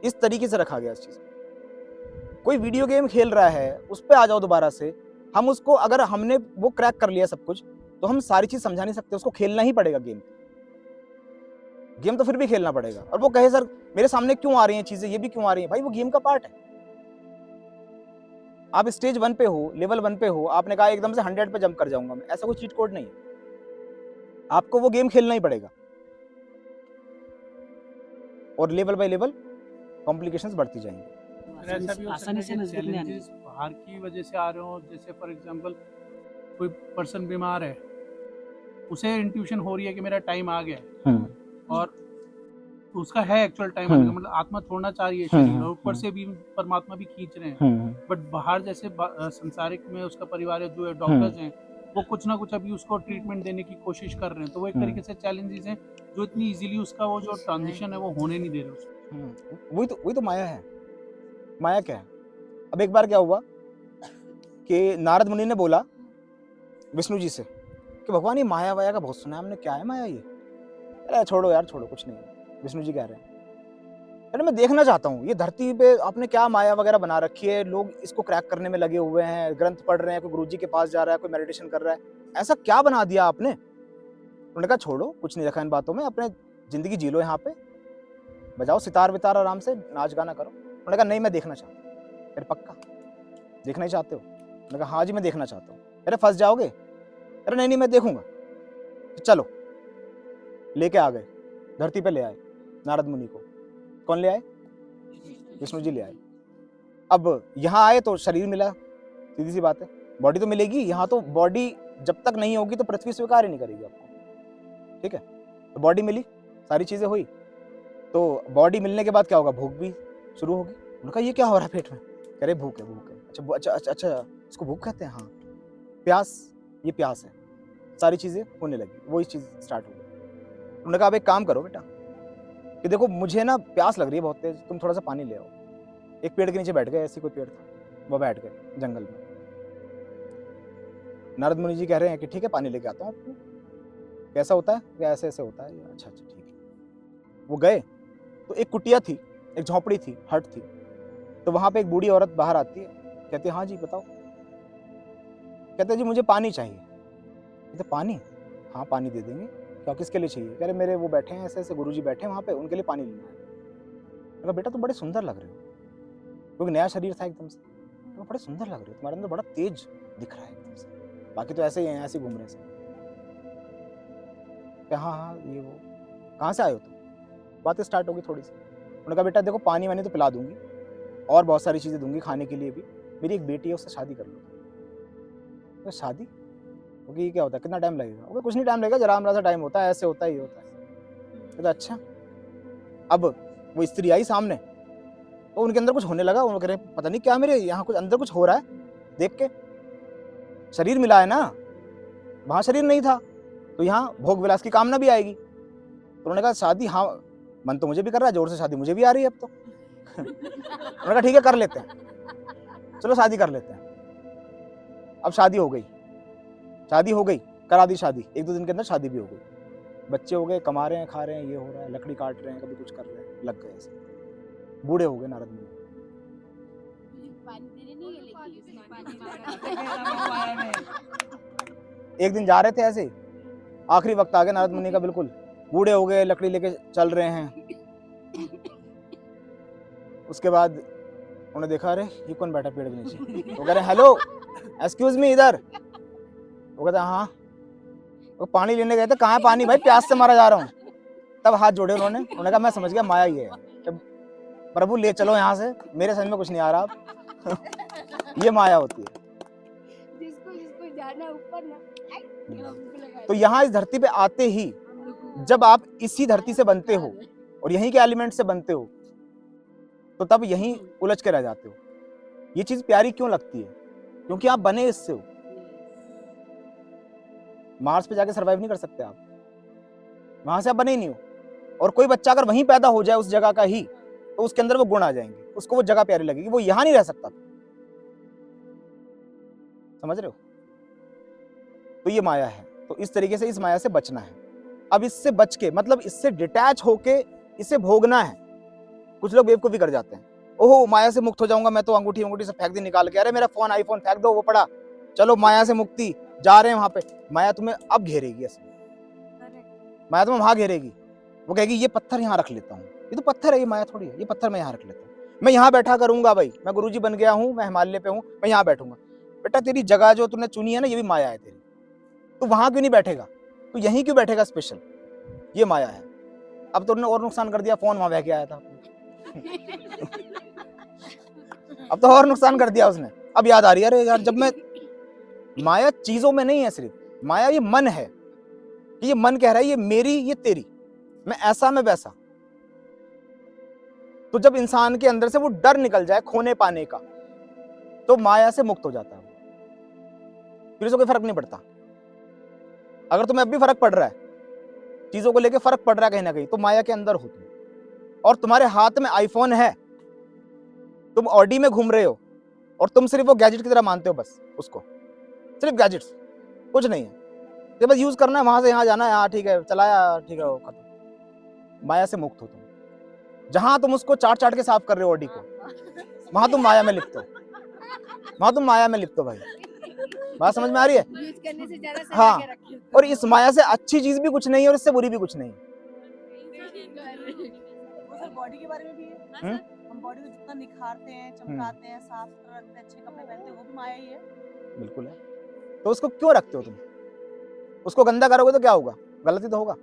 A: इस तरीके से रखा गया इस चीज़ को। कोई वीडियो गेम खेल रहा है, उस पर आ जाओ दोबारा से, हम उसको, अगर हमने वो क्रैक कर लिया सब कुछ, तो हम सारी चीज़ समझा नहीं सकते, उसको खेलना ही पड़ेगा गेम तो फिर भी खेलना पड़ेगा। और वो कहे सर मेरे सामने क्यों आ रही हैं चीज़ें, ये भी क्यों आ रही हैं, भाई वो गेम का पार्ट है। आप स्टेज 1 पे हो, लेवल 1 पे हो, आपने कहा एकदम से 100 पे जंप कर जाऊंगा मैं, ऐसा कोई चीट कोड नहीं है, आपको वो गेम खेलना ही पड़ेगा। और लेवल बाय लेवल कॉम्प्लिकेशंस बढ़ती जाएंगी।
G: ऐसा भी हो सकता
J: आसानी से
G: है कि
J: नजदीक में आने
G: challenges बाहर की वजह से आ रहे हो, जैसे फॉर एग्जांपल कोई पर्सन बीमार है, उसे इंट्यूशन हो रही है कि मेरा टाइम आ गया है, और उसका है एक्चुअल टाइम आने का, मतलब आत्मा छोड़ना चाह रही है शरीर, और ऊपर से भी परमात्मा भी खींच रहे हैं, बट बाहर जैसे संसारिक में उसका परिवार है, जो डॉक्टर्स हैं, वो कुछ ना कुछ अभी उसको ट्रीटमेंट देने की कोशिश कर रहे हैं। तो वो एक तरीके से चैलेंजेस हैं जो इतनी इजीली उसका वो जो ट्रांजिशन है वो होने नहीं दे रहे उसको।
A: वही तो माया है। माया क्या है? अब एक बार क्या हुआ कि नारद मुनि ने बोला विष्णु जी से कि भगवान ये माया वाया का बहुत सुना है हमने, क्या है माया ये? अरे छोड़ो यार छोड़ो, कुछ नहीं है। विष्णु जी कह रहे हैं अरे मैं देखना चाहता हूँ ये धरती पे आपने क्या माया वगैरह बना रखी है, लोग इसको क्रैक करने में लगे हुए हैं, ग्रंथ पढ़ रहे हैं, कोई गुरुजी के पास जा रहा है, कोई मेडिटेशन कर रहा है, ऐसा क्या बना दिया आपने? उन्होंने कहा छोड़ो, कुछ नहीं रखा इन बातों में, अपने जिंदगी जी लो, यहाँ पे बजाओ सितार वितार, आराम से नाच गाना करो। उन्होंने कहा नहीं मैं देखना चाहता हूँ। अरे पक्का देखना ही चाहते हो? उन्होंने कहा हाँ जी मैं देखना चाहता हूँ। अरे फंस जाओगे? अरे नहीं नहीं मैं देखूंगा। चलो लेके आ गए, धरती पे ले आए नारद मुनि को। कौन ले आए? विष्णु जी ले आए। अब यहाँ आए तो शरीर मिला, सीधी सी बात है, बॉडी तो मिलेगी। यहाँ तो बॉडी जब तक नहीं होगी तो पृथ्वी स्वीकार ही नहीं करेगी आपको, ठीक है? तो बॉडी मिली, सारी चीजें हुई, तो बॉडी मिलने के बाद क्या होगा? भूख भी शुरू होगी। उनका ये क्या हो रहा है पेट में? कह रहे भूख है, भूख है। अच्छा अच्छा अच्छा, इसको भूख कहते हैं? हाँ। प्यास, ये प्यास है। सारी चीजें होने लगी, वही चीज स्टार्ट हो गई। उन्होंने कहा अब एक काम करो बेटा कि देखो मुझे ना प्यास लग रही है बहुत तेज, तुम थोड़ा सा पानी ले आओ। एक पेड़ के नीचे बैठ गए, ऐसी कोई पेड़ था, वो बैठ गए जंगल में। नारद मुनि जी कह रहे हैं कि ठीक है पानी लेके आता हूँ आपको। कैसा होता है? क्या ऐसे ऐसे होता है? अच्छा अच्छा ठीक है। वो गए तो एक कुटिया थी, एक झोपड़ी थी, हट थी। तो वहां पे एक बूढ़ी औरत बाहर आती है, कहती है हाँ जी बताओ। कहते हैं जी मुझे पानी चाहिए। कहते पानी? हाँ पानी दे देंगे। क्या किसके लिए चाहिए? कह रहे मेरे वो बैठे हैं ऐसे ऐसे गुरुजी बैठे हैं वहाँ पे, उनके लिए पानी लेना है। कहा बेटा तुम बड़े सुंदर लग रहे हो, क्योंकि नया शरीर था एकदम से, तुम बड़े सुंदर लग रहे हो, तुम्हारे अंदर बड़ा तेज दिख रहा है एकदम से, बाकी तो ऐसे ही हैं, ऐसे घूम रहे हैं। हाँ हाँ ये वो, कहाँ से आए हो तुम? बात स्टार्ट होगी थोड़ी सी। उन्होंने कहा बेटा देखो पानी वानी तो पिला दूंगी और बहुत सारी चीज़ें दूंगी खाने के लिए भी, मेरी एक बेटी है उससे शादी कर लो। तो शादी? क्योंकि ये क्या होता है, कितना टाइम लगेगा? वो कुछ नहीं टाइम लगेगा, जरा सा टाइम होता है, ऐसे होता है, ये होता है। तो अच्छा। अब वो स्त्री आई सामने तो उनके अंदर कुछ होने लगा। उन्होंने कह रहे पता नहीं क्या मेरे यहाँ कुछ अंदर कुछ हो रहा है, देख के शरीर मिला है ना, वहां शरीर नहीं था, तो यहाँ भोग विलास की कामना भी आएगी। तो उन्होंने कहा शादी, हाँ मन तो मुझे भी कर रहा है, जोर से शादी मुझे भी आ रही है अब तो। उन्होंने कहा ठीक है कर लेते हैं, चलो शादी कर लेते हैं। अब शादी हो गई, शादी हो गई, करा दी शादी, एक दो दिन के अंदर शादी भी हो गई, बच्चे हो गए, कमा रहे हैं, खा रहे हैं, ये हो रहा है, लकड़ी काट रहे हैं, कभी कुछ कर रहे हैं, लग गए ऐसे, बूढ़े हो गए नारद मुनि। एक दिन जा रहे थे ऐसे, आखिरी वक्त आ गया नारद मुनि का, बिल्कुल बूढ़े हो गए, लकड़ी लेके चल रहे हैं। उसके बाद उन्होंने देखा अरे ये कौन बैठा पेड़ के नीचे। वो कह रहे हेलो एक्सक्यूज मी, इधर। वो कहता हाँ। वो पानी लेने गए थे, कहाँ है पानी भाई, प्यास से मारा जा रहा हूँ। तब हाथ जोड़े उन्होंने कहा मैं समझ गया माया ही है, प्रभु ले चलो यहाँ से, मेरे समझ में कुछ नहीं आ रहा। ये माया होती है।
I: जिसको जाना ऊपर ना।
A: तो यहाँ इस धरती पे आते ही जब आप इसी धरती से बनते हो और यहीं के एलिमेंट से बनते हो, तो तब यहीं उलझ के रह जाते हो। ये चीज प्यारी क्यों लगती है? क्योंकि आप बने इससे हो। मार्स पे जाके सरवाइव नहीं कर सकते आप, वहां से आप बने ही नहीं हो। और कोई बच्चा अगर वहीं पैदा हो जाए उस जगह का ही, तो उसके अंदर वो गुण आ जाएंगे, उसको वो जगह प्यारी लगेगी, वो यहां नहीं रह सकता। समझ रहे हो? तो ये माया है। तो इस तरीके से इस माया से बचना है। अब इससे बच के, मतलब इससे डिटैच होके इसे भोगना है। कुछ लोग बेवकूफी कर जाते हैं, ओहो माया से मुक्त हो जाऊंगा मैं तो, अंगूठी से फेंक दी निकाल के, अरे मेरा फोन आईफोन फेंक दो, वो पड़ा, चलो माया से मुक्ति, जा रहे हैं वहां पे। माया तुम्हें अब घेरेगी, ऐसे माया तुम्हें वहां घेरेगी। वो कहेगी ये पत्थर यहाँ रख लेता हूँ, ये तो पत्थर है, ये माया थोड़ी है, ये पत्थर मैं यहाँ रख लेता हूँ, मैं यहाँ बैठा करूंगा भाई, मैं गुरुजी बन गया हूँ, मैं हिमालय पे हूँ, मैं यहाँ बैठूंगा। बेटा तेरी जगह जो तूने चुनी है ना, ये भी माया है तेरी, तू वहां क्यों नहीं बैठेगा, तू यहीं क्यों बैठेगा स्पेशल? ये माया है। अब तुमने और नुकसान कर दिया, फोन वहां बह के आया था। अब तो और नुकसान कर दिया उसने। अब याद आ रही है अरे यार, जब मैं, माया चीजों में नहीं है सिर्फ, माया ये मन है कि ये मन कह रहा है ये मेरी, ये तेरी, मैं ऐसा मैं वैसा। तो जब इंसान के अंदर से वो डर निकल जाए खोने पाने का, तो माया से मुक्त हो जाता है, फिर उसे कोई फर्क नहीं पड़ता। अगर तुम्हें अब भी फर्क पड़ रहा है, चीजों को लेके फर्क पड़ रहा है कहीं ना कहीं, तो माया के अंदर हो तुम, और तुम्हारे हाथ में आईफोन है, तुम ऑडी में घूम रहे हो, और तुम सिर्फ वो गैजेट की तरह मानते हो बस उसको, सिर्फ गैजेट्स। कुछ नहीं है, ये बस यूज करना है, वहां से यहाँ जाना है, हाँ ठीक है चलाया, ठीक है वो खत्म। माया से मुक्त हो तुम। जहां तुम उसको चाट चाट के साफ कर रहे हो ऑडी को, वहां तुम माया में लिप्त हो, वहां तुम माया में लिप्त हो भाई। बात समझ में आ रही है?
I: यूज करने से ज्यादा सजा
A: हाँ,
I: के रखिए।
A: और इस माया से अच्छी चीज भी कुछ नहीं है और इससे बुरी भी कुछ नहीं है।
J: सर बॉडी के बारे में भी है। हम बॉडी को जितना निखारते हैं, चमकाते हैं, साफ सुथरा रखते हैं, अच्छे कपड़े पहनते हैं, वो भी माया ही है।
A: बिल्कुल है। तो उसको क्यों रखते हो तुम? उसको गंदा करोगे तो क्या होगा? गलती तो होगा।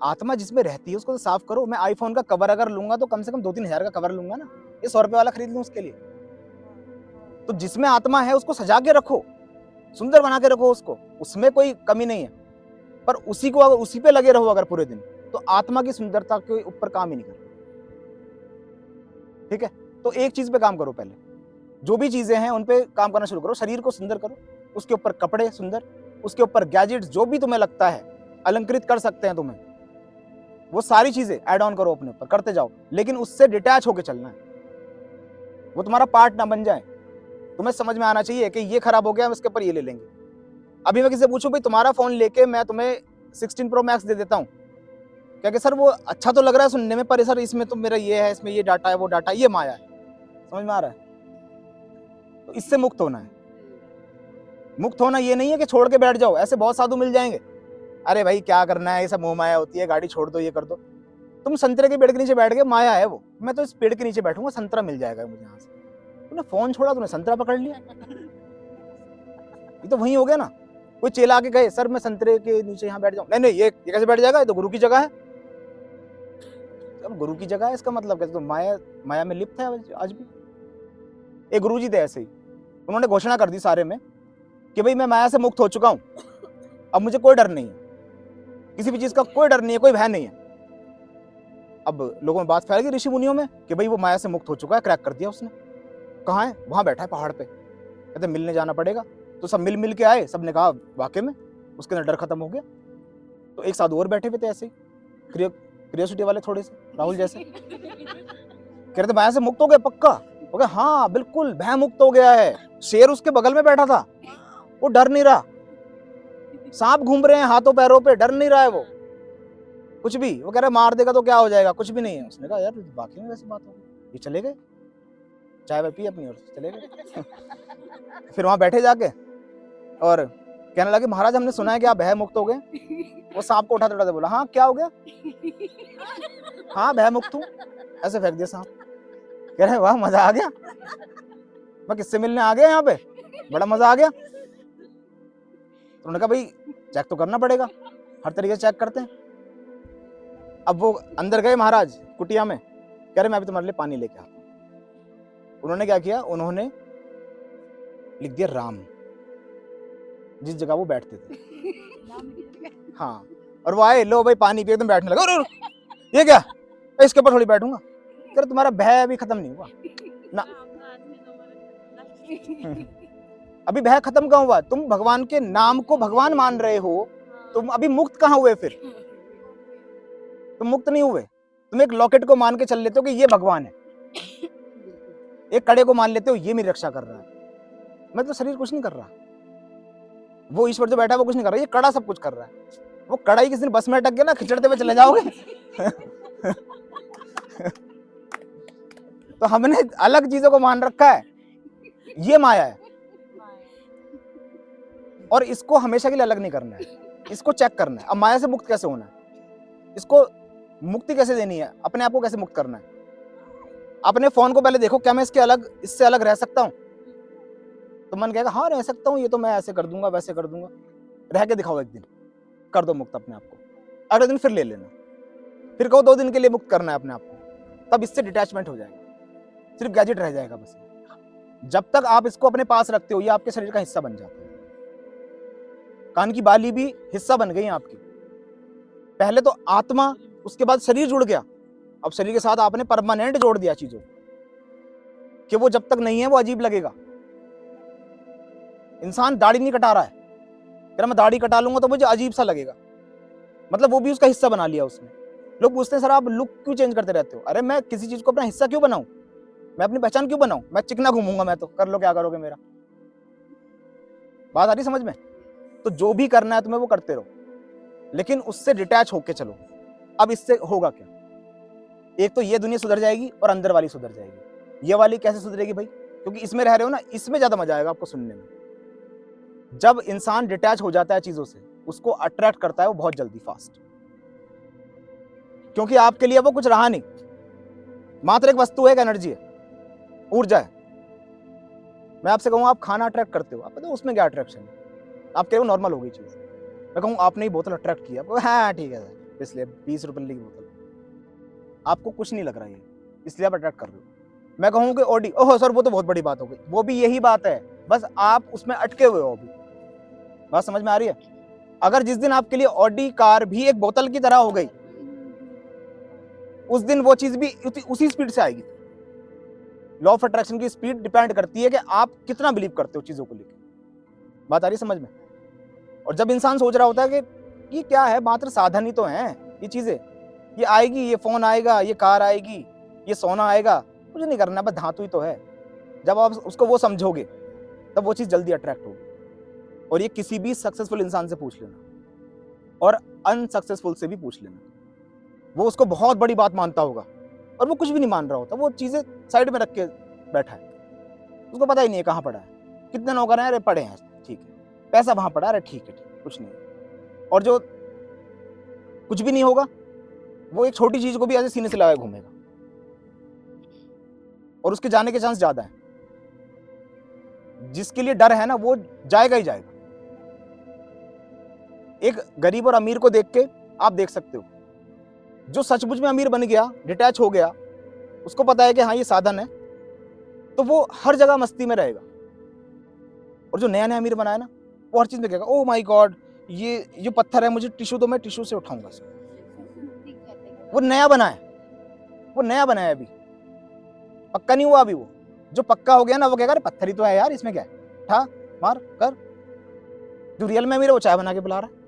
A: आत्मा जिसमें रहती है उसको तो साफ करो। मैं आईफोन का कवर अगर लूंगा तो कम से कम 2-3 हजार का कवर लूंगा ना, ये 100 रुपए वाला खरीद लूं उसके लिए। तो जिसमें आत्मा है उसको सजा के रखो, सुंदर बना के रखो उसको, उसमें कोई कमी नहीं है। पर उसी को अगर उसी पे लगे रहो अगर पूरे दिन, तो आत्मा की सुंदरता के ऊपर काम ही नहीं कर। ठीक है, तो एक चीज पे काम करो पहले, जो भी चीजें हैं उन पे काम करना शुरू करो। शरीर को सुंदर करो, उसके ऊपर कपड़े सुंदर, उसके ऊपर गैजेट्स जो भी तुम्हें लगता है अलंकृत कर सकते हैं तुम्हें, वो सारी चीजें ऐड ऑन करो अपने ऊपर, करते जाओ। लेकिन उससे डिटैच होके चलना है, वो तुम्हारा पार्ट ना बन जाए। तुम्हें समझ में आना चाहिए कि ये खराब हो गया, हम इसके ऊपर ये ले लेंगे। अभी मैं किसी से पूछूं भाई तुम्हारा फोन लेके मैं तुम्हें 16 प्रो मैक्स दे देता हूँ, क्या कि सर वो अच्छा तो लग रहा है सुनने में, पर सर इसमें तो मेरा ये है, इसमें ये डाटा है, वो डाटा, ये माया है। समझ में आ रहा है? तो इससे मुक्त होना है। मुक्त होना ये नहीं है कि छोड़ के बैठ जाओ, ऐसे बहुत साधु मिल जाएंगे, अरे भाई क्या करना है, ये सब मोह माया होती है, गाड़ी छोड़ दो, ये कर दो। तुम संतरे के पेड़ के नीचे बैठ गए, माया है वो, मैं तो इस पेड़ के नीचे बैठूंगा, संतरा मिल जाएगा मुझे यहाँ से। तूने फोन छोड़ा, तूने संतरा पकड़ लिया, ये तो वही हो गया ना। कोई चेला आके कहे सर मैं संतरे के नीचे यहाँ बैठ जाऊं, नहीं नहीं ये कैसे बैठ जाएगा, ये तो गुरु की जगह है। अब गुरु की जगह है इसका मतलब कैसे? तो माया में लिप्त है आज भी। एक गुरु जी थे ऐसे ही, उन्होंने घोषणा कर दी सारे में कि भाई मैं माया से मुक्त हो चुका हूं, अब मुझे कोई डर नहीं है, किसी भी चीज का कोई डर नहीं है, कोई भय नहीं है। अब लोगों में बात फैल गई ऋषि मुनियों में कि भाई वो माया से मुक्त हो चुका है, क्रैक कर दिया उसने। कहाँ है? वहां बैठा है पहाड़ पे, कहते मिलने जाना पड़ेगा। तो सब मिल के आए, सबने कहा वाकई में उसके अंदर डर खत्म हो गया। तो एक साधु और बैठे हुए थे ऐसे ही, क्रियोसिटी वाले थोड़े से, राहुल जैसे, कह रहे थे माया से मुक्त हो गया पक्का? हो गया, हाँ बिल्कुल भय मुक्त हो गया है। शेर उसके बगल में बैठा था, वो डर नहीं रहा। सांप घूम रहे हैं हाथों पैरों पे, डर नहीं रहा है वो कुछ भी। वो कह रहे मार देगा तो क्या हो जाएगा, कुछ भी नहीं है। उसने कहा यार बाकी में वैसी बात हो गई। ये चले गए, चाय वाय पी अपनी और चले गए। फिर वहां बैठे जाके और कहने लगे महाराज हमने सुना है कि आप भय मुक्त हो गए। वो सांप को उठाते उठाते बोला हाँ क्या हो गया? हाँ भय मुक्त हूँ, ऐसे फेंक दिया सांप। कह रहे वाह मजा आ गया, मैं किससे मिलने आ गया यहाँ पे, बड़ा मजा आ गया। तो उन्होंने कहा भाई चेक तो करना पड़ेगा, हर तरीके से चेक करते हैं। अब वो अंदर गए महाराज कुटिया में, कह रहे मैं अभी तुम्हारे लिए पानी लेके आता हूं। उन्होंने क्या किया, उन्होंने लिख दिया राम, जिस जगह वो बैठते थे। हाँ, और वो आए, लो भाई पानी पिए, एकदम बैठने लगा। और ये क्या, इसके ऊपर थोड़ी बैठूंगा। कह रहे तुम्हारा भय अभी खत्म नहीं हुआ ना। अभी भय खत्म कहाँ हुआ? तुम भगवान के नाम को भगवान मान रहे हो, तुम अभी मुक्त कहाँ हुए? फिर तुम मुक्त नहीं हुए। तुम एक लॉकेट को मान के चल लेते हो कि ये भगवान है, एक कड़े को मान लेते हो ये मेरी रक्षा कर रहा है। मैं तो शरीर कुछ नहीं कर रहा, वो ईश्वर जो बैठा है वो कुछ नहीं कर रहा, ये कड़ा सब कुछ कर रहा है। वो कड़ा ही किसी दिन बस में अटक गया ना, खिचड़ते हुए चले जाओगे। तो हमने अलग चीजों को मान रखा है, ये माया है। और इसको हमेशा के लिए अलग नहीं करना है, इसको चेक करना है। अब माया से मुक्त कैसे होना है, इसको मुक्ति कैसे देनी है, अपने आप को कैसे मुक्त करना है। अपने फोन को पहले देखो, क्या मैं इससे अलग रह सकता हूं? तो मन कहेगा हाँ रह सकता हूं, ये तो मैं ऐसे कर दूंगा वैसे कर दूंगा। रह के दिखाओ, एक दिन कर दो मुक्त अपने आप को, अगले दिन फिर ले लेना, फिर कहो 2 दिन के लिए मुक्त करना है अपने आप को, तब इससे डिटैचमेंट हो जाएगा, सिर्फ गैजेट रह जाएगा बस। जब तक आप इसको अपने पास रखते हो, ये आपके शरीर का हिस्सा बन जाता है। कान की बाली भी हिस्सा बन गई आपकी। पहले तो आत्मा, उसके बाद शरीर जुड़ गया, अब शरीर के साथ आपने परमानेंट जोड़ दिया चीजों कि वो जब तक नहीं है वो अजीब लगेगा। इंसान दाढ़ी नहीं कटा रहा है, कह रहा मैं दाढ़ी कटा लूंगा तो मुझे अजीब सा लगेगा, मतलब वो भी उसका हिस्सा बना लिया उसने। लोग पूछते हैं सर आप लुक क्यों चेंज करते रहते हो? अरे मैं किसी चीज को अपना हिस्सा क्यों बनाऊं, मैं अपनी पहचान क्यों बनाऊं? मैं चिकना घूमूंगा, मैं तो कर लो क्या करोगे मेरा। बात आ रही समझ में? तो जो भी करना है तुम्हें वो करते रहो, लेकिन उससे डिटैच होके चलो। अब इससे होगा क्या? एक तो ये दुनिया सुधर जाएगी और अंदर वाली सुधर जाएगी। ये वाली कैसे सुधरेगी भाई? क्योंकि इसमें रह रहे हो ना, इसमें ज्यादा मजा आएगा आपको सुनने में। जब इंसान डिटैच हो जाता है चीजों से, उसको अट्रैक्ट करता है वो बहुत जल्दी, फास्ट, क्योंकि आपके लिए वो कुछ रहा नहीं, मात्र एक वस्तु है, एक एनर्जी है, ऊर्जा है। मैं आपसे कहूँ आप खाना अट्रैक्ट करते हो, आप पता है उसमें क्या अट्रैक्शन है? आप कह रहे हो नॉर्मल हो गई चीज। मैं कहूँ आपने ही बोतल अट्रैक्ट किया, आपको हाँ ठीक है सर, इसलिए 20 रुपए की बोतल, आपको कुछ नहीं लग रहा है इसलिए आप अट्रैक्ट कर रहे हो। मैं कहूँ कि ऑडी, ओह सर वो तो बहुत बड़ी बात हो गई, वो भी यही बात है, बस आप उसमें अटके हुए हो अभी। बात समझ में आ रही है? अगर जिस दिन आपके लिए ऑडी कार भी एक बोतल की तरह हो गई, उस दिन वो चीज भी उसी स्पीड से आएगी। लॉ ऑफ अट्रैक्शन की स्पीड डिपेंड करती है कि आप कितना बिलीव करते हो चीजों को लेकर। बात आ रही है समझ में? और जब इंसान सोच रहा होता है कि ये क्या है, मात्र साधन ही तो हैं ये चीजें, ये आएगी, ये फोन आएगा, ये कार आएगी, ये सोना आएगा, कुछ नहीं करना, बस धातु ही तो है। जब आप उसको वो समझोगे तब वो चीज जल्दी अट्रैक्ट होगी। और ये किसी भी सक्सेसफुल इंसान से पूछ लेना और अनसक्सेसफुल से भी पूछ लेना, वो उसको बहुत बड़ी बात मानता होगा और वो कुछ भी नहीं मान रहा होता, वो चीजें साइड में रख के बैठा है, उसको पता ही नहीं है कहाँ पड़ा है, कितने नौकर हैं, अरे पड़े हैं ठीक है, पैसा वहां पड़ा, अरे ठीक है कुछ नहीं। और जो कुछ भी नहीं होगा वो एक छोटी चीज को भी ऐसे सीने से लगाए घूमेगा और उसके जाने के चांस ज्यादा है। जिसके लिए डर है ना वो जाएगा ही जाएगा। एक गरीब और अमीर को देख के आप देख सकते हो, जो सचमुच में अमीर बन गया, डिटैच हो गया, उसको पता है कि हाँ ये साधन है, तो वो हर जगह मस्ती में रहेगा। और जो नया नया अमीर बना है ना, वो हर चीज में कहेगा ओ माय गॉड ये पत्थर है, मुझे टिश्यू दो, मैं टिश्यू से उठाऊंगा इसको। वो नया बना है, वो नया बना है, अभी पक्का नहीं हुआ। अभी वो जो पक्का हो गया ना, वो कहेगा अरे पत्थर ही तो है यार, इसमें क्या है, उठा मार कर। जो रियल में अमीर है वो चाय बना के पिला रहा है।